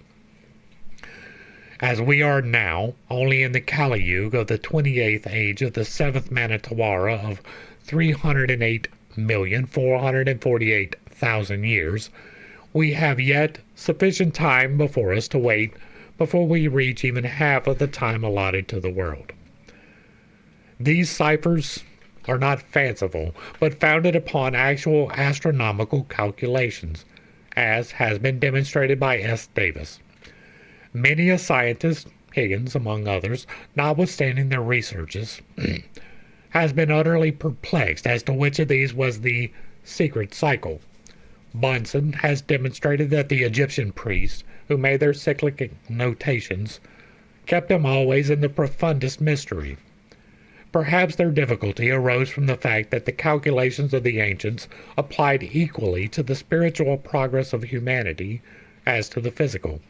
As we are now only in the Kali Yuga of the 28th age of the 7th Manavantara of 308,448,000 years, we have yet sufficient time before us to wait before we reach even half of the time allotted to the world. These ciphers are not fanciful, but founded upon actual astronomical calculations, as has been demonstrated by S. Davis. Many a scientist, Higgins among others, notwithstanding their researches, has been utterly perplexed as to which of these was the secret cycle. Bunsen has demonstrated that the Egyptian priests, who made their cyclic notations, kept them always in the profundest mystery. Perhaps their difficulty arose from the fact that the calculations of the ancients applied equally to the spiritual progress of humanity as to the physical.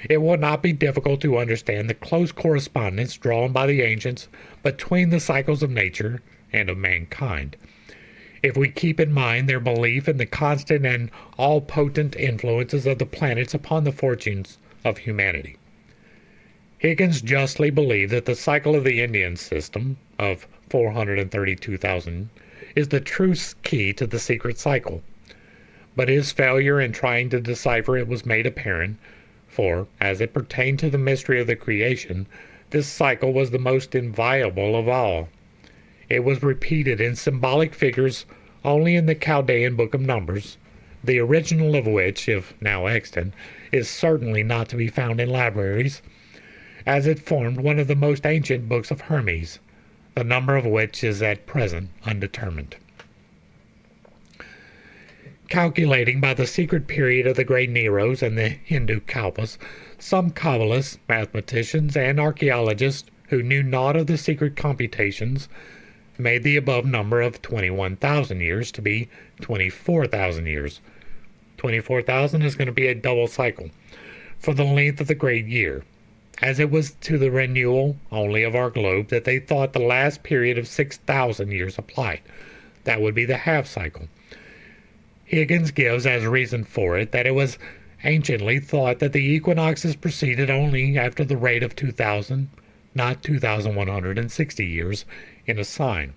It will not be difficult to understand the close correspondence drawn by the ancients between the cycles of nature and of mankind, if we keep in mind their belief in the constant and all-potent influences of the planets upon the fortunes of humanity. Higgins justly believed that the cycle of the Indian system of 432,000 is the true key to the secret cycle, but his failure in trying to decipher it was made apparent, for, as it pertained to the mystery of the creation, this cycle was the most inviolable of all. It was repeated in symbolic figures only in the Chaldean Book of Numbers, the original of which, if now extant, is certainly not to be found in libraries, as it formed one of the most ancient books of Hermes, the number of which is at present undetermined. Calculating by the secret period of the great Neros and the Hindu Kalpas, some Kabbalists, mathematicians, and archaeologists who knew naught of the secret computations made the above number of 21,000 years to be 24,000 years. 24,000 is going to be a double cycle for the length of the great year, as it was to the renewal only of our globe that they thought the last period of 6,000 years applied. That would be the half cycle. Higgins gives as reason for it that it was anciently thought that the equinoxes proceeded only after the rate of 2,000, not 2,160 years in a sign.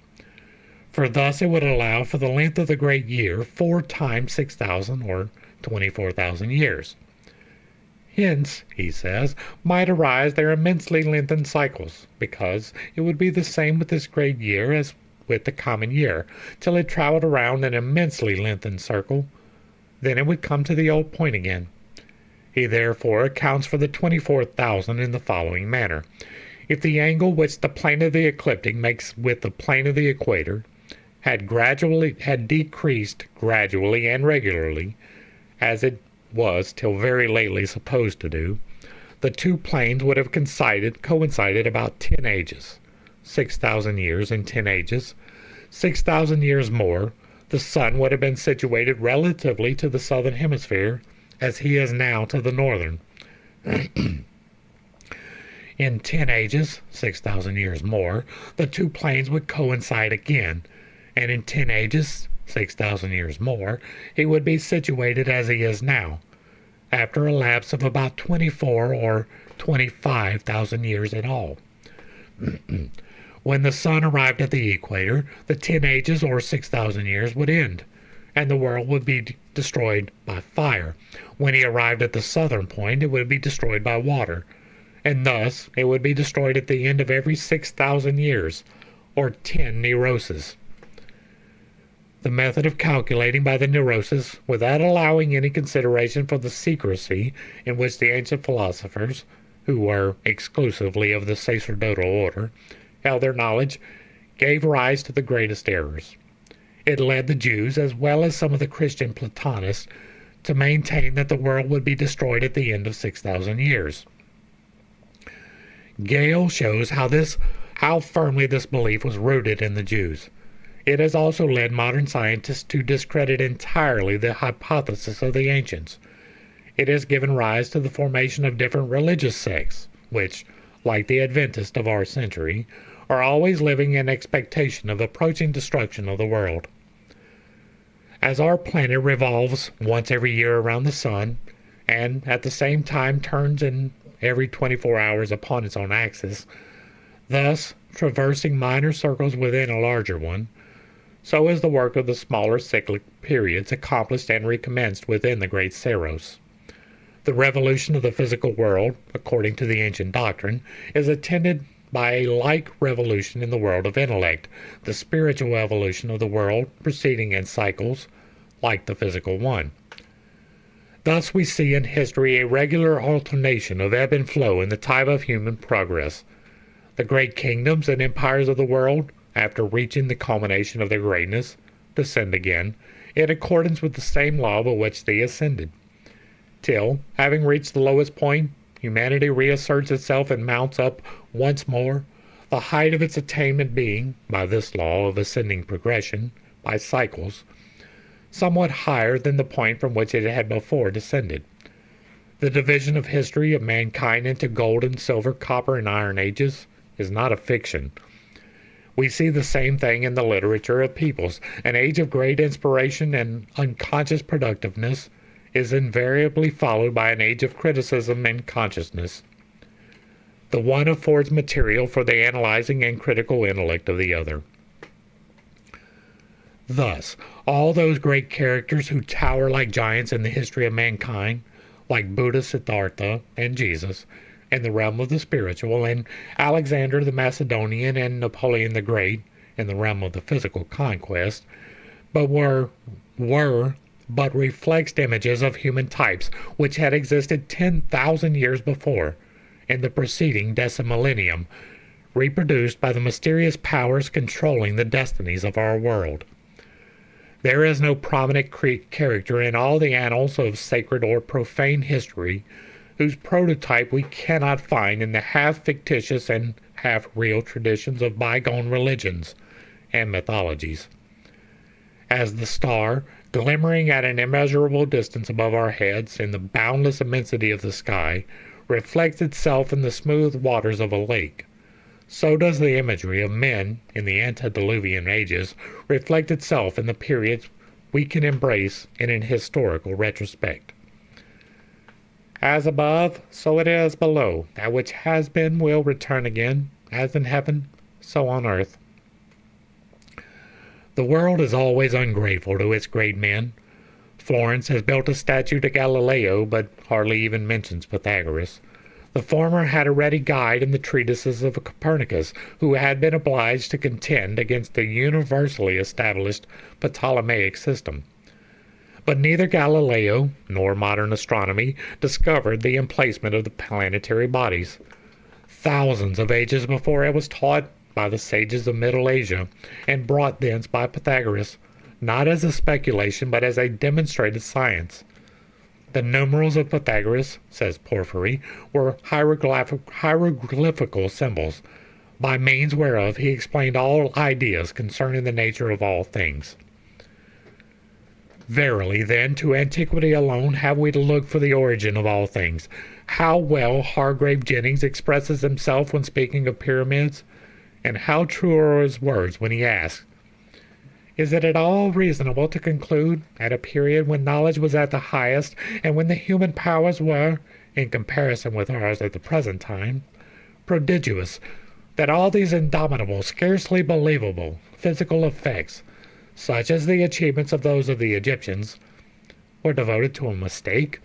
For thus it would allow for the length of the great year 4 times 6,000, or 24,000 years. Hence, he says, might arise their immensely lengthened cycles, because it would be the same with this great year as with the common year, till it traveled around an immensely lengthened circle. Then it would come to the old point again. He therefore accounts for the 24,000 in the following manner. If the angle which the plane of the ecliptic makes with the plane of the equator had decreased gradually and regularly, as it was till very lately supposed to do, the two planes would have coincided about 10 ages, 6,000 years in 10 ages. 6,000 years more, the sun would have been situated relatively to the southern hemisphere, as he is now to the northern. In 10 ages, 6,000 years more, the two planes would coincide again, and in 10 ages, 6,000 years more, he would be situated as he is now, after a lapse of about 24 or 25,000 years in all. When the sun arrived at the equator, the 10 ages or 6,000 years would end, and the world would be destroyed by fire. When he arrived at the southern point, it would be destroyed by water, and thus it would be destroyed at the end of every 6,000 years, or 10 neuroses. The method of calculating by the neuroses, without allowing any consideration for the secrecy in which the ancient philosophers, who were exclusively of the sacerdotal order, held their knowledge, gave rise to the greatest errors. It led the Jews, as well as some of the Christian Platonists, to maintain that the world would be destroyed at the end of 6,000 years. Gale shows how firmly this belief was rooted in the Jews. It has also led modern scientists to discredit entirely the hypothesis of the ancients. It has given rise to the formation of different religious sects, which, like the Adventists of our century, are always living in expectation of approaching destruction of the world. As our planet revolves once every year around the sun, and at the same time turns in every 24 hours upon its own axis, thus traversing minor circles within a larger one, so is the work of the smaller cyclic periods accomplished and recommenced within the great Saros. The revolution of the physical world, according to the ancient doctrine, is attended by a like revolution in the world of intellect, the spiritual evolution of the world proceeding in cycles, like the physical one. Thus we see in history a regular alternation of ebb and flow in the tide of human progress. The great kingdoms and empires of the world, after reaching the culmination of their greatness, descend again, in accordance with the same law by which they ascended, till, having reached the lowest point, humanity reasserts itself and mounts up once more, the height of its attainment being, by this law of ascending progression, by cycles, somewhat higher than the point from which it had before descended. The division of history of mankind into golden, silver, copper, and iron ages is not a fiction. We see the same thing in the literature of peoples. An age of great inspiration and unconscious productiveness is invariably followed by an age of criticism and consciousness. The one affords material for the analyzing and critical intellect of the other. Thus, all those great characters who tower like giants in the history of mankind, like Buddha, Siddhartha, and Jesus, in the realm of the spiritual, and Alexander the Macedonian and Napoleon the Great in the realm of the physical conquest, but were but reflexed images of human types which had existed 10,000 years before, in the preceding decimillennium, reproduced by the mysterious powers controlling the destinies of our world. There is no prominent character in all the annals of sacred or profane history whose prototype we cannot find in the half-fictitious and half-real traditions of bygone religions and mythologies. As the star, glimmering at an immeasurable distance above our heads in the boundless immensity of the sky, reflects itself in the smooth waters of a lake, so does the imagery of men in the antediluvian ages reflect itself in the periods we can embrace in an historical retrospect. As above, so it is below. That which has been will return again, as in heaven, so on earth. The world is always ungrateful to its great men. Florence has built a statue to Galileo, but hardly even mentions Pythagoras. The former had a ready guide in the treatises of Copernicus, who had been obliged to contend against the universally established Ptolemaic system. But neither Galileo nor modern astronomy discovered the emplacement of the planetary bodies. Thousands of ages before it was taught by the sages of Middle Asia, and brought thence by Pythagoras, not as a speculation but as a demonstrated science. The numerals of Pythagoras, says Porphyry, were hieroglyphical symbols, by means whereof he explained all ideas concerning the nature of all things. Verily, then, to antiquity alone have we to look for the origin of all things. How well Hargrave Jennings expresses himself when speaking of pyramids, and how true are his words when he asks, "Is it at all reasonable to conclude, at a period when knowledge was at the highest, and when the human powers were, in comparison with ours at the present time, prodigious, that all these indomitable, scarcely believable, physical effects, such as the achievements of those of the Egyptians, were devoted to a mistake?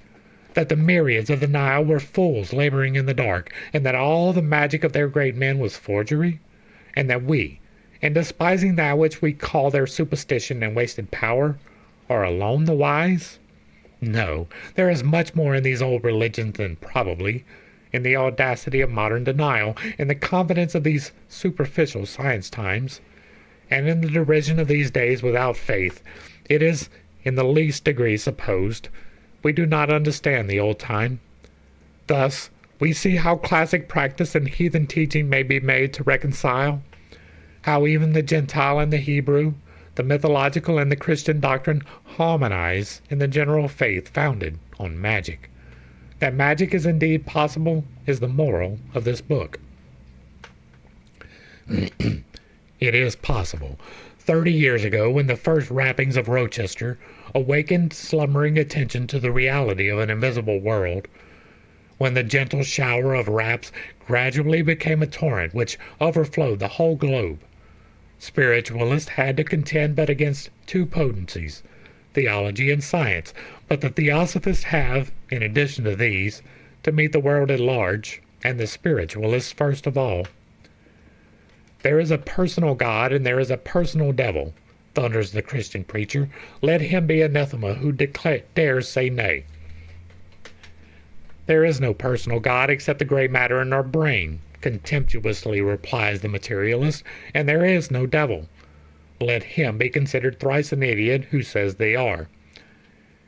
That the myriads of the Nile were fools laboring in the dark, and that all the magic of their great men was forgery? And that we, in despising that which we call their superstition and wasted power, are alone the wise? No, there is much more in these old religions than probably, in the audacity of modern denial, in the confidence of these superficial science times, and in the derision of these days without faith, it is in the least degree supposed we do not understand the old time. Thus, we see how classic practice and heathen teaching may be made to reconcile, how even the Gentile and the Hebrew, the mythological and the Christian doctrine harmonize in the general faith founded on magic. That magic is indeed possible is the moral of this book. It is possible. 30 years ago, when the first rappings of Rochester awakened slumbering attention to the reality of an invisible world, when the gentle shower of raps gradually became a torrent which overflowed the whole globe, spiritualists had to contend but against two potencies, theology and science, but the theosophists have, in addition to these, to meet the world at large, and the spiritualists first of all. There is a personal God and there is a personal devil, thunders the Christian preacher. Let him be anathema who dares say nay. There is no personal God except the gray matter in our brain, contemptuously replies the materialist, and there is no devil. Let him be considered thrice an idiot who says they are.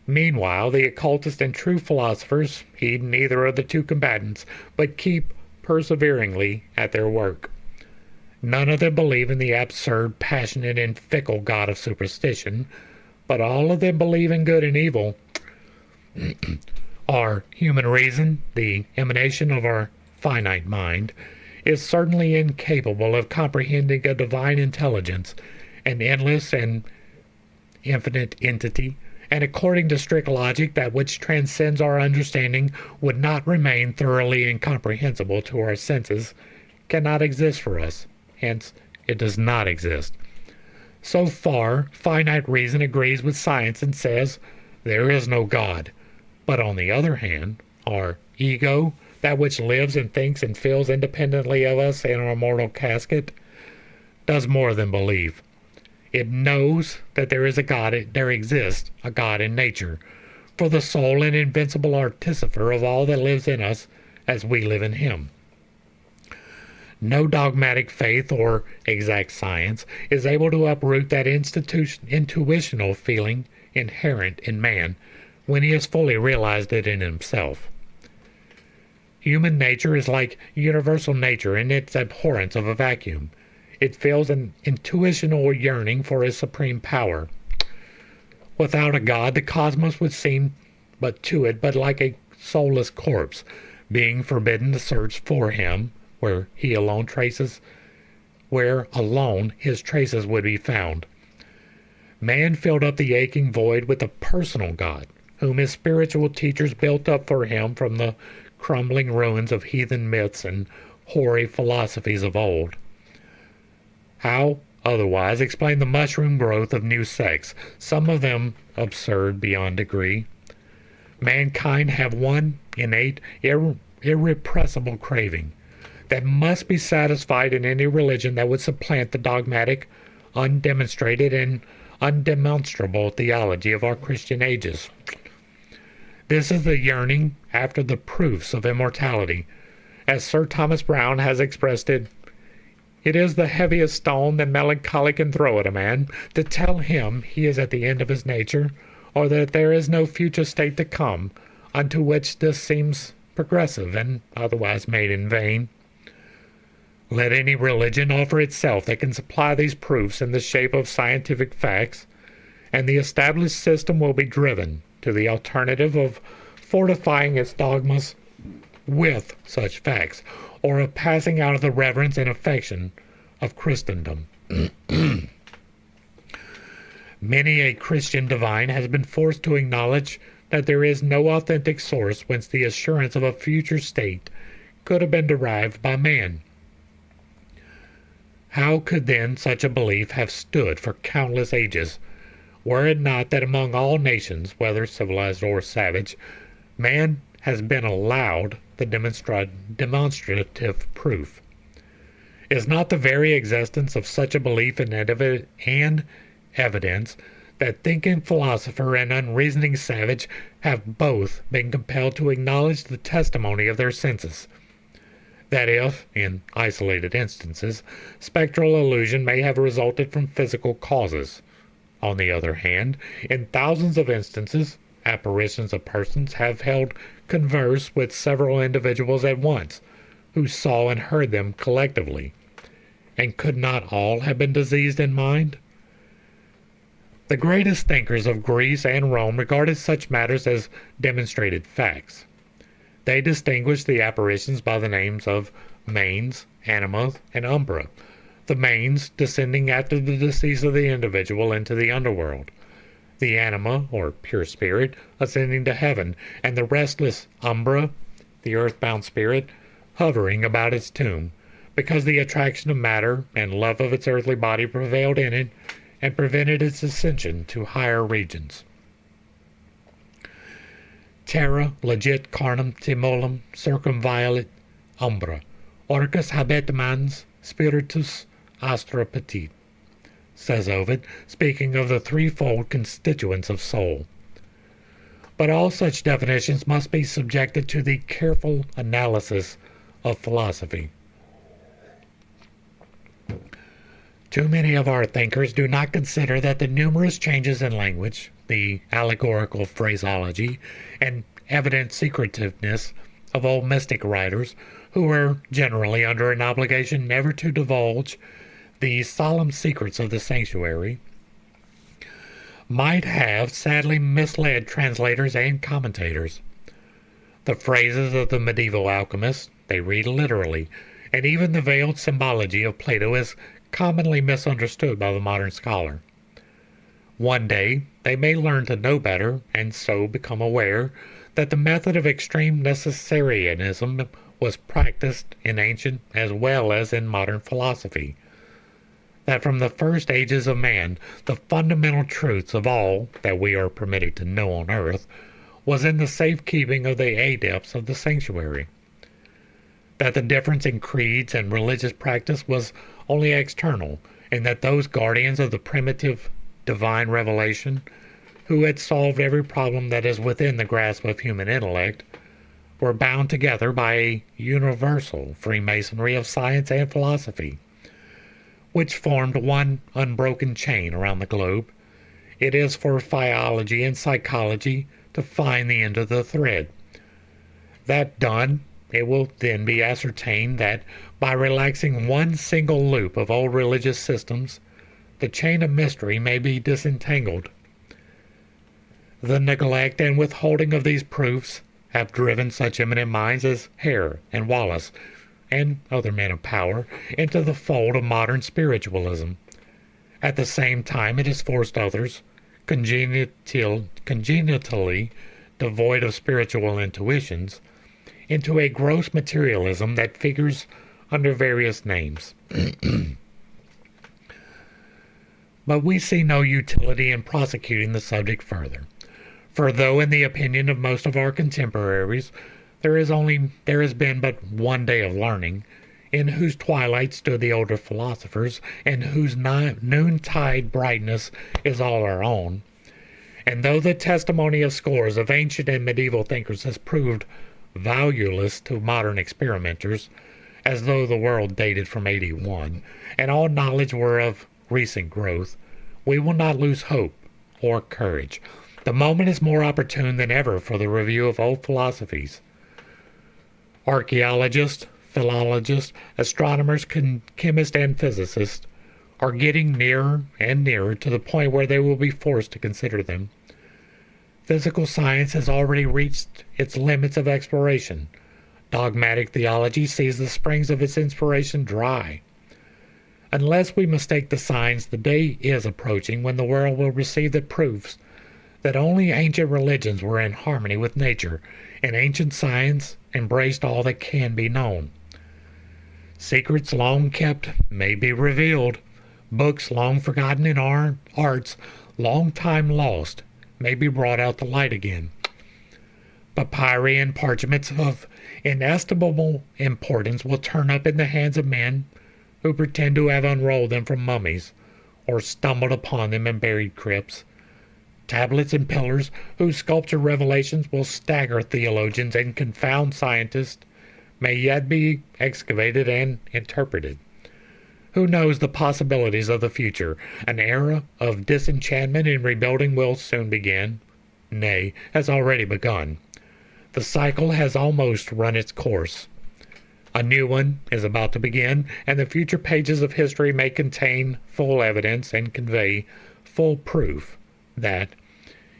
Meanwhile, the occultist and true philosophers heed neither of the two combatants, but keep perseveringly at their work. None of them believe in the absurd, passionate, and fickle God of superstition, but all of them believe in good and evil. Our human reason, the emanation of our finite mind, is certainly incapable of comprehending a divine intelligence, an endless and infinite entity, and according to strict logic, that which transcends our understanding would not remain thoroughly incomprehensible to our senses, cannot exist for us. Hence, it does not exist. So far, finite reason agrees with science and says there is no God. But on the other hand, our ego, that which lives and thinks and feels independently of us in our mortal casket, does more than believe. It knows that there is a God, there exists a God in nature, for the sole and invincible artificer of all that lives in us as we live in him. No dogmatic faith or exact science is able to uproot that intuitional feeling inherent in man when he has fully realized it in himself. Human nature is like universal nature in its abhorrence of a vacuum. It feels an intuitional yearning for his supreme power. Without a God, the cosmos would seem but like a soulless corpse, being forbidden to search for him where alone his traces would be found. Man filled up the aching void with a personal God, whom his spiritual teachers built up for him from the crumbling ruins of heathen myths and hoary philosophies of old. How otherwise explain the mushroom growth of new sects, some of them absurd beyond degree. Mankind have one innate, irrepressible craving that must be satisfied in any religion that would supplant the dogmatic, undemonstrated, and undemonstrable theology of our Christian ages. This is the yearning after the proofs of immortality. As Sir Thomas Browne has expressed it, it is the heaviest stone that melancholy can throw at a man, to tell him he is at the end of his nature, or that there is no future state to come, unto which this seems progressive and otherwise made in vain. Let any religion offer itself that can supply these proofs in the shape of scientific facts, and the established system will be driven to the alternative of fortifying its dogmas with such facts, or of passing out of the reverence and affection of Christendom. Many a Christian divine has been forced to acknowledge that there is no authentic source whence the assurance of a future state could have been derived by man. How could then such a belief have stood for countless ages, were it not that among all nations, whether civilized or savage, man has been allowed the demonstrative proof? Is not the very existence of such a belief and evidence that thinking philosopher and unreasoning savage have both been compelled to acknowledge the testimony of their senses? That if, in isolated instances, spectral illusion may have resulted from physical causes, on the other hand, in thousands of instances, apparitions of persons have held converse with several individuals at once, who saw and heard them collectively. And could not all have been diseased in mind? The greatest thinkers of Greece and Rome regarded such matters as demonstrated facts. They distinguished the apparitions by the names of manes, anima, and umbra, the manes descending after the decease of the individual into the underworld, the anima, or pure spirit, ascending to heaven, and the restless umbra, the earthbound spirit, hovering about its tomb, because the attraction of matter and love of its earthly body prevailed in it and prevented its ascension to higher regions. Terra legit carnum timolum circumviolet umbra, orcus habet mans spiritus astra petit, says Ovid, speaking of the threefold constituents of soul. But all such definitions must be subjected to the careful analysis of philosophy. Too many of our thinkers do not consider that the numerous changes in language, the allegorical phraseology, and evident secretiveness of old mystic writers, who were generally under an obligation never to divulge the solemn secrets of the sanctuary, might have sadly misled translators and commentators. The phrases of the medieval alchemists they read literally, and even the veiled symbology of Plato is commonly misunderstood by the modern scholar. One day they may learn to know better, and so become aware that the method of extreme necessarianism was practiced in ancient as well as in modern philosophy. That from the first ages of man, the fundamental truths of all that we are permitted to know on earth was in the safekeeping of the adepts of the sanctuary. That the difference in creeds and religious practice was only external, and that those guardians of the primitive divine revelation, who had solved every problem that is within the grasp of human intellect, were bound together by a universal Freemasonry of science and philosophy, which formed one unbroken chain around the globe. It is for philology and psychology to find the end of the thread. That done, it will then be ascertained that by relaxing one single loop of old religious systems, the chain of mystery may be disentangled. The neglect and withholding of these proofs have driven such eminent minds as Hare and Wallace, and other men of power, into the fold of modern spiritualism. At the same time, it has forced others, congenitally devoid of spiritual intuitions, into a gross materialism that figures under various names. But we see no utility in prosecuting the subject further. For though in the opinion of most of our contemporaries there has been but one day of learning, in whose twilight stood the older philosophers, and whose noontide brightness is all our own, and though the testimony of scores of ancient and medieval thinkers has proved valueless to modern experimenters, as though the world dated from 81, and all knowledge were of recent growth, we will not lose hope or courage. The moment is more opportune than ever for the review of old philosophies. Archaeologists, philologists, astronomers, chemists, and physicists are getting nearer and nearer to the point where they will be forced to consider them. Physical science has already reached its limits of exploration. Dogmatic theology sees the springs of its inspiration dry. Unless we mistake the signs, the day is approaching when the world will receive the proofs that only ancient religions were in harmony with nature, and ancient science embraced all that can be known. Secrets long kept may be revealed. Books long forgotten in arts long time lost may be brought out to light again. Papyri and parchments of inestimable importance will turn up in the hands of men who pretend to have unrolled them from mummies, or stumbled upon them in buried crypts. Tablets and pillars whose sculptured revelations will stagger theologians and confound scientists may yet be excavated and interpreted. Who knows the possibilities of the future? An era of disenchantment and rebuilding will soon begin. Nay, has already begun. The cycle has almost run its course. A new one is about to begin, and the future pages of history may contain full evidence and convey full proof that,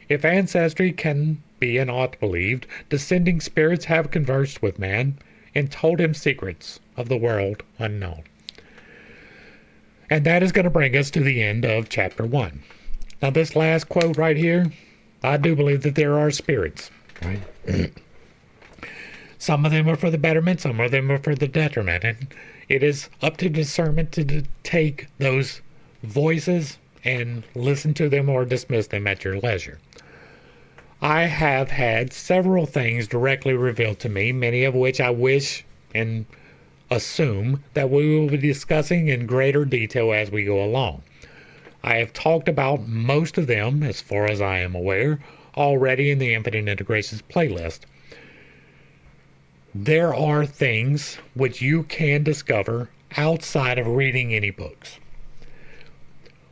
if ancestry can be in aught believed, descending spirits have conversed with man and told him secrets of the world unknown. And that is going to bring us to the end of chapter 1. Now this last quote right here, I do believe that there are spirits, right? Some of them are for the betterment, some of them are for the detriment, and it is up to discernment to take those voices and listen to them or dismiss them at your leisure. I have had several things directly revealed to me, many of which I wish and assume that we will be discussing in greater detail as we go along. I have talked about most of them, as far as I am aware, already in the Infinite Integrations playlist. There are things which you can discover outside of reading any books.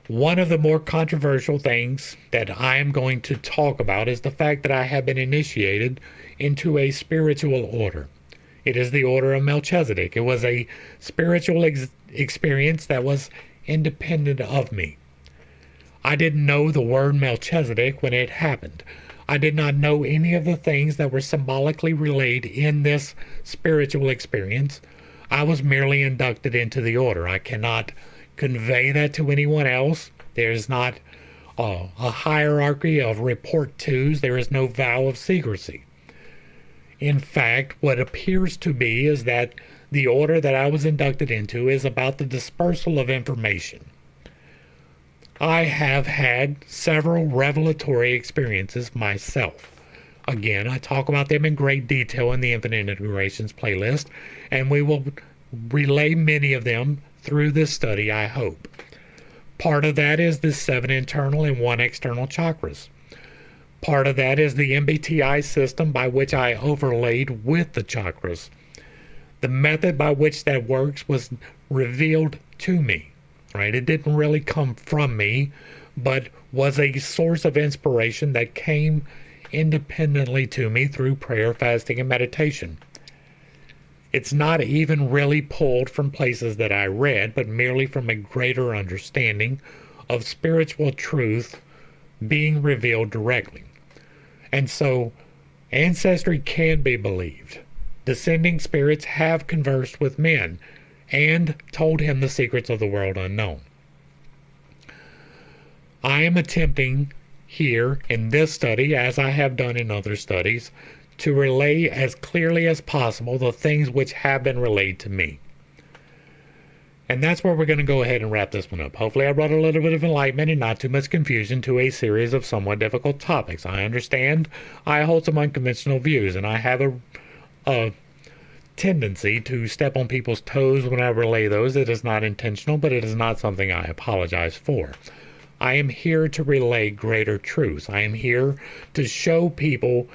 One of the more controversial things that I am going to talk about is the fact that I have been initiated into a spiritual order. It is the order of Melchizedek. It was a spiritual experience that was independent of me. I didn't know the word Melchizedek when it happened. I did not know any of the things that were symbolically relayed in this spiritual experience. I was merely inducted into the order. I cannot convey that to anyone else. There is not a hierarchy of report twos. There is no vow of secrecy. In fact, what appears to be is that the order that I was inducted into is about the dispersal of information. I have had several revelatory experiences myself. Again, I talk about them in great detail in the Infinite Integrations playlist, and we will relay many of them through this study, I hope. Part of that is the 7 internal and 1 external chakras. Part of that is the MBTI system by which I overlaid with the chakras. The method by which that works was revealed to me. Right? It didn't really come from me, but was a source of inspiration that came independently to me through prayer, fasting, and meditation. It's not even really pulled from places that I read, but merely from a greater understanding of spiritual truth being revealed directly. And so, ancestry can be believed. Descending spirits have conversed with men and told him the secrets of the world unknown. I am attempting here in this study, as I have done in other studies, to relay as clearly as possible the things which have been relayed to me. And that's where we're going to go ahead and wrap this one up. Hopefully I brought a little bit of enlightenment and not too much confusion to a series of somewhat difficult topics. I understand I hold some unconventional views, and I have a tendency to step on people's toes when I relay those. It is not intentional, but it is not something I apologize for. I am here to relay greater truths. I am here to show people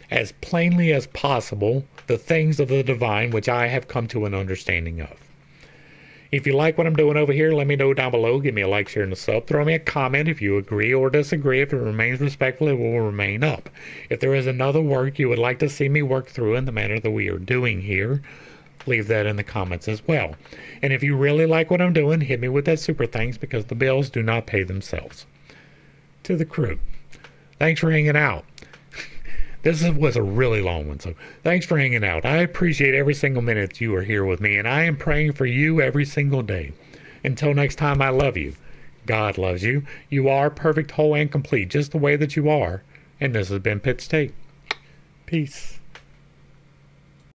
as plainly as possible the things of the divine which I have come to an understanding of. If you like what I'm doing over here, let me know down below. Give me a like, share, and a sub. Throw me a comment if you agree or disagree. If it remains respectful, it will remain up. If there is another work you would like to see me work through in the manner that we are doing here, leave that in the comments as well. And if you really like what I'm doing, hit me with that super thanks, because the bills do not pay themselves. To the crew, thanks for hanging out. This was a really long one, so thanks for hanging out. I appreciate every single minute you are here with me, and I am praying for you every single day. Until next time, I love you. God loves you. You are perfect, whole, and complete, just the way that you are. And this has been Pitt State. Peace.